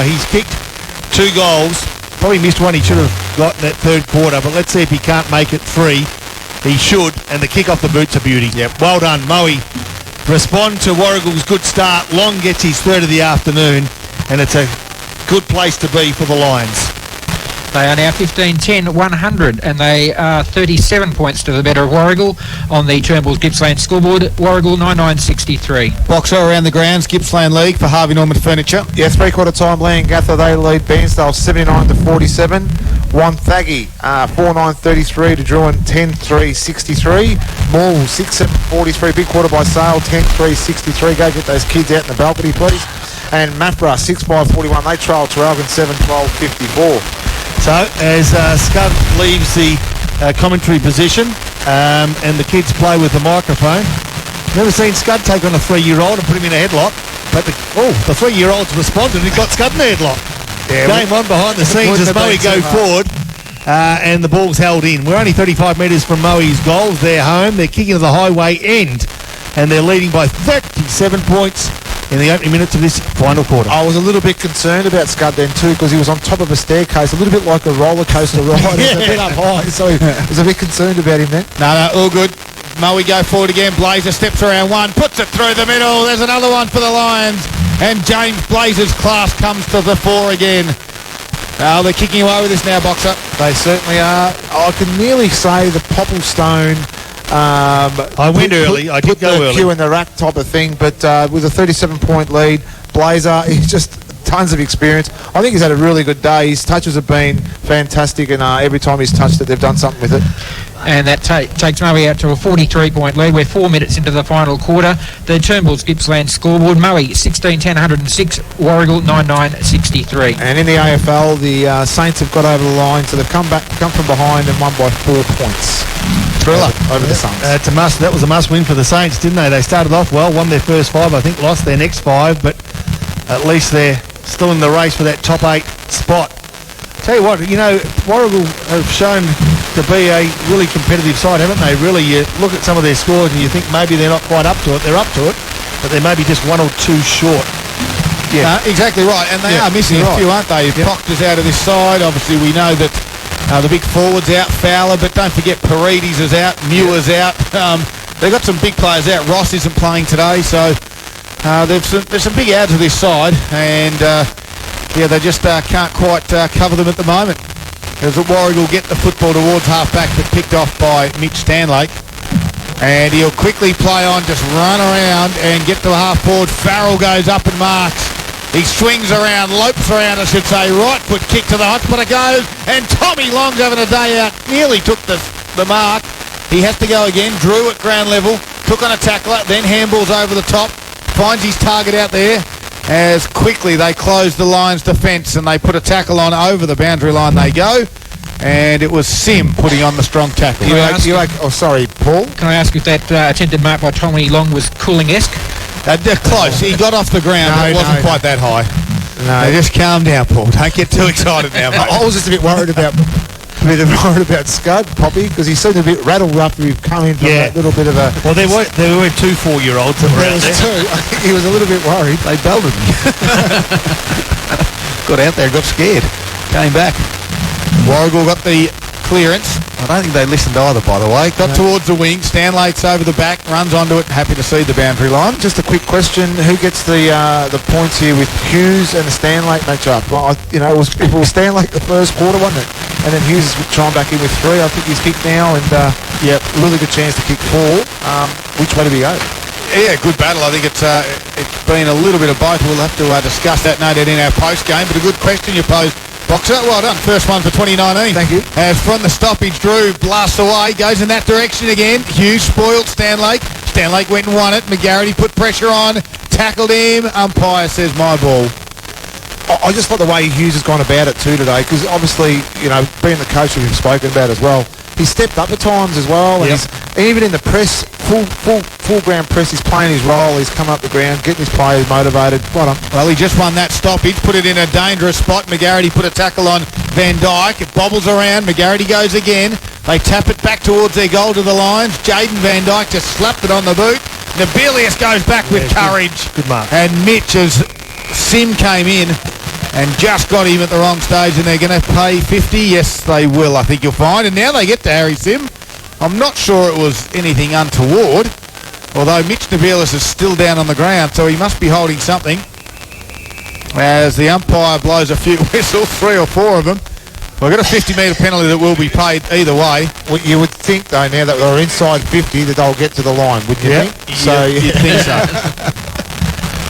He's kicked 2 goals. Probably missed one he should have got in that third quarter, but let's see if he can't make it 3. He should, and the kick off the boot's a beauty. Yep. Well done, Moe. Respond to Warragul's good start. Long gets his third of the afternoon, and it's a good place to be for the Lions. They are now 15-10-100, and they are 37 points to the better of Warragul on the Turnbull's Gippsland scoreboard. Warragul 9-9-63. Boxer around the grounds, Gippsland League for Harvey Norman Furniture. Yeah, three-quarter time, Leongatha, they lead Bairnsdale 79-47. Wonthaggi 4-9-33 to Druin 10-3-63. Moore 6-7-43. Big quarter by Sale 10-3-63. Go get those kids out in the balcony, please. And Maffra 6-5-41. They trail Traralgon 7-12-54. So as Scud leaves the commentary position and the kids play with the microphone, never seen Scud take on a 3-year-old and put him in a headlock, but the 3-year-old's responded and got Scud in a headlock. Yeah, game on behind the scenes as Moe go forward and the ball's held in. We're only 35 metres from Moe's goals. They're home. They're kicking to the highway end and they're leading by 37 points in the opening minutes of this final quarter. I was a little bit concerned about Scud then too, because he was on top of a staircase, a little bit like a roller coaster ride. It was a bit up high, so I was a bit concerned about him then. No, all good. Moe go forward again. Blazer steps around one, puts it through the middle. There's another one for the Lions. And James Blazer's class comes to the fore again. Now they're kicking away with this now, Boxer. They certainly are. I can nearly say the Popplestone... I went early. I did go early. Cue in the rack type of thing, but with a 37-point lead, Blazer is just tons of experience. I think he's had a really good day. His touches have been fantastic, and every time he's touched it, they've done something with it. And that takes Moe out to a 43-point lead. We're 4 minutes into the final quarter. The Turnbull's Gippsland scoreboard: Moe 16-10-106, Warragul 9-9-63. And in the AFL, the Saints have got over the line, so they've come from behind and won by 4 points. Thriller over the Saints. It's a must. That was a must win for the Saints, didn't they? They started off well, won their first 5, I think, lost their next 5, but at least they're still in the race for that top 8 spot. Tell you what, Warragul have shown to be a really competitive side, haven't they? Really, you look at some of their scores and you think maybe they're not quite up to it. They're up to it, but they may be just 1 or 2 short. Yeah, exactly right. And they are missing a few, aren't they? Proctor's out of this side. Obviously, we know that the big forward's out, Fowler, but don't forget Paredes is out, Muir's out. They've got some big players out. Ross isn't playing today, so there's some big outs of this side, and they just can't quite cover them at the moment. As Warragul get the football towards half-back, but picked off by Mitch Stanlake. And he'll quickly play on, just run around and get to the half-forward. Farrell goes up and marks. He swings around, lopes around, I should say. Right foot kick to the hot spot, it goes. And Tommy Long's having a day out. Nearly took the mark. He has to go again. Drew at ground level. Took on a tackler, then handballs over the top. Finds his target out there. As quickly they close the Lions' defence and they put a tackle on over the boundary line they go. And it was Sim putting on the strong tackle. Paul? Can I ask if that attempted mark by Tommy Long was Cooling-esque? Close. He got off the ground, but it wasn't quite that high. No, just calm down, Paul. Don't get too excited now, mate. I was just a bit worried about Scud, Poppy, because he seemed a bit rattle-rough. We've come in from that little bit of a... Well, there were 2 4-year-olds that were out there. Two. I think he was a little bit worried. They belted me. Got out there, got scared. Came back. Warragul got the clearance. I don't think they listened either, by the way. Got towards the wing. Stanlake's over the back, runs onto it. Happy to see the boundary line. Just a quick question: who gets the points here with Hughes and the Stanlake matchup? Well, it was Stanlake the first quarter, wasn't it? And then Hughes is trying back in with 3. I think he's kicked now, and really good chance to kick 4. Which way do we go? Yeah, good battle. I think it's been a little bit of both. We'll have to discuss that, no doubt, in our post game. But a good question you posed, Boxer. Well done. First one for 2019. Thank you. As from the stoppage, Drew blasts away, goes in that direction again. Hughes spoiled Stanlake. Stanlake went and won it. McGarity put pressure on, tackled him. Umpire says my ball. I just thought the way Hughes has gone about it too today, because obviously, being the coach we've spoken about as well, he's stepped up at times as well, and he's, even in the press, full ground press, he's playing his role. He's come up the ground, getting his players motivated. Well, he just won that stoppage, put it in a dangerous spot. McGarity put a tackle on Van Dyke. It bobbles around. McGarity goes again. They tap it back towards their goal to the Lions. Jaden Van Dyke just slapped it on the boot. Nebelius goes back with courage. Good mark. And Mitch, as Sim came in and just got him at the wrong stage, and they're going to pay 50. Yes, they will, I think you'll find. And now they get to Harry Sim. I'm not sure it was anything untoward, although Mitch Nebelius is still down on the ground, so he must be holding something. As the umpire blows a few whistles, 3 or 4 of them. We've got a 50-metre penalty that will be paid either way. Well, you would think, though, now that they're inside 50, that they'll get to the line, wouldn't you think? So you'd think so.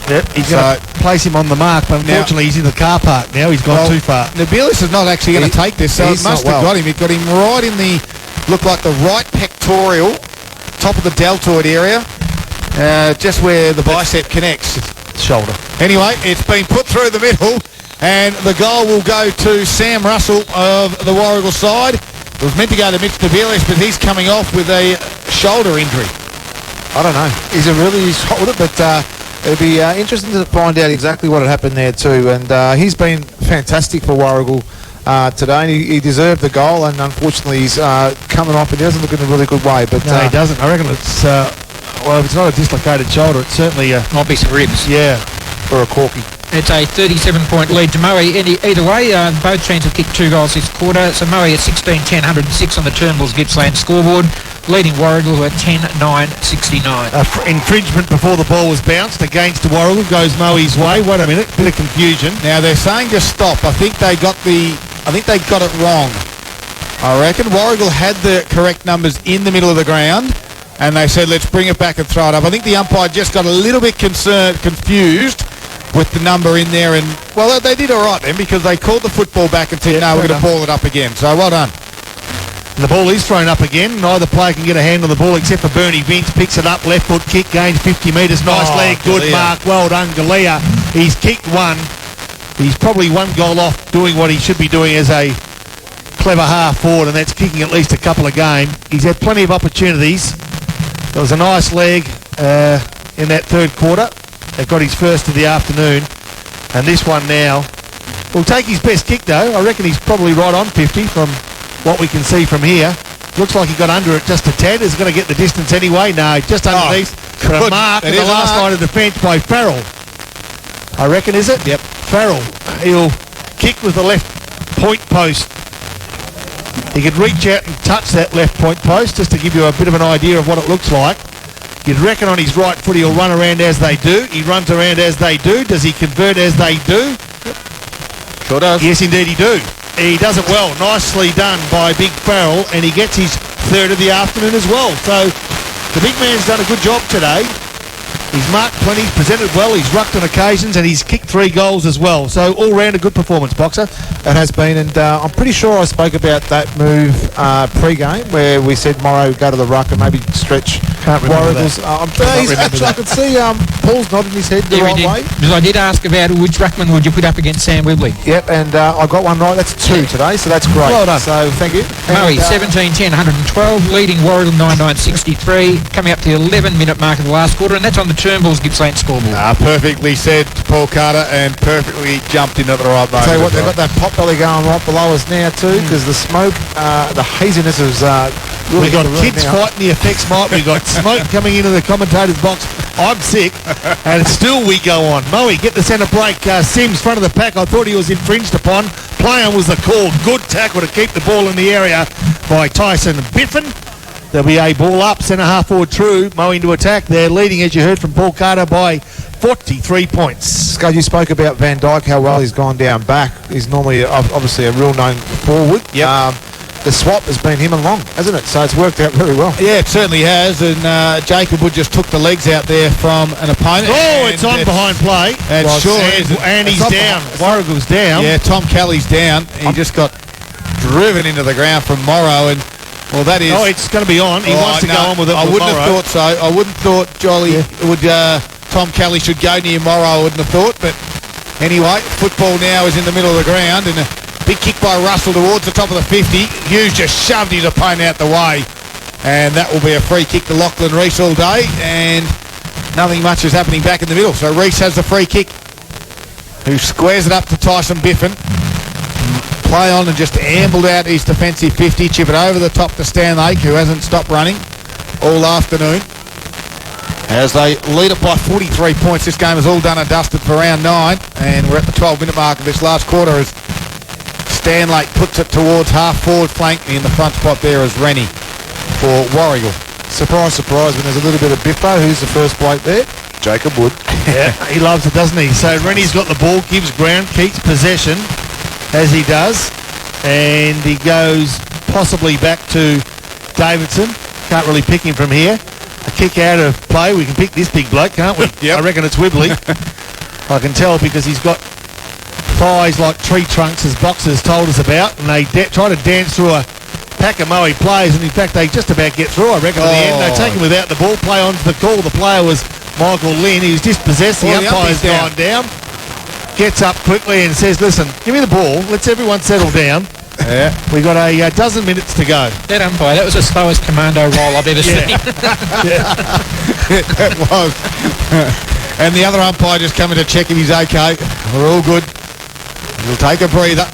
He's going to place him on the mark, but unfortunately he's in the car park now. He's gone too far. Nebelius is not actually going to take this, so it must have got him. It got him right in the, looked like the right pectoral, top of the deltoid area, just where the bicep connects. Shoulder. Anyway, it's been put through the middle, and the goal will go to Sam Russell of the Warragul side. It was meant to go to Mitch Nebelius, but he's coming off with a shoulder injury. I don't know. Is it really his shoulder? But it'll be interesting to find out exactly what had happened there too. And he's been fantastic for Warragul today. And he deserved the goal, and unfortunately he's coming off, and he doesn't look in a really good way. But no, he doesn't. I reckon it's, well, if it's not a dislocated shoulder, it's certainly might be some ribs. Yeah, or a corky. It's a 37-point lead to Moe. Either way, both teams have kicked 2 goals this quarter. So Moe at 16-10, 106 on the Turnbull's Gippsland scoreboard, leading Warragul at 10-9-69. Infringement before the ball was bounced against Warragul. Goes Moe's way. Wait a minute, bit of confusion. Now they're saying to stop. I think they got it wrong. I reckon Warragul had the correct numbers in the middle of the ground, and they said let's bring it back and throw it up. I think the umpire just got a little bit confused with the number in there. And, well, they did all right then because they called the football back and said, no, we're going to ball it up again. So well done. And the ball is thrown up again. Neither player can get a hand on the ball except for Bernie Vince. Picks it up, left foot kick, gains 50 metres. Nice leg, good Galea. mark. Well done, Galea. He's kicked one. He's probably one goal off doing what he should be doing as a clever half forward, and that's kicking at least a couple a game. He's had plenty of opportunities. There was a nice leg in that third quarter. They got his first of the afternoon. And this one now will take his best kick, though. I reckon he's probably right on 50 from what we can see from here. Looks like he got under it just a tad. Is going to get the distance anyway. No, just underneath. But a mark in the last line of defence by Farrell. I reckon, is it? Yep. Farrell. He'll kick with the left point post. He could reach out and touch that left point post just to give you a bit of an idea of what it looks like. You'd reckon on his right foot he'll run around as they do. He runs around as they do. Does he convert as they do? Sure does. Yes, indeed he do. He does it well. Nicely done by Big Farrell, and he gets his third of the afternoon as well. So the big man's done a good job today. He's marked plenty, presented well, he's rucked on occasions, and he's kicked 3 goals as well. So all round a good performance, Boxer. It has been, and I'm pretty sure I spoke about that move pre-game where we said Morrow go to the ruck and maybe stretch Warragul's. I could see Paul's nodding his head the right way. Because I did ask about which ruckman would you put up against Sam Wibley. Yep, and I got one right. That's 2 today, so that's great. Well done. So thank you. Moe, 17-10, 112, leading Warragul 9-9-63, coming up to the 11-minute mark of the last quarter, and that's on the Turnbull's Gippsland scoreboard. Perfectly said, Paul Carter, and perfectly jumped in at the right moment. Tell you what, they've got that pot belly going right below us now too, because the smoke, the haziness is really We've got kids now. fighting the effects, Mike. We've got smoke coming into the commentator's box. I'm sick, and still we go on. Moe, get the centre break. Sims, front of the pack. I thought he was infringed upon. Play on was the call. Good tackle to keep the ball in the area by Tyson Biffin. There'll be a ball up, centre half forward true. Moe into attack. They're leading, as you heard from Paul Carter, by 43 points. Scott, you spoke about Van Dijk, how well he's gone down back. He's normally obviously a real known forward. Yep. The swap has been him along, hasn't it? So it's worked out very well. Yeah, it certainly has, and Jacob Wood just took the legs out there from an opponent. Oh, it's on behind play. It sure is. And he's down. Warragul's down. Yeah, Tom Kelly's down. He just got driven into the ground from Morrow, and well, that is. Oh, it's going to be on. He wants to go on with it. I with wouldn't have Morrow. thought so. I wouldn't thought Jolly would. Tom Kelly should go near Morrow. I wouldn't have thought, but anyway, football now is in the middle of the ground, and a big kick by Russell towards the top of the 50. Hughes just shoved his opponent out the way, and that will be a free kick to Lachlan Reese all day, and nothing much is happening back in the middle. So Reese has the free kick, who squares it up to Tyson Biffin. Play on and just ambled out his defensive 50, chip it over the top to Stan Lake, who hasn't stopped running all afternoon. As they lead it by 43 points, this game is all done and dusted for round 9, and we're at the 12-minute mark of this last quarter as Stan Lake puts it towards half-forward flank. In the front spot there is Rennie for Warragul. Surprise, surprise, when there's a little bit of biffo. Who's the first bloke there? Jacob Wood. Yeah, he loves it, doesn't he? So Rennie's got the ball, gives ground, keeps possession, as he does, and he goes possibly back to Davidson. Can't really pick him from here. A kick out of play. We can pick this big bloke, can't we? Yep. I reckon it's Wibley. I can tell because he's got thighs like tree trunks, as Boxers told us about, and they try to dance through a pack of Moe players, and in fact they just about get through, I reckon, at the end. They take him without the ball. Play on to the call. The player was Michael Lynn. He was dispossessed. The umpire's gone down. Gets up quickly and says, listen, give me the ball. Let's everyone settle down. Yeah. We got a dozen minutes to go. That umpire, that was the slowest commando roll I've ever seen. It was. And the other umpire just coming to check if he's okay. We're all good. He'll take a breather,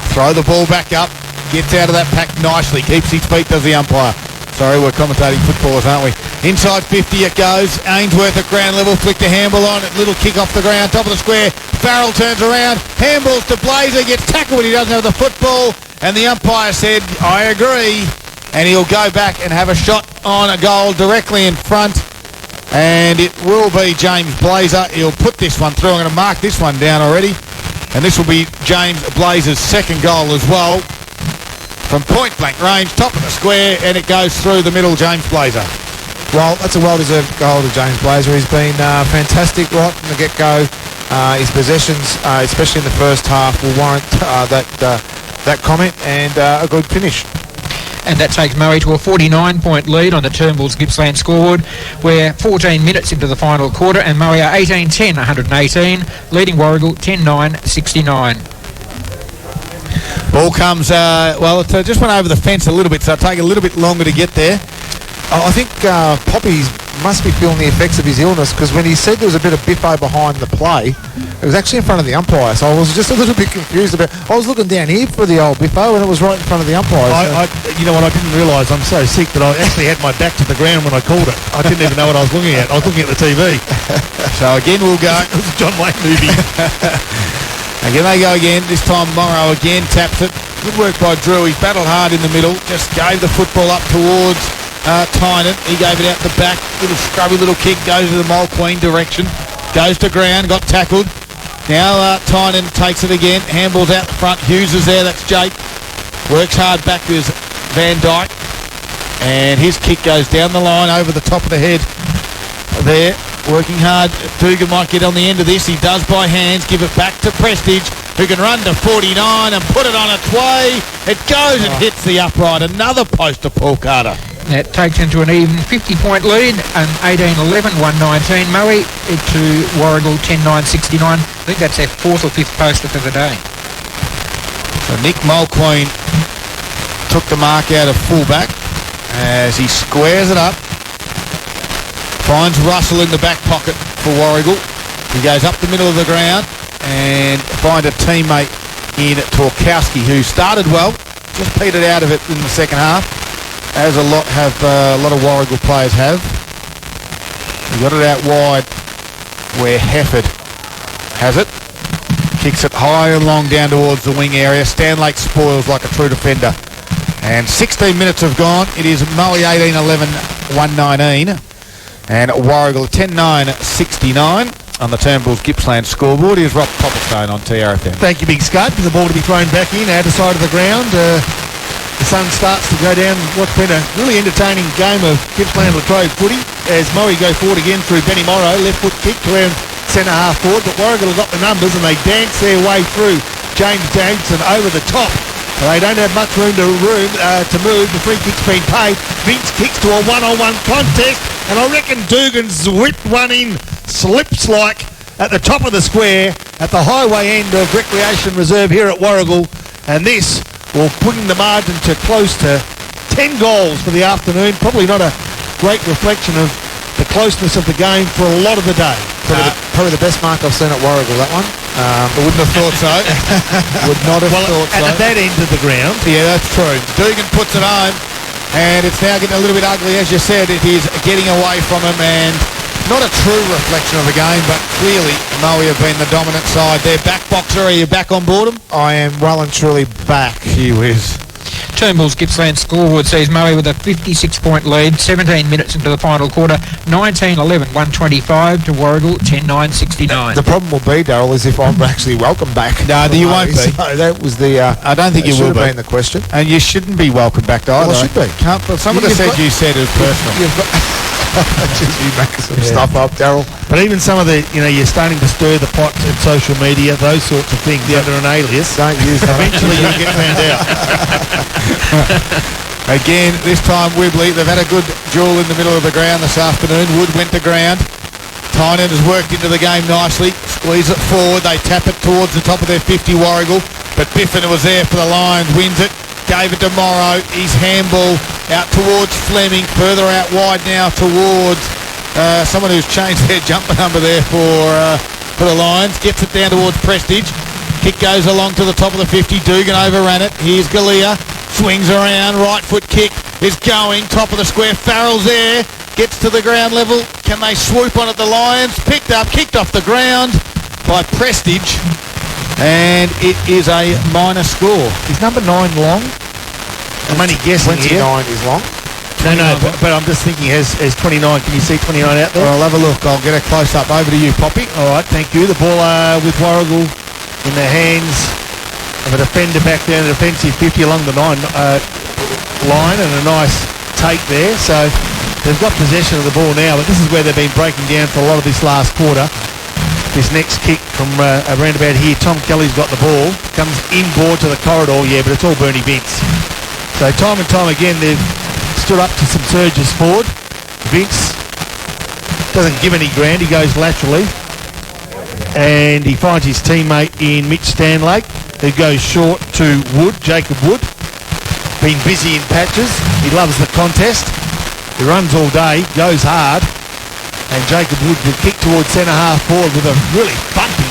throw the ball back up, gets out of that pack nicely, keeps his feet, does the umpire. Sorry, we're commentating footballers, aren't we? Inside 50 it goes. Ainsworth at ground level, flicked a handball on it. Little kick off the ground, top of the square. Farrell turns around, handballs to Blazer, gets tackled when he doesn't have the football. And the umpire said, I agree. And he'll go back and have a shot on a goal directly in front. And it will be James Blazer. He'll put this one through. I'm going to mark this one down already. And this will be James Blazer's second goal as well. From point blank range, top of the square, and it goes through the middle, James Blazer. Well, that's a well-deserved goal to James Blazer. He's been fantastic right from the get-go. his possessions, especially in the first half, will warrant that comment and a good finish. And that takes Moe to a 49-point lead on the Turnbull's Gippsland scoreboard. We're 14 minutes into the final quarter, and Moe are 18-10, 118, leading Warragul 10-9, 69. Ball comes, it just went over the fence a little bit, so it'll take a little bit longer to get there. I think Poppy must be feeling the effects of his illness, because when he said there was a bit of biffo behind the play, it was actually in front of the umpire, so I was just a little bit confused about. I was looking down here for the old biffo, and it was right in front of the umpire. You know what, I didn't realise I'm so sick that I actually had my back to the ground when I called it. I didn't even know what I was looking at. I was looking at the TV. So again we'll go. It was a John Wayne movie. Again they go again. This time Morrow again taps it. Good work by Drew. He's battled hard in the middle. Just gave the football up towards Tynan. He gave it out the back. Little scrubby little kick. Goes to the Mole Queen direction. Goes to ground. Got tackled. Now Tynan takes it again. Handball's out the front. Hughes is there. That's Jake. Works hard back with Van Dyke. And his kick goes down the line over the top of the head there. Working hard. Dugan might get on the end of this. He does by hands. Give it back to Prestige, who can run to 49 and put it on its way. It goes and hits the upright. Another post to Paul Carter. That takes into an even 50-point lead, and 18-11, 119. Moe to Warragul 10-9, 69. I think that's their fourth or fifth poster for the day. So Nick Mulqueen took the mark out of fullback as he squares it up. Finds Russell in the back pocket for Warragul. He goes up the middle of the ground and find a teammate in Torkowski, who started well, just petered out of it in the second half, as a lot of Warragul players have. He got it out wide where Hefford has it. Kicks it high and long down towards the wing area. Stanlake spoils like a true defender. And 16 minutes have gone. It is Moe 18-11, 119. And Warragul 10-9, 69 on the Turnbull's Gippsland scoreboard. Here's Rob Copplestone on TRFM. Thank you, Big Scud, for the ball to be thrown back in, out of side of the ground. The sun starts to go down. What's been a really entertaining game of Gippsland Latrobe footy as Moe go forward again through Benny Morrow. Left foot kick to around centre half forward, but Warragul have got the numbers and they dance their way through James Davidson over the top. They don't have much room to move. The free kick's been paid. Vince kicks to a one-on-one contest, and I reckon Dugan's whipped one in slips like at the top of the square at the highway end of Recreation Reserve here at Warragul, and this will put in the margin to close to 10 goals for the afternoon. Probably not a great reflection of the closeness of the game for a lot of the day. Probably the best mark I've seen at Warragul, that one. I wouldn't have thought so. Would not have thought so. At that end of the ground. Yeah, that's true. Dugan puts it home, and it's now getting a little bit ugly. As you said, it is getting away from him, and not a true reflection of the game, but clearly Moe have been the dominant side. Their back boxer, are you back on board him? I am well and truly back. Gee whiz. Turnbull's Gippsland scoreboard sees Moe with a 56-point lead, 17 minutes into the final quarter, 19-11, 125 to Warragul, 10-9, 69. The problem will be, Darryl, is if I'm actually welcome back. No, you won't be. So that was the. I don't think you will be. Been the question. And you shouldn't be welcome back either. Well, I should be. Some of the said you said is personal. You've got. Just you making some stuff up, Darryl. But even some of the, you're starting to stir the pot in social media, those sorts of things under an alias. Don't use that. Eventually you'll get found out. Again, this time Wibley, they've had a good duel in the middle of the ground this afternoon. Wood went to ground. Tynan has worked into the game nicely. Squeeze it forward. They tap it towards the top of their 50 Warragul. But Biffin was there for the Lions. Wins it. Gave it to Morrow. His handball out towards Fleming. Further out wide now towards someone who's changed their jumper number there for the Lions. Gets it down towards Prestige. Kick goes along to the top of the 50. Dugan overran it. Here's Galea. Swings around. Right foot kick is going. Top of the square. Farrell's there. Gets to the ground level. Can they swoop on at the Lions? Picked up. Kicked off the ground by Prestige. And it is a minor score. Is number 9 long? I'm only guessing 29 here. is long. No, but I'm just thinking, has 29, can you see 29 out there? Well, I'll have a look. I'll get a close-up. Over to you, Poppy. All right, thank you. The ball with Warragul in the hands of a defender back down the defensive 50 along the 9 line, and a nice take there. So they've got possession of the ball now, but this is where they've been breaking down for a lot of this last quarter. This next kick from around about here, Tom Kelly's got the ball, comes inboard to the corridor, but it's all Bernie Vince. So time and time again, they've stood up to some surges forward. Vince doesn't give any ground, he goes laterally, and he finds his teammate in Mitch Stanlake, who goes short to Wood, Jacob Wood. Been busy in patches, he loves the contest, he runs all day, goes hard. And Jacob Wood will kick towards centre-half forward with a really bumpy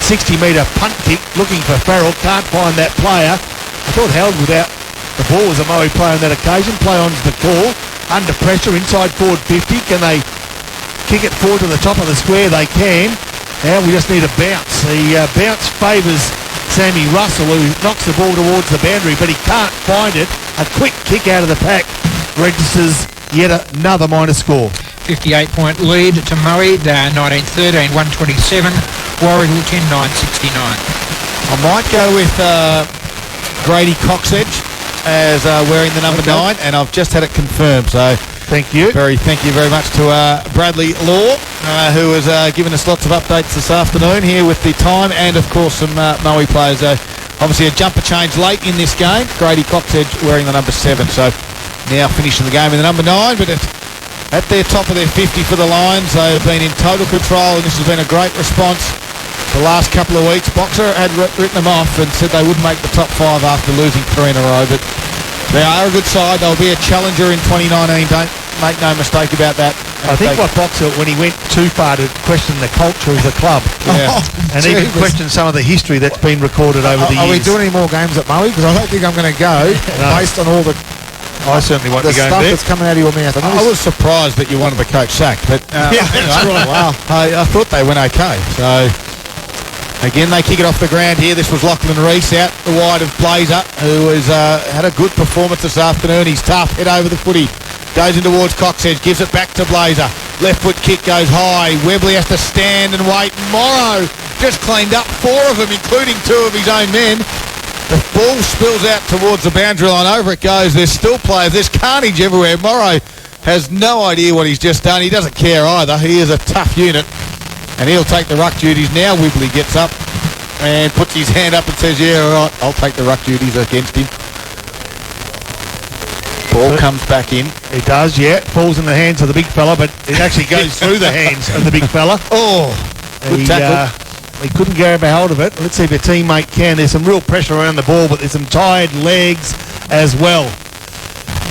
60-metre punt kick, looking for Farrell. Can't find that player. I thought held without the ball was a Moe player on that occasion. Play on's the call. Under pressure, inside forward 50. Can they kick it forward to the top of the square? They can. Now we just need a bounce. The bounce favours Sammy Russell, who knocks the ball towards the boundary, but he can't find it. A quick kick out of the pack registers yet another minor score. 58-point lead to Moe. They're 19-13, 127. Warragul 10-9, 69. I might go with Grady Coxedge as wearing the number 9, and I've just had it confirmed. So thank you very much to Bradley Law, who has given us lots of updates this afternoon here with the time and, of course, some Moe players. Obviously, a jumper change late in this game. Grady Coxedge wearing the number 7. So now finishing the game in the number 9, but at their top of their 50 for the Lions. They've been in total control, and this has been a great response the last couple of weeks. Boxer had written them off and said they wouldn't make the top 5 after losing 3 in a row, but they are a good side. They'll be a challenger in 2019. Don't make no mistake about that. I think what Boxer, when he went too far to question the culture of the club, and even question some of the history that's been recorded over the years. Are we doing any more games at Moe? Because I don't think I'm going to go based on all the I certainly want the to go stuff there. that's coming out of your mouth. I was surprised that you wanted the coach sacked, but yeah, that's right. Wow, I thought they went okay. So again, they kick it off the ground here. This was Lachlan Reese out the wide of Blazer, who has had a good performance this afternoon. He's tough, head over the footy, goes in towards Coxedge, gives it back to Blazer. Left foot kick goes high. Webley has to stand and wait. Morrow just cleaned up 4 of them, including 2 of his own men. The ball spills out towards the boundary line. Over it goes. There's still players. There's carnage everywhere. Morrow has no idea what he's just done. He doesn't care either. He is a tough unit, and he'll take the ruck duties now. Wibley gets up and puts his hand up and says, yeah, all right, I'll take the ruck duties against him. Ball comes back in. It does, yeah. Falls in the hands of the big fella, but it actually goes through the hands of the big fella. Oh, good tackle. He couldn't grab a hold of it. Let's see if a teammate can. There's some real pressure around the ball, but there's some tired legs as well.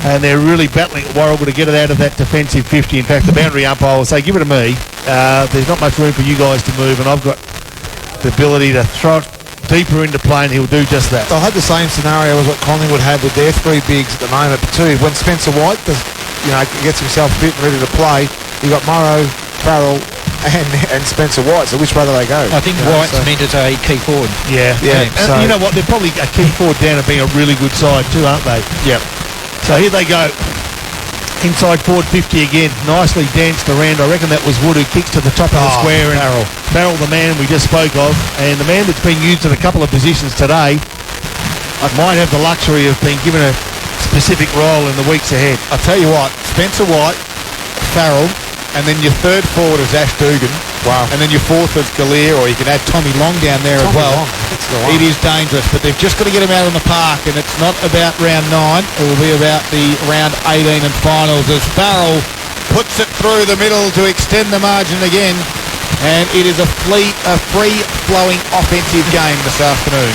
And they're really battling at Warragul to get it out of that defensive 50. In fact, the boundary umpire will say, give it to me. There's not much room for you guys to move, and I've got the ability to throw it deeper into play, and he'll do just that. I had the same scenario as what Collingwood had with their 3 bigs at the moment, too. When Spencer White gets himself fit and ready to play, you got Morrow, Farrell, and Spencer White, so which way do they go? I think White's meant as a key forward. Yeah. So, you know what, they're probably a key forward down and being a really good side too, aren't they? Yep. So here they go. Inside forward 50 again. Nicely danced around. I reckon that was Wood who kicks to the top of the square. And Farrell, the man we just spoke of, and the man that's been used in a couple of positions today, might have the luxury of being given a specific role in the weeks ahead. I'll tell you what, Spencer White, Farrell, and then your third forward is Ash Dugan. Wow. And then your fourth is Galea, or you can add Tommy Long down there as well. It is dangerous, but they've just got to get him out on the park, and it's not about round 9. It will be about the round 18 and finals as Farrell puts it through the middle to extend the margin again. And it is a free-flowing offensive game this afternoon.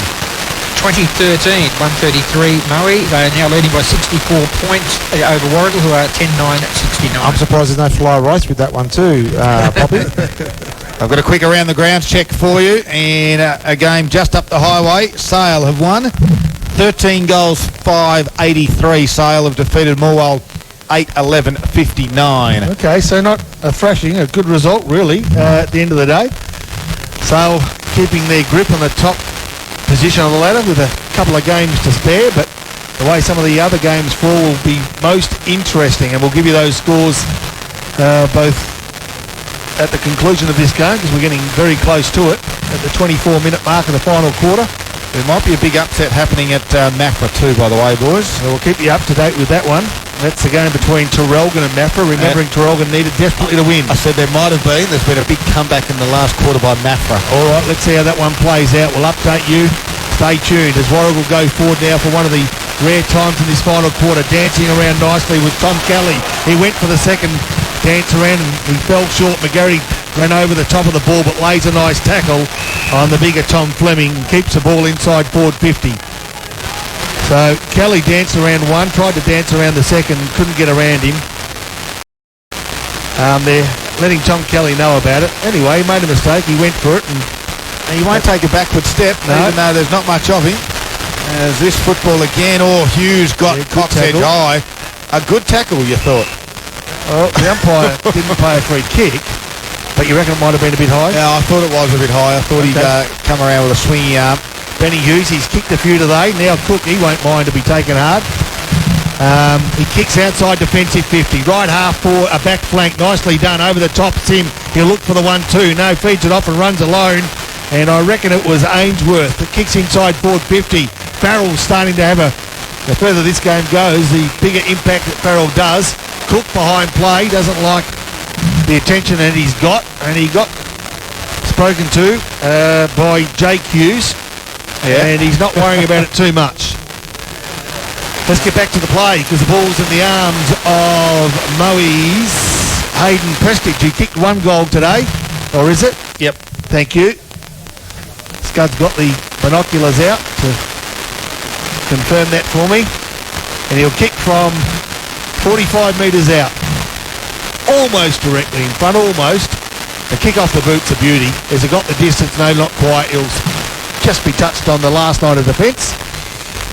2013, 133 Moe. They are now leading by 64 points over Warragul, who are 10-9 at 69. I'm surprised there's no fly rice with that one too, Poppy. I've got a quick around the grounds check for you in a game just up the highway. Sale have won 13 goals, 5-83. Sale have defeated Morwell 8-11-59. Okay, so not a thrashing, a good result really at the end of the day. Sale keeping their grip on the top position on the ladder with a couple of games to spare, but the way some of the other games fall will be most interesting, and we'll give you those scores both at the conclusion of this game, because we're getting very close to it at the 24-minute mark of the final quarter. There might be a big upset happening at Macra too, by the way, boys. So we'll keep you up to date with that one. That's the game between Traralgon and Mafra, remembering Traralgon needed desperately to win. I said there might have been. There's been a big comeback in the last quarter by Mafra. All right, let's see how that one plays out. We'll update you. Stay tuned as Warragul go forward now for one of the rare times in this final quarter. Dancing around nicely with Tom Kelly. He went for the second dance around and he fell short. McGarry ran over the top of the ball but lays a nice tackle on the bigger Tom Fleming and keeps the ball inside forward 50. So Kelly danced around one, tried to dance around the second, couldn't get around him. They're letting Tom Kelly know about it. Anyway, he made a mistake, he went for it and he won't take a backward step, even though there's not much of him. As this football again, Hughes got Cox edge high. A good tackle, you thought? Well, the umpire didn't play a free kick, but you reckon it might have been a bit high? Yeah, I thought it was a bit high. I thought he'd come around with a swingy arm. Benny Hughes, he's kicked a few today. Now Cook, he won't mind to be taken hard. He kicks outside defensive 50. Right half for a back flank. Nicely done. Over the top, Sim. He'll look for the 1-2. No, feeds it off and runs alone. And I reckon it was Ainsworth that kicks inside forward 50. Farrell's starting to have the further this game goes, the bigger impact that Farrell does. Cook behind play, doesn't like the attention that he's got. And he got spoken to by Jake Hughes. Yeah. And he's not worrying about it too much. Let's get back to the play because the ball's in the arms of Moe's Hayden Prestige, who kicked one goal today. Or is it? Yep. Thank you. Scud's got the binoculars out to confirm that for me. And he'll kick from 45 metres out. Almost directly in front, almost. The kick off the boot's a beauty. Has it got the distance? No, not quite. It'll just be touched on the last line of defence,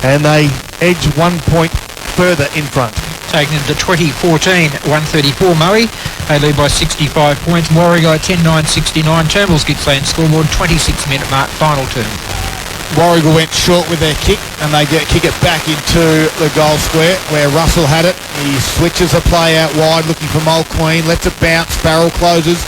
and they edge 1 point further in front. Taking them to 2014, 134 Moe. They lead by 65 points. Warragul 10-9-69. Turnbull's Gippsland scoreboard, 26-minute mark, final term. Warragul went short with their kick and they kick it back into the goal square where Russell had it. He switches the play out wide looking for Mulqueen, lets it bounce, Farrell closes.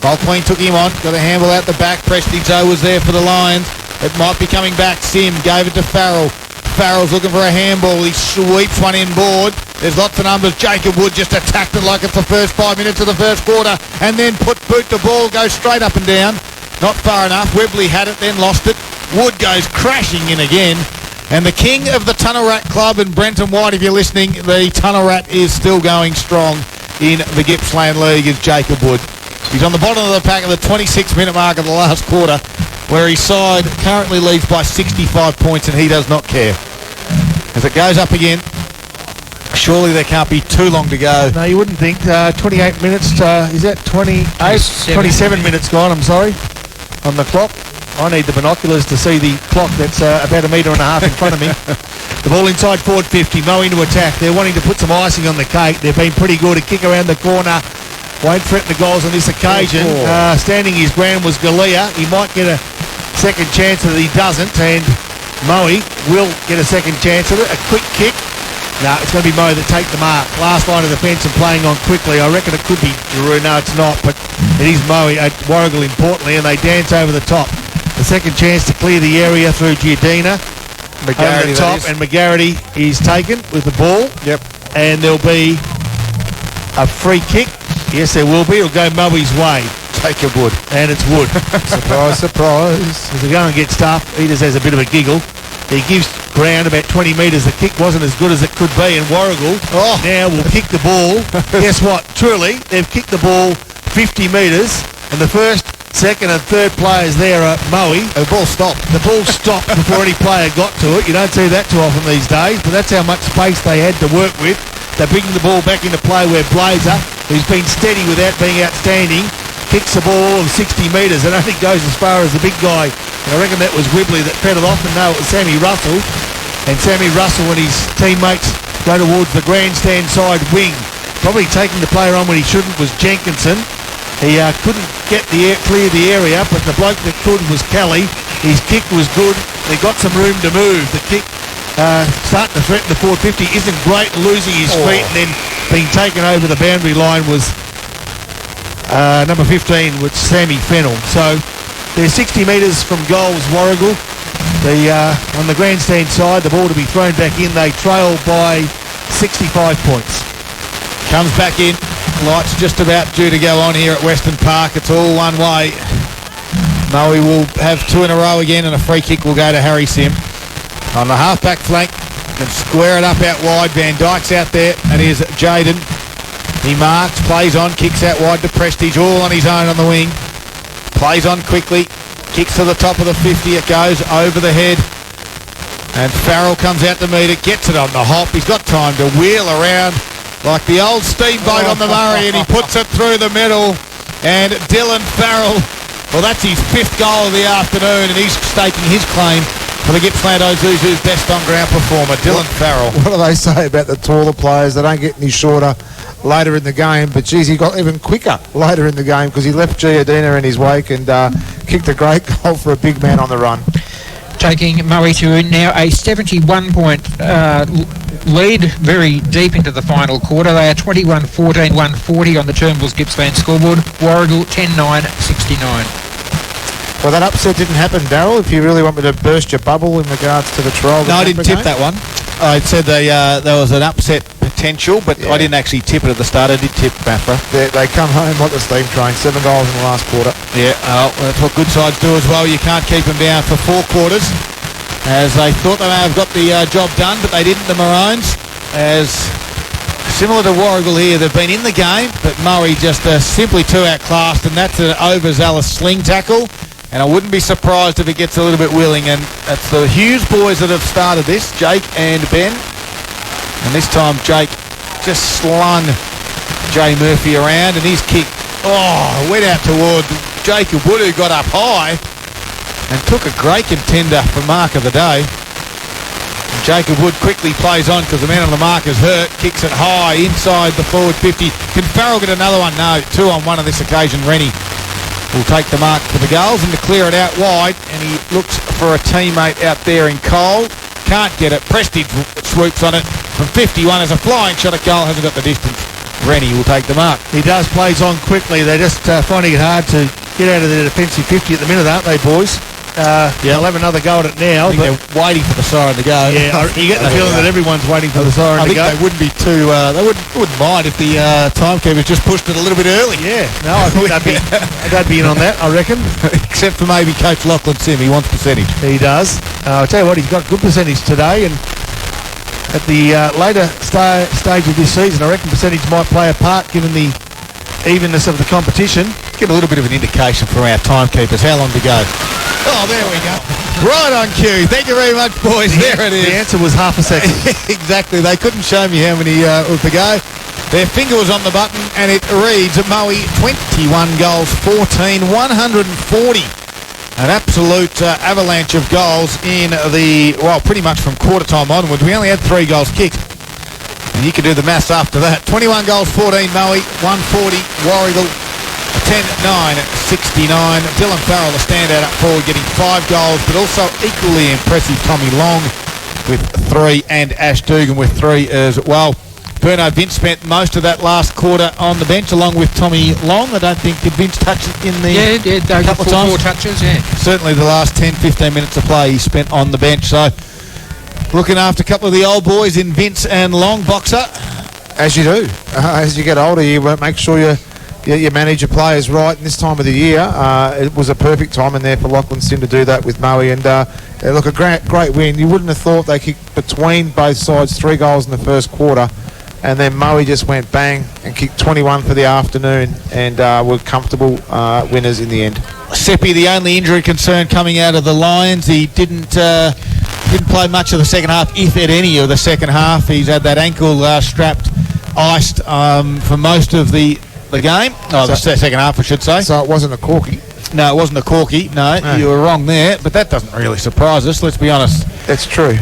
Mulqueen took him on, got a handle out the back. Prestige was there for the Lions. It might be coming back. Sim gave it to Farrell. Farrell's looking for a handball. He sweeps one inboard. There's lots of numbers. Jacob Wood just attacked it like it's the first 5 minutes of the first quarter and then boot the ball, goes straight up and down. Not far enough. Webley had it, then lost it. Wood goes crashing in again. And the king of the Tunnel Rat Club, and Brenton White, if you're listening, the Tunnel Rat is still going strong in the Gippsland League, is Jacob Wood. He's on the bottom of the pack at the 26-minute mark of the last quarter, where his side currently leads by 65 points and he does not care. As it goes up again, surely there can't be too long to go. No, you wouldn't think. 28 minutes, is that 28? 27 minutes gone, I'm sorry, on the clock. I need the binoculars to see the clock that's about 1.5 metres in front of me. The ball inside forward 50, Moe into attack. They're wanting to put some icing on the cake. They've been pretty good. A kick around the corner. Won't threaten the goals on this occasion. Standing his ground was Galea. He might get a second chance that he doesn't, and Moe will get a second chance at it. A quick kick. No, it's going to be Moe that take the mark. Last line of defence and playing on quickly. I reckon it could be Drew. No, it's not, but it is Moe at Warragul importantly, and they dance over the top. The second chance to clear the area through Giardina. Over the top, and McGarity is taken with the ball. Yep. And there'll be a free kick. Yes, there will be. It'll go Moe's way. Take a Wood. And it's Wood. Surprise, surprise. As they go and get stuffed, he just has a bit of a giggle. He gives ground about 20 metres. The kick wasn't as good as it could be, and Warragul now will kick the ball. Guess what? Truly, they've kicked the ball 50 metres, and the first, second and third players there are Moe. The ball stopped. The ball stopped before any player got to it. You don't see that too often these days, but that's how much space they had to work with. They're bringing the ball back into play where Blazer, who's been steady without being outstanding, kicks the ball of 60 metres. It only goes as far as the big guy. And I reckon that was Wibley that fed it off, and no, it was Sammy Russell. And Sammy Russell and his teammates go towards the grandstand side wing. Probably taking the player on when he shouldn't was Jenkinson. He couldn't get clear the area, but the bloke that could was Kelly. His kick was good. They got some room to move. The kick starting to threaten the 450 isn't great, losing his feet and then being taken over the boundary line was number 15, which Sammy Fennell. So they're 60 metres from goals, Warragul. On the grandstand side, the ball to be thrown back in. They trail by 65 points. Comes back in. Lights just about due to go on here at Western Park. It's all one way. Moe will have 2 in a row again, and a free kick will go to Harry Sim. On the half-back flank, can square it up out wide. Van Dijk's out there, and here's Jaden. He marks, plays on, kicks out wide to Prestige, all on his own on the wing. Plays on quickly, kicks to the top of the 50. It goes over the head. And Farrell comes out to meet it, gets it on the hop. He's got time to wheel around like the old steamboat on the Murray, and he puts it through the middle. And Dylan Farrell, well, that's his 5th goal of the afternoon, and he's staking his claim for the Gippsland Ozuzu's best on-ground performer, Dylan Farrell. What do they say about the taller players? They don't get any shorter later in the game, but geez, he got even quicker later in the game because he left Giardina in his wake and kicked a great goal for a big man on the run. Taking Moe to now a 71-point lead very deep into the final quarter. They are 21-14, 140 on the Turnbulls Gippsland scoreboard. Warragul 10-9, 69. Well, that upset didn't happen, Darryl, if you really want me to burst your bubble in regards to the trial. No, I didn't tip that one. I said there was an upset potential, but I didn't actually tip it at the start. I did tip Bafra. They come home like the steam train, 7 goals in the last quarter. Yeah, that's what good sides do as well. You can't keep them down for 4 quarters, as they thought they may have got the job done, but they didn't, the Maroons. As similar to Warragul here, they've been in the game, but Murray just simply too outclassed, and that's an overzealous sling tackle. And I wouldn't be surprised if it gets a little bit willing. And it's the Hughes boys that have started this, Jake and Ben. And this time Jake just slung Jay Murphy around, and his kick, went out toward Jacob Wood, who got up high and took a great contender for mark of the day. And Jacob Wood quickly plays on because the man on the mark is hurt, kicks it high inside the forward 50. Can Farrell get another one? No, 2 on 1 on this occasion. Rennie will take the mark for the goals and to clear it out wide, and he looks for a teammate out there in Cole. Can't get it. Prestige swoops on it from 51 as a flying shot at goal. Hasn't got the distance. Rennie will take the mark. He does, plays on quickly. They're just finding it hard to get out of their defensive 50 at the minute, aren't they, boys? They'll have another go at it now. I think they're waiting for the siren to go. Yeah, you get the feeling that everyone's waiting for the siren to go. I think they wouldn't be too. They wouldn't mind if the timekeepers just pushed it a little bit early. Yeah, no, I think they'd be in on that, I reckon. Except for maybe Coach Lachlan Sim. He wants percentage. He does. I'll tell you what, he's got good percentage today, and at the later stage of this season, I reckon percentage might play a part given the evenness of the competition. Get a little bit of an indication from our timekeepers. How long to go? Oh, there we go. Right on cue. Thank you very much, boys. There it is. The answer was half a second. Exactly. They couldn't show me how many was to go. Their finger was on the button, and it reads Moe 21 goals, 14, 140. An absolute avalanche of goals in the, pretty much from quarter time onwards. We only had 3 goals kicked. And you can do the maths after that. 21 goals, 14 Moe, 140 Warragul, 10-9, 69. Dylan Farrell, the standout up forward, getting 5 goals, but also equally impressive Tommy Long with 3 and Ash Dugan with 3 as well. Berno Vince spent most of that last quarter on the bench along with Tommy Long. I don't think, did Vince touch it in the couple of times? 4 touches, yeah. Certainly the last 10-15 minutes of play he spent on the bench. So looking after a couple of the old boys in Vince and Long, Boxer. As you do. As you get older, you make sure you manage your players right. And this time of the year, it was a perfect time in there for Lachlan Sim to do that with Moe. And look, a great win. You wouldn't have thought they kicked between both sides 3 goals in the first quarter. And then Moe just went bang and kicked 21 for the afternoon and were comfortable winners in the end. Seppi, the only injury concern coming out of the Lions, he didn't play much of the second half, if at any of the second half. He's had that ankle strapped, iced for most of the game. The second half, I should say. So it wasn't a corky. No, it wasn't a corky. No, you were wrong there. But that doesn't really surprise us, let's be honest. That's true.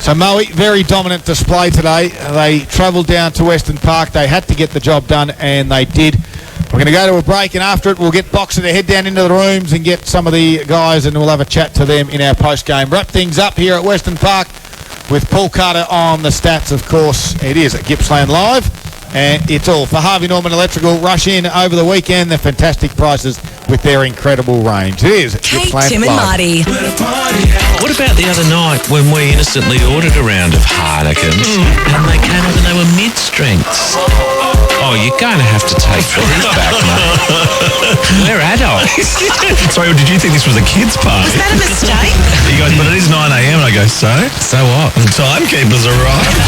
So Moe, very dominant display today. They travelled down to Western Park. They had to get the job done, and they did. We're going to go to a break, and after it, we'll get Boxer to head down into the rooms and get some of the guys, and we'll have a chat to them in our post-game. Wrap things up here at Western Park with Paul Carter on the stats, of course. It is at Gippsland Live, and it's all for Harvey Norman Electrical. Rush in over the weekend. The fantastic prices with their incredible range. Here's Kate, Gippsland Tim and Club. Marty. What about the other night when we innocently ordered a round of Harnikins and they came up and they were mid-strengths? Oh, you're going to have to take these back, mate. We're adults. Sorry, did you think this was a kid's party? Was that a mistake? He goes, but it is 9 a.m. And I go, so? So what? The timekeepers are right.